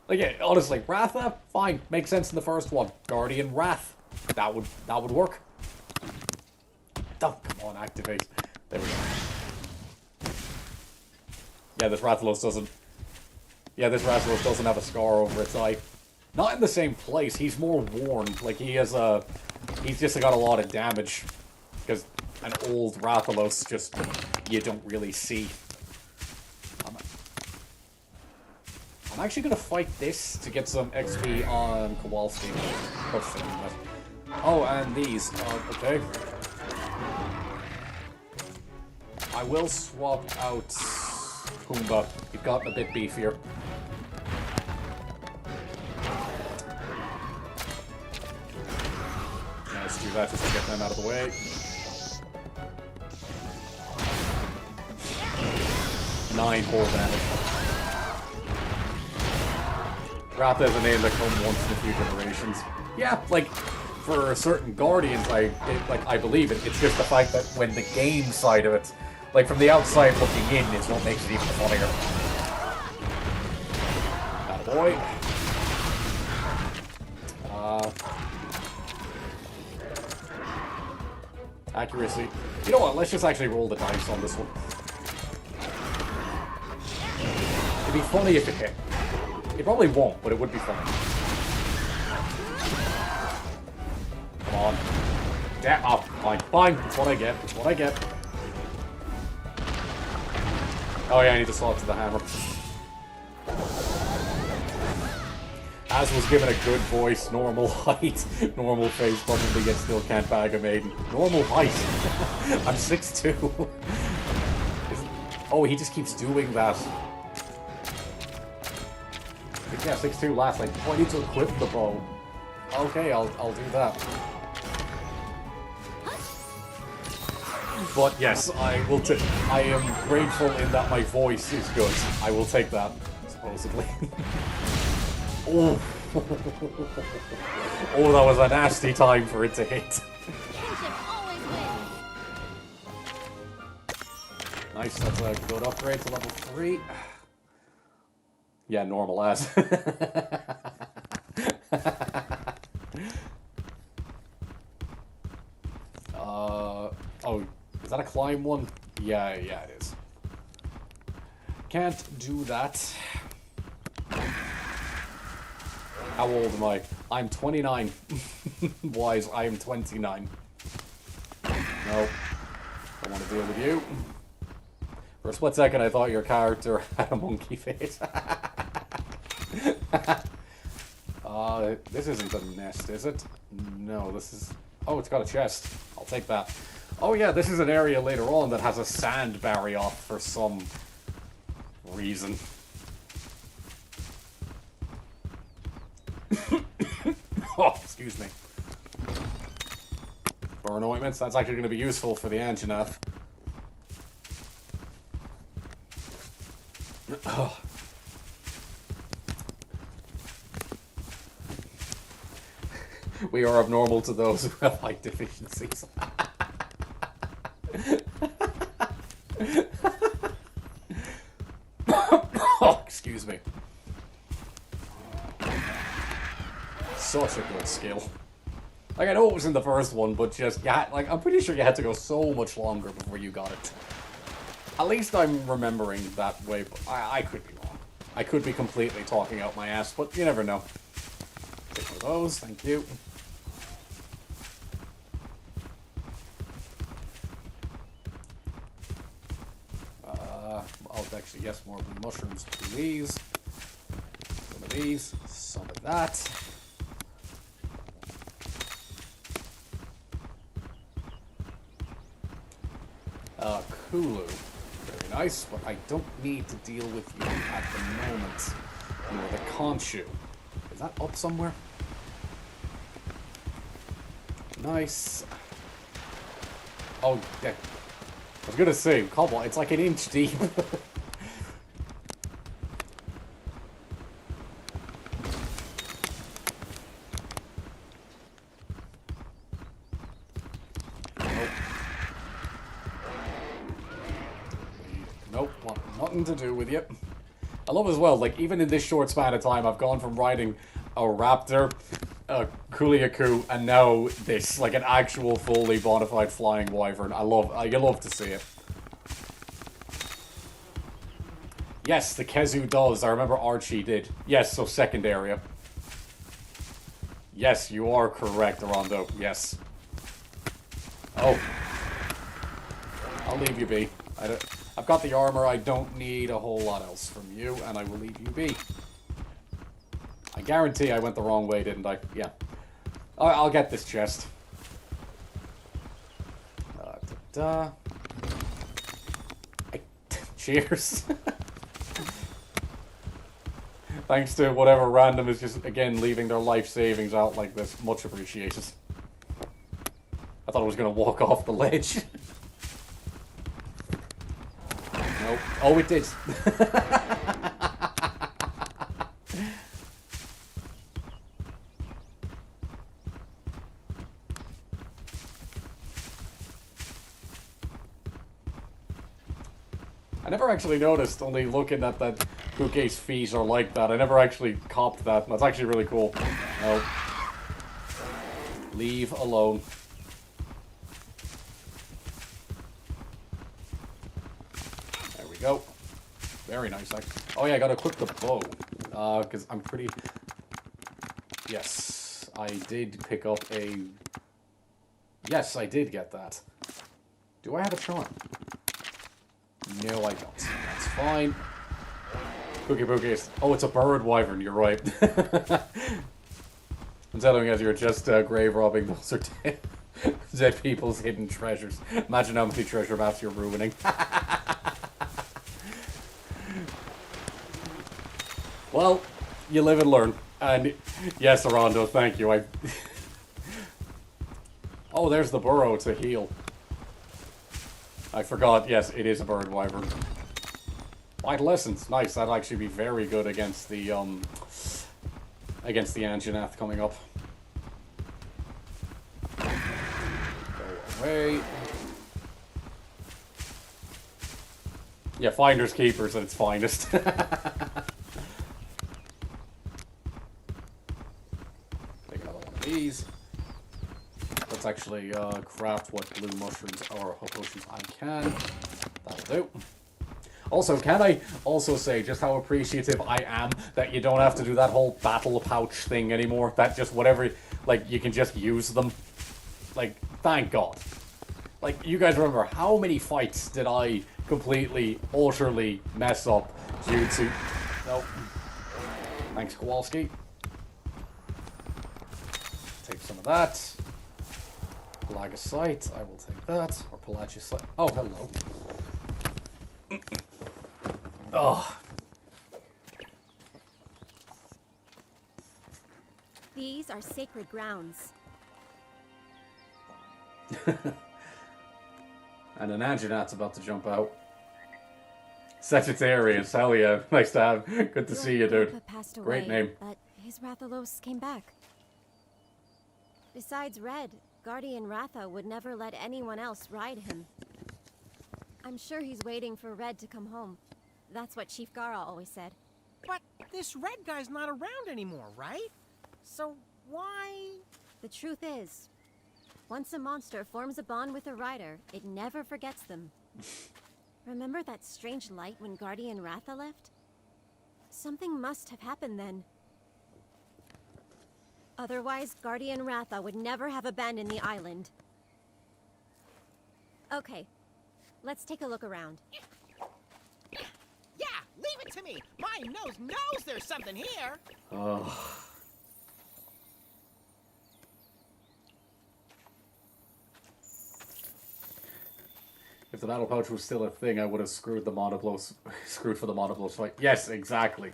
Like, yeah, honestly, Ratha, fine. Makes sense in the first one. Guardian Wrath. That would work. Oh, come on, activate. There we go. Yeah, this Rathalos doesn't... Yeah, this Rathalos doesn't have a scar over its eye. Not in the same place. He's more worn. Like, he has a... He's just got a lot of damage. Because an old Rathalos just... You don't really see. I'm actually going to fight this to get some XP on Kowalski. Oh, and these. Okay. I will swap out Pumbaa. You've gotten a bit beefier. Let's do that just to get them out of the way. 9 whole damage. Ratha is a name that comes once in a few generations. Yeah, like, for certain Guardians, I believe it. It's just the fact that when the game side of it, like, from the outside looking in, is what makes it even funnier. Attaboy. Accuracy. You know what, let's just actually roll the dice on this one. It'd be funny if it hit. It probably won't, but it would be funny. Come on. Yeah, oh, fine, fine. That's what I get. That's what I get. Oh yeah, I need to slot to the hammer. As was given a good voice, normal height, normal face, probably yet still can't bag a maiden. Normal height. I'm 6'2". Oh, he just keeps doing that. Yeah, 6'2" last. Like, oh, I need to equip the bow. Okay, I'll do that. But yes, I am grateful in that my voice is good. I will take that, supposedly. Oh. Oh, that was a nasty time for it to hit. Kinship always wins. Nice, that's a good upgrade to level 3. Yeah, normal as. Oh, is that a climb one? Yeah, it is. Can't do that. How old am I? I'm 29. Wise, I am 29. No. Don't want to deal with you. For a split second, I thought your character had a monkey face. This isn't a nest, is it? No, this is... Oh, it's got a chest. I'll take that. Oh yeah, this is an area later on that has a sand barrier off for some reason. Oh, excuse me. Burn ointments, that's actually going to be useful for the Anjanath. We are abnormal to those who have height deficiencies. Oh, excuse me. Such a good skill. Like, I know it was in the first one, but just, yeah, like, I'm pretty sure you had to go so much longer before you got it. At least I'm remembering that way, but I could be wrong. I could be completely talking out my ass, but you never know. Take one of those, thank you. Oh, actually, yes, more blue mushrooms. Two of these. Some of these. Some of that. Kulu. Very nice, but I don't need to deal with you at the moment. Nor the Kinship. Is that up somewhere? Nice. Oh, yeah. I was gonna say, cobble, it's like an inch deep. Nope, want nothing to do with you. I love as well, like, even in this short span of time, I've gone from riding a raptor, a Kulu-Ya-Ku, and now this, like an actual fully bona fide flying wyvern. You love to see it. Yes, the Kezu does. I remember Archie did. Yes, so second area. Yes, you are correct, Rondo. Yes. Oh. I'll leave you be. I've got the armor. I don't need a whole lot else from you, and I will leave you be. I guarantee I went the wrong way, didn't I? Yeah. I'll get this chest. Cheers. Thanks to whatever random is just, again, leaving their life savings out like this. Much appreciated. I thought I was going to walk off the ledge. Nope. Oh, it did. I never actually noticed, only looking at that Puket's feet are like that. I never actually copped that. That's actually really cool. No. Leave alone. There we go. Very nice, actually. Oh yeah, I gotta equip the bow. Because I'm pretty... Yes, I did pick up a... Yes, I did get that. Do I have a charm? No, I don't. That's fine. Puket Puket. Oh, it's a bird wyvern, you're right. I'm telling you guys, you're just grave robbing. Those are dead people's hidden treasures. Imagine how many treasure maps you're ruining. Well, you live and learn. And yes, Arando, thank you. Oh, there's the burrow to heal. I forgot, yes, it is a bird wyvern. Vital Essence, nice, that'll actually be very good against the Anjanath coming up. Go away. Yeah, Finders Keepers at its finest. Take another one of these. Let's actually craft what blue mushrooms or potions I can. That'll do. Also, can I also say just how appreciative I am that you don't have to do that whole battle pouch thing anymore? That just whatever, like, you can just use them. Like, thank God. Like, you guys remember how many fights did I completely, utterly mess up due to... Nope. Thanks, Kowalski. Take some of that. Pelagicite, I will take that. Or Pelagicite. Oh, hello. Oh. These are sacred grounds. And an Anjanath's about to jump out. Sagittarius, hell yeah. Nice to have. Good to see you, dude. Grandpa passed away, Great name. but his Rathalos came back. Besides Red, Guardian Ratha would never let anyone else ride him. I'm sure he's waiting for Red to come home. That's what Chief Gara always said. But this red guy's not around anymore, right? So why... The truth is, once a monster forms a bond with a rider, it never forgets them. Remember that strange light when Guardian Ratha left? Something must have happened then. Otherwise, Guardian Ratha would never have abandoned the island. Okay, let's take a look around. Yeah, leave it to me. My nose knows there's something here. Oh. If the battle pouch was still a thing, I would have screwed the monoblos. Screwed for the monoblos fight. Yes, exactly.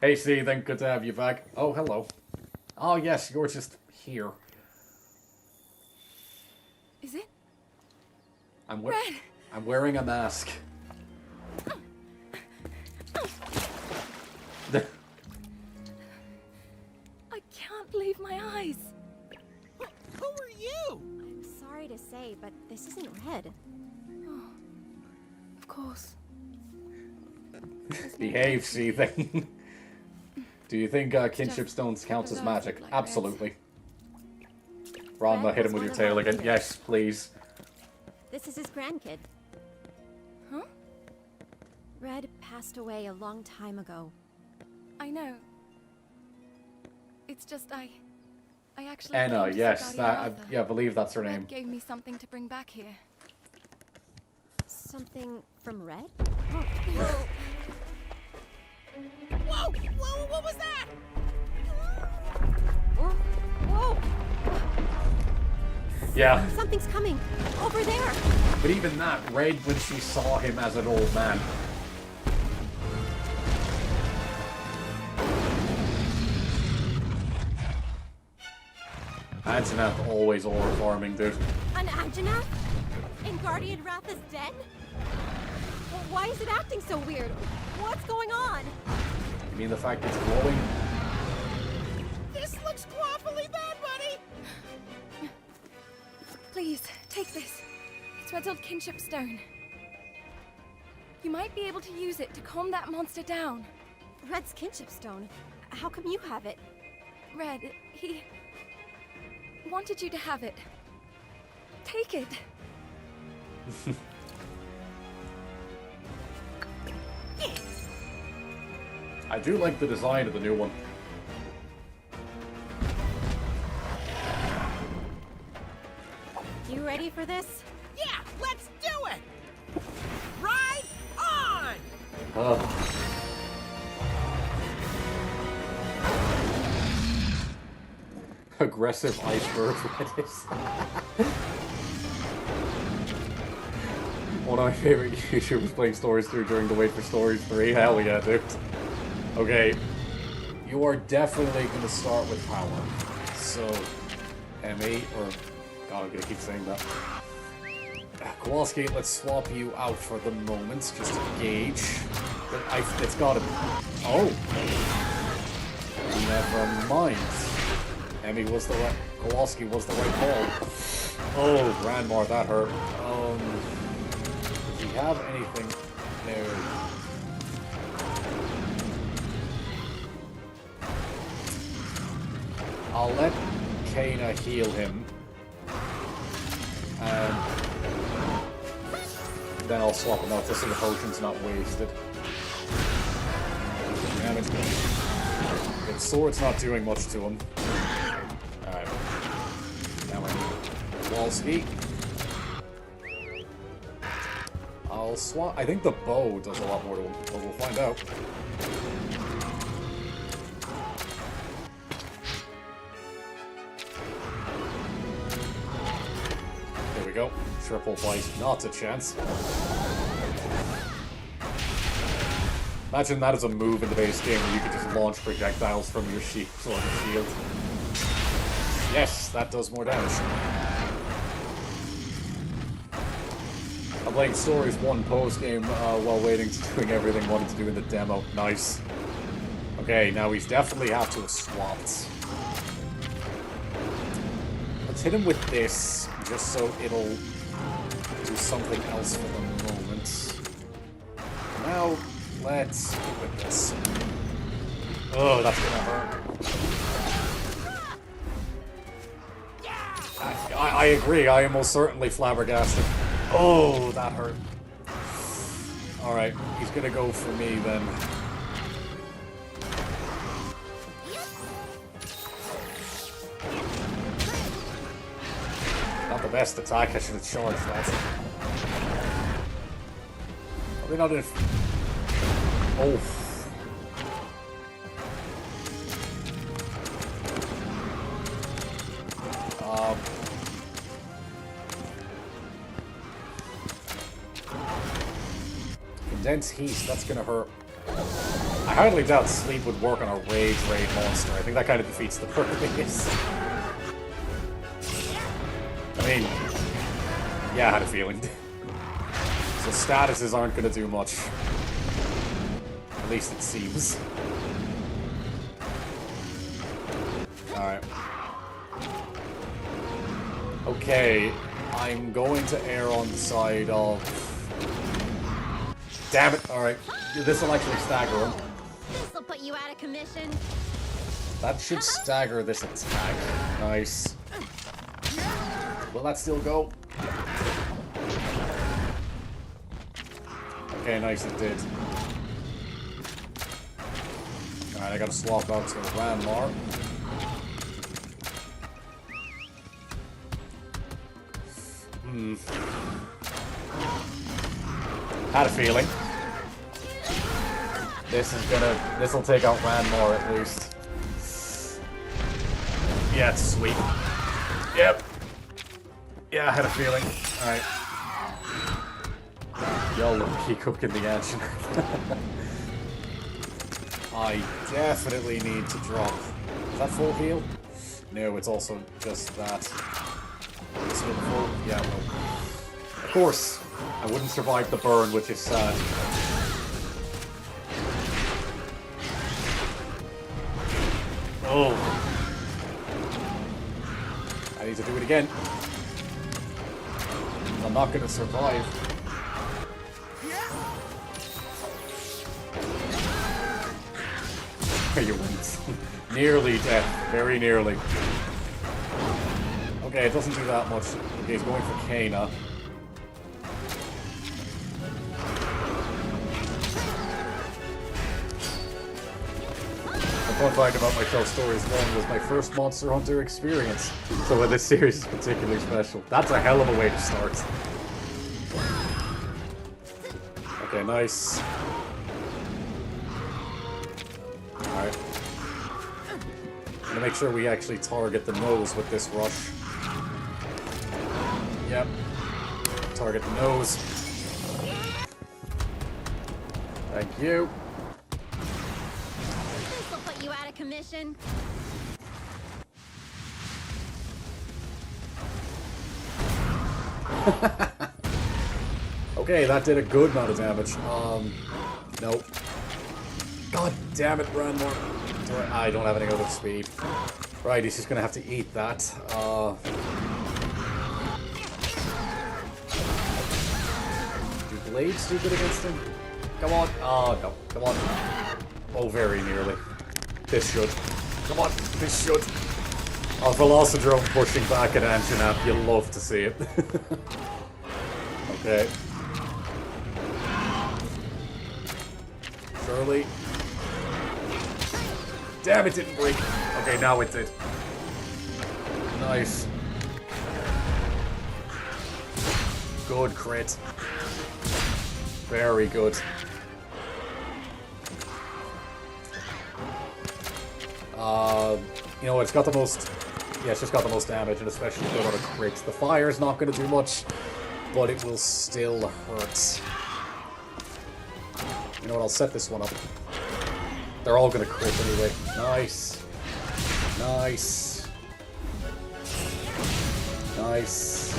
Hey, Seething, good to have you back. Oh, hello. Oh, yes, you're just here. Is it? I'm Red! I'm wearing a mask. I can't believe my eyes. Who are you? I'm sorry to say, but this isn't Red. Oh, of course. Behave, Seething. Do you think kinship stones counts as magic? Like Absolutely. Ranma, Red hit him was with your one of tail our again. leaders. Yes, please. This is his grandkid. Huh? Red passed away a long time ago. I know. It's just I actually. Enna, came to see yes, Guardian that, Arthur. yeah, I believe that's her Red name. gave me something to bring back here. Something from Red? Whoa! Whoa! What was that? Whoa! Yeah, Something's coming! Over there! but even that, Red, when she saw him as an old man. Anjanath always overfarming, dude. An Anjanath? And Guardian Ratha's den? Well, why is it acting so weird? What's going on? You mean the fact it's glowing? This looks awfully bad, buddy. Please, take this. It's Red's old kinship stone. You might be able to use it to calm that monster down. Red's kinship stone. How come you have it? Red, he wanted you to have it. Take it. I do like the design of the new one. You ready for this? Yeah, let's do it. Ride on. Ugh. Aggressive iceberg lettuce. One of my favorite YouTubers playing Stories 3 during the wait for Stories 3. Hell yeah, dude. Okay. You are definitely going to start with power. So, M8, or... God, I'm going to keep saying that. Kowalski, let's swap you out for the moment, just to gauge. But it's got to be... Oh! Never mind. Emmy was the right... Kowalski was the right call. Oh, Grandmar, that hurt. Does he have anything there? I'll let Kana heal him. And then I'll swap him out just so the potion's not wasted. Damage. Its sword's not doing much to him. Alright. Now I need Kowalski. I'll swap. I think the bow does a lot more to him, but we'll find out. There we go. Triple bite, not a chance. Imagine that as a move in the base game where you could just launch projectiles from your sword and shield. Yes, that does more damage. I'm playing Stories 1 post-game while waiting to doing everything I wanted to do in the demo. Nice. Okay, now he's definitely have to have swapped. Let's hit him with this, just so it'll do something else for the moment. Now, let's go with this. Oh, that's gonna hurt. I agree, I am most certainly flabbergasted. Oh, that hurt. Alright, he's gonna go for me then. Not the best attack, I should have charged that. Probably not in... Oh. Condense heat, that's gonna hurt. I hardly doubt sleep would work on a rage raid monster. I think that kind of defeats the purpose. I mean, yeah, I had a feeling. So statuses aren't gonna do much. At least it seems. Alright. Okay, I'm going to err on the side of... Damn it! Alright, this will actually stagger him. This'll put you out of commission. That should stagger this attack. Nice. Will that still go? Okay, nice, it did. Alright, I gotta swap out to Ranmar. Had a feeling. This'll take out Ranmar at least. Yeah, it's sweet. Yep. Yeah, I had a feeling. Alright. Y'all keep cooking the action. I definitely need to drop. Is that full heal? No, it's also just that. Is it full? Yeah, no. Of course, I wouldn't survive the burn, which is sad. Oh. I need to do it again. I'm not going to survive. You went. Nearly death. Very nearly. Okay, it doesn't do that much. Okay, he's going for Kana. The fun fact about my show Stories 1 was my first Monster Hunter experience. So this series is particularly special. That's a hell of a way to start. Okay, nice. Alright. I'm gonna make sure we actually target the nose with this rush. Yep. Target the nose. Thank you. This'll put you out of commission. Okay, that did a good amount of damage. Nope. God damn it, Ranmar. I don't have any other speed. Right, he's just gonna have to eat that. Do blades do good against him? Come on. Oh, no. Come on. Oh, very nearly. This should. Come on. This should. Oh, Velocidrome pushing back at Anjanap. You'll love to see it. Okay. Surely. Damn, it didn't break. Okay, now it did. Nice. Good crit. Very good. You know, it's got the most... Yeah, it's just got the most damage, and especially good on a crit. The fire's not going to do much, but it will still hurt. You know what, I'll set this one up. They're all going to crit anyway. Nice. Nice. Nice.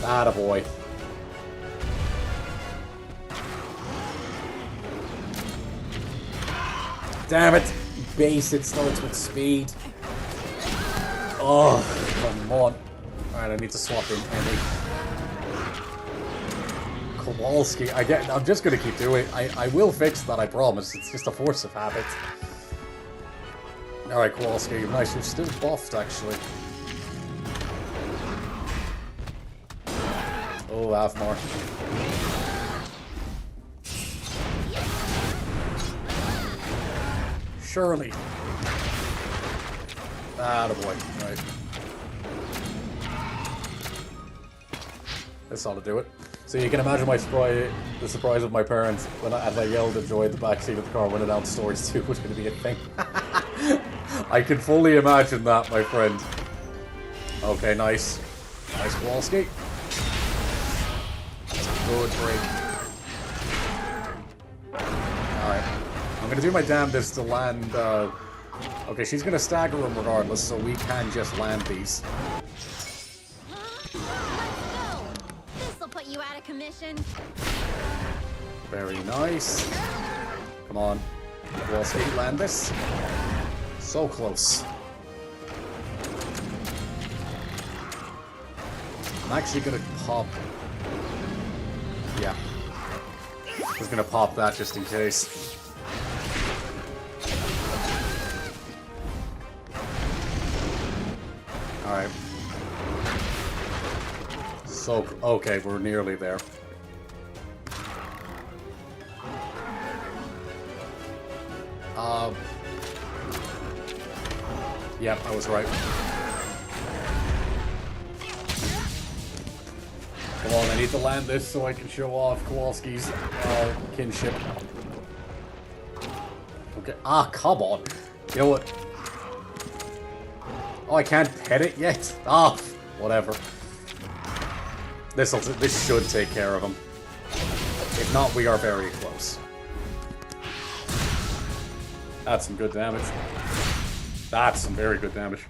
Attaboy. Damn it! Base, it starts with speed. Oh, come on. Alright, I need to swap in Emmy. Kowalski, I'm just gonna keep doing it. I will fix that, I promise. It's just a force of habit. Alright, Kowalski, nice. You're still buffed, actually. Oh, half more. Surely. Attaboy. Right. This ought to do it. So you can imagine the surprise of my parents when as I yelled and joyed the backseat of the car when announced Stories 2 was going to be a thing. I can fully imagine that, my friend. Okay, nice. Nice Kowalski. That's a good break. Alright. I'm going to do my damndest to land... Okay, she's going to stagger him regardless, so we can just land these. This'll put you out of commission. Very nice. Come on. Kowalski, land this. So close. I'm actually gonna pop... Yeah. I was gonna pop that just in case. Alright. So, okay, we're nearly there. Yep, I was right. Come on, I need to land this so I can show off Kowalski's kinship. Okay. Ah, come on. You know what? Oh, I can't pet it yet? Ah, whatever. This should take care of him. If not, we are very close. That's some good damage. That's some very good damage.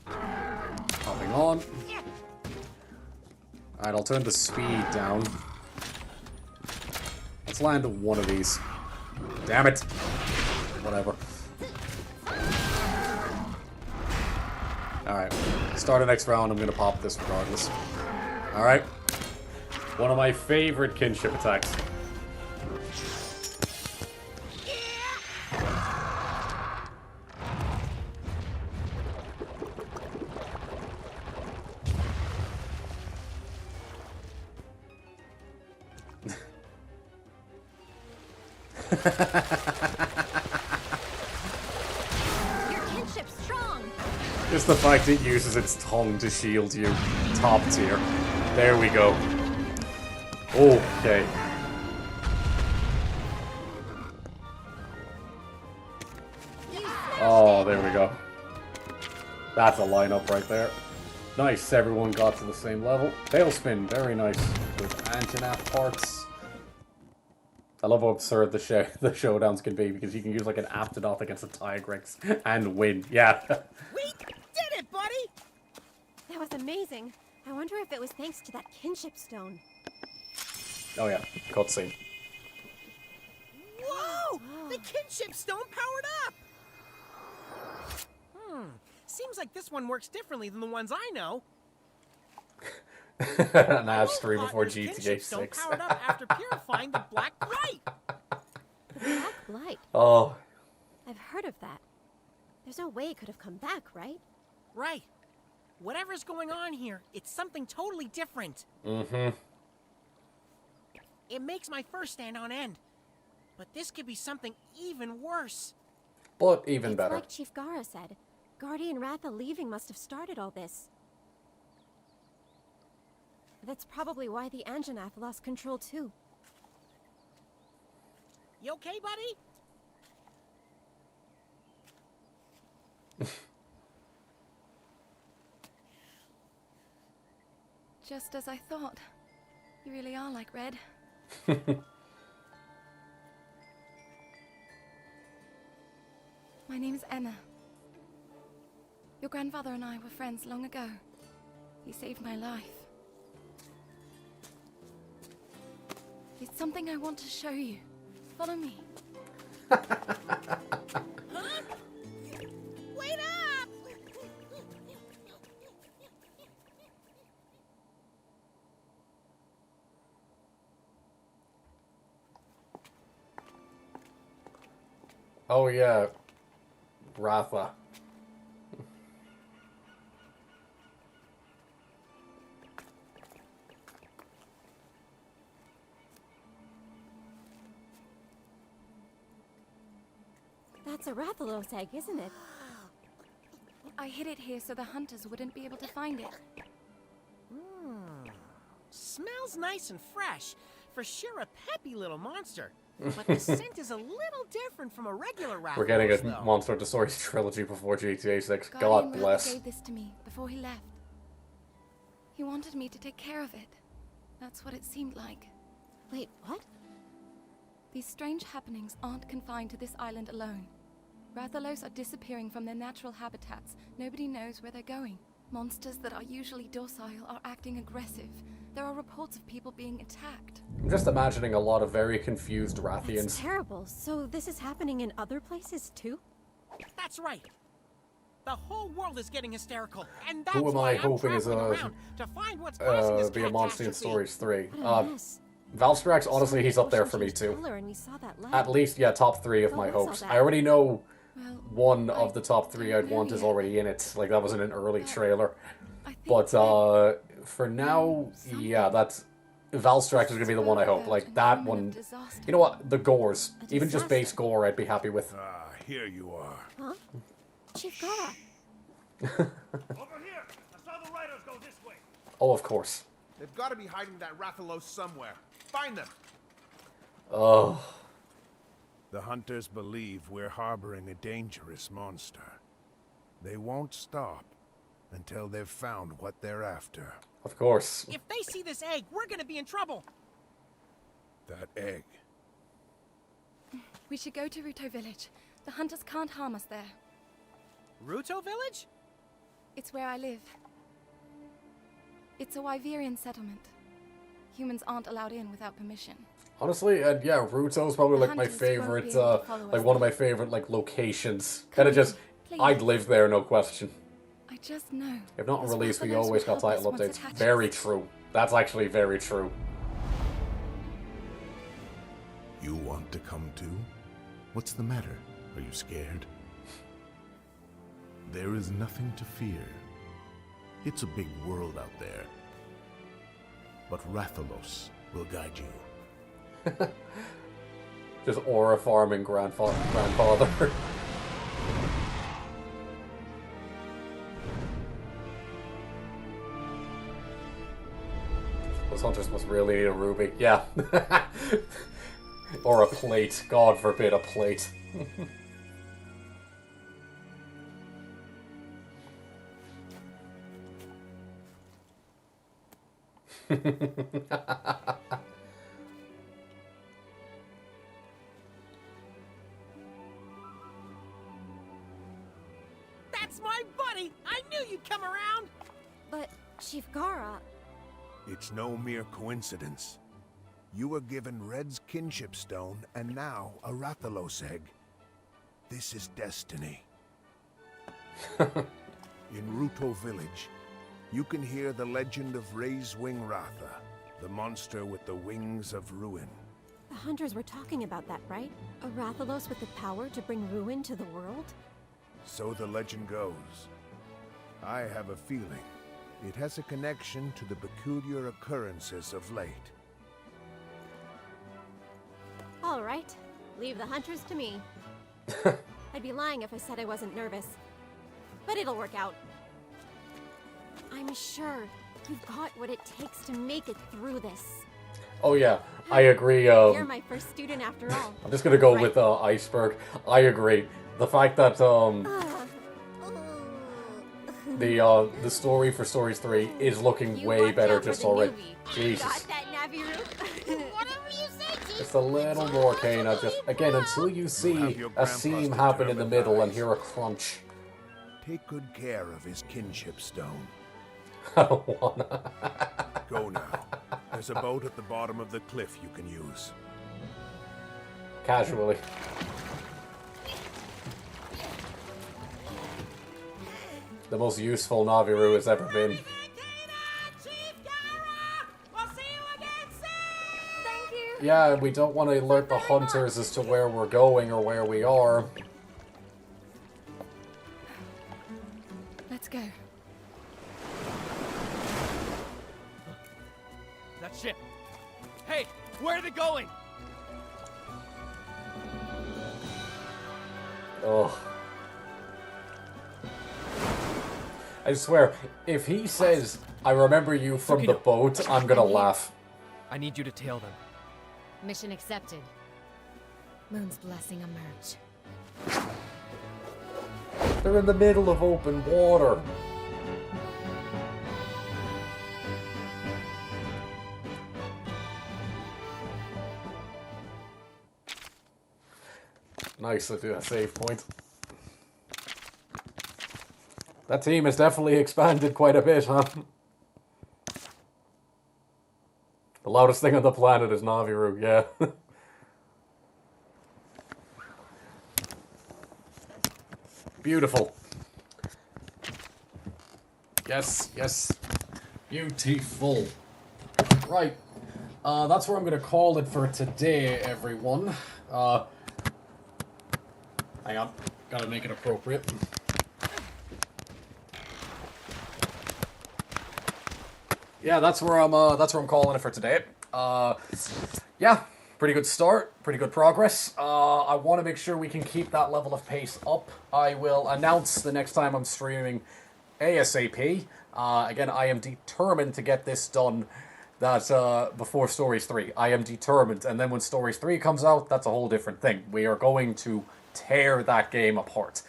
Hopping on. Alright, I'll turn the speed down. Let's land one of these. Damn it. Whatever. Alright. Start the next round, I'm gonna pop this regardless. Alright. One of my favorite kinship attacks. Your kinship's strong. Just the fact it uses its tongue to shield you. Top tier. There we go. Okay. Oh, there we go. That's a lineup right there. Nice, everyone got to the same level. Tailspin, very nice. With anti-nap parts. I love how absurd the showdowns can be, because you can use like an Aptodoth against a Tigrex and win. Yeah. We did it, buddy! That was amazing. I wonder if it was thanks to that kinship stone. Oh yeah, cutscene. Whoa! The kinship stone powered up! Seems like this one works differently than the ones I know. An ad stream before Hotner's GTA kinship stone 6. powered up after purifying the black blight. The black blight. Oh. I've heard of that. There's no way it could have come back, right? Right. Whatever's going on here, it's something totally different. Mm-hmm. It makes my fur stand on end. But this could be something even worse. But even It's better. like Chief Gara said. Guardian Ratha leaving must have started all this. That's probably why the Anjanath lost control too. You okay, buddy? Just as I thought. You really are like Red. My name's Emma. Your grandfather and I were friends long ago. He saved my life. It's something I want to show you. Follow me. Wait up! Oh yeah, Ratha. That's a Rathalos egg, isn't it? I hid it here so the hunters wouldn't be able to find it. Smells nice and fresh. For sure a peppy little monster. But the scent is a little different from a regular Rathalos, We're getting a though. Monster Hunter Stories trilogy before GTA 6. Guardian God Ratha bless. gave this to me before he left. He wanted me to take care of it. That's what it seemed like. Wait, what? These strange happenings aren't confined to this island alone. Rathalos are disappearing from their natural habitats. Nobody knows where they're going. Monsters that are usually docile are acting aggressive. There are reports of people being attacked. I'm just imagining a lot of very confused That's Rathians. terrible. So this is happening in other places too? That's right. The whole world is getting hysterical, and that's Who am why I I'm hoping is traveling around to find what's causing this be a Monstie in catastrophe. Stories 3. What a mess. Valstrax, honestly, he's up there Ocean for me changed too. color and we saw that light. At least, yeah, top 3 of What my was all hopes. that? I already know Well, one I of the top 3 I'd don't want know is yet. already in it. Like, that was in an early trailer. I think But, that for now, something yeah, that's... Valstrax is gonna be the one I hope. Like, that one... You know what? The gores. A Even just base disaster. gore, I'd be happy with. Ah, here you are. Huh? Chief Gara. Over here! I saw the riders go this way. Oh, of course. They've got to be hiding that Rathalos somewhere. Find them. Oh... The hunters believe we're harboring a dangerous monster. They won't stop until they've found what they're after. Of course. If they see this egg, we're gonna be in trouble. That egg. we should go to Ruto village. The hunters can't harm us there. Ruto village? It's where I live. It's a Wyverian settlement. Humans aren't allowed in without permission. Honestly, yeah, Ruto's probably The like my hunters won't favorite, be able to follow like us one of my there. favorite, like, locations. Come Kind of with just, me, please. I'd live there, no question. I just know. If not this released, we Rathalos always will got help us title once updates. it hatches. Very true. That's actually very true. You want to come too? What's the matter? Are you scared? There is nothing to fear. It's a big world out there. But Rathalos will guide you. Just aura farming grandfather. Those hunters must really need a ruby. Yeah. Or a plate. God forbid a plate. That's my buddy! I knew you'd come around! But Chief Gara, It's no mere coincidence. You were given Red's Kinship Stone and now a Rathalos egg. This is destiny. In Ruto Village, you can hear the legend of Ray's Wing Ratha, the monster with the wings of ruin. the hunters were talking about that, right? A Rathalos with the power to bring ruin to the world? So the legend goes. I have a feeling it has a connection to the peculiar occurrences of late. All right, leave the hunters to me. I'd be lying if I said I wasn't nervous. But it'll work out. I'm sure you've got what it takes to make it through this. Oh yeah, I agree. You're my first student after all. I'm just gonna go Right. with Iceberg. I agree. The fact that the story for Stories 3 is looking You way watch better out for just the already. newbie. Jesus. Got that, Navirou? Whatever you say, Chief! Just a little more, Kana. Just again, until you have see your a grandpa's seam happen in the determined middle and eyes. hear a crunch. Take good care of his kinship stone. I don't wanna. Go now. There's a boat at the bottom of the cliff you can use. Casually. the most useful Navirou has ever been. Thank you. Yeah, we don't want to alert the hunters as to where we're going or where we are. Let's go. That ship. Hey, where are they going? Oh. I swear, if he says, I remember you from the boat, I'm gonna laugh. I need you to tail them. Mission accepted. Moon's blessing emerge. They're in the middle of open water. Nice, let's do a save point. That team has definitely expanded quite a bit, huh? The loudest thing on the planet is Navirou, yeah. Beautiful. Yes, yes. Beautiful. Right. That's where I'm going to call it for today, everyone. Hang on. Gotta make it appropriate. Yeah, that's where I'm calling it for today. Yeah, pretty good start, pretty good progress. I want to make sure we can keep that level of pace up. I will announce the next time I'm streaming ASAP. Again, I am determined to get this done before Stories 3. I am determined. And then when Stories 3 comes out, that's a whole different thing. We are going to tear that game apart.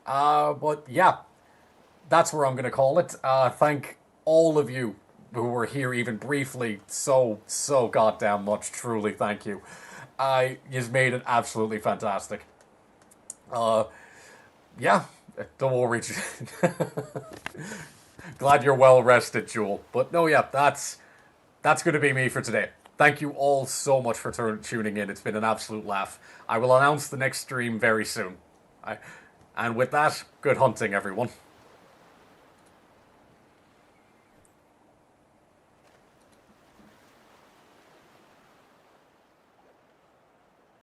But yeah, that's where I'm going to call it. Thank all of you who were here even briefly so goddamn much. Truly, thank you. You've made it absolutely fantastic. Yeah, don't worry. Glad you're well rested, Jewel. But no, yeah, that's going to be me for today. Thank you all so much for tuning in. It's been an absolute laugh. I will announce the next stream very soon. And with that, good hunting, everyone.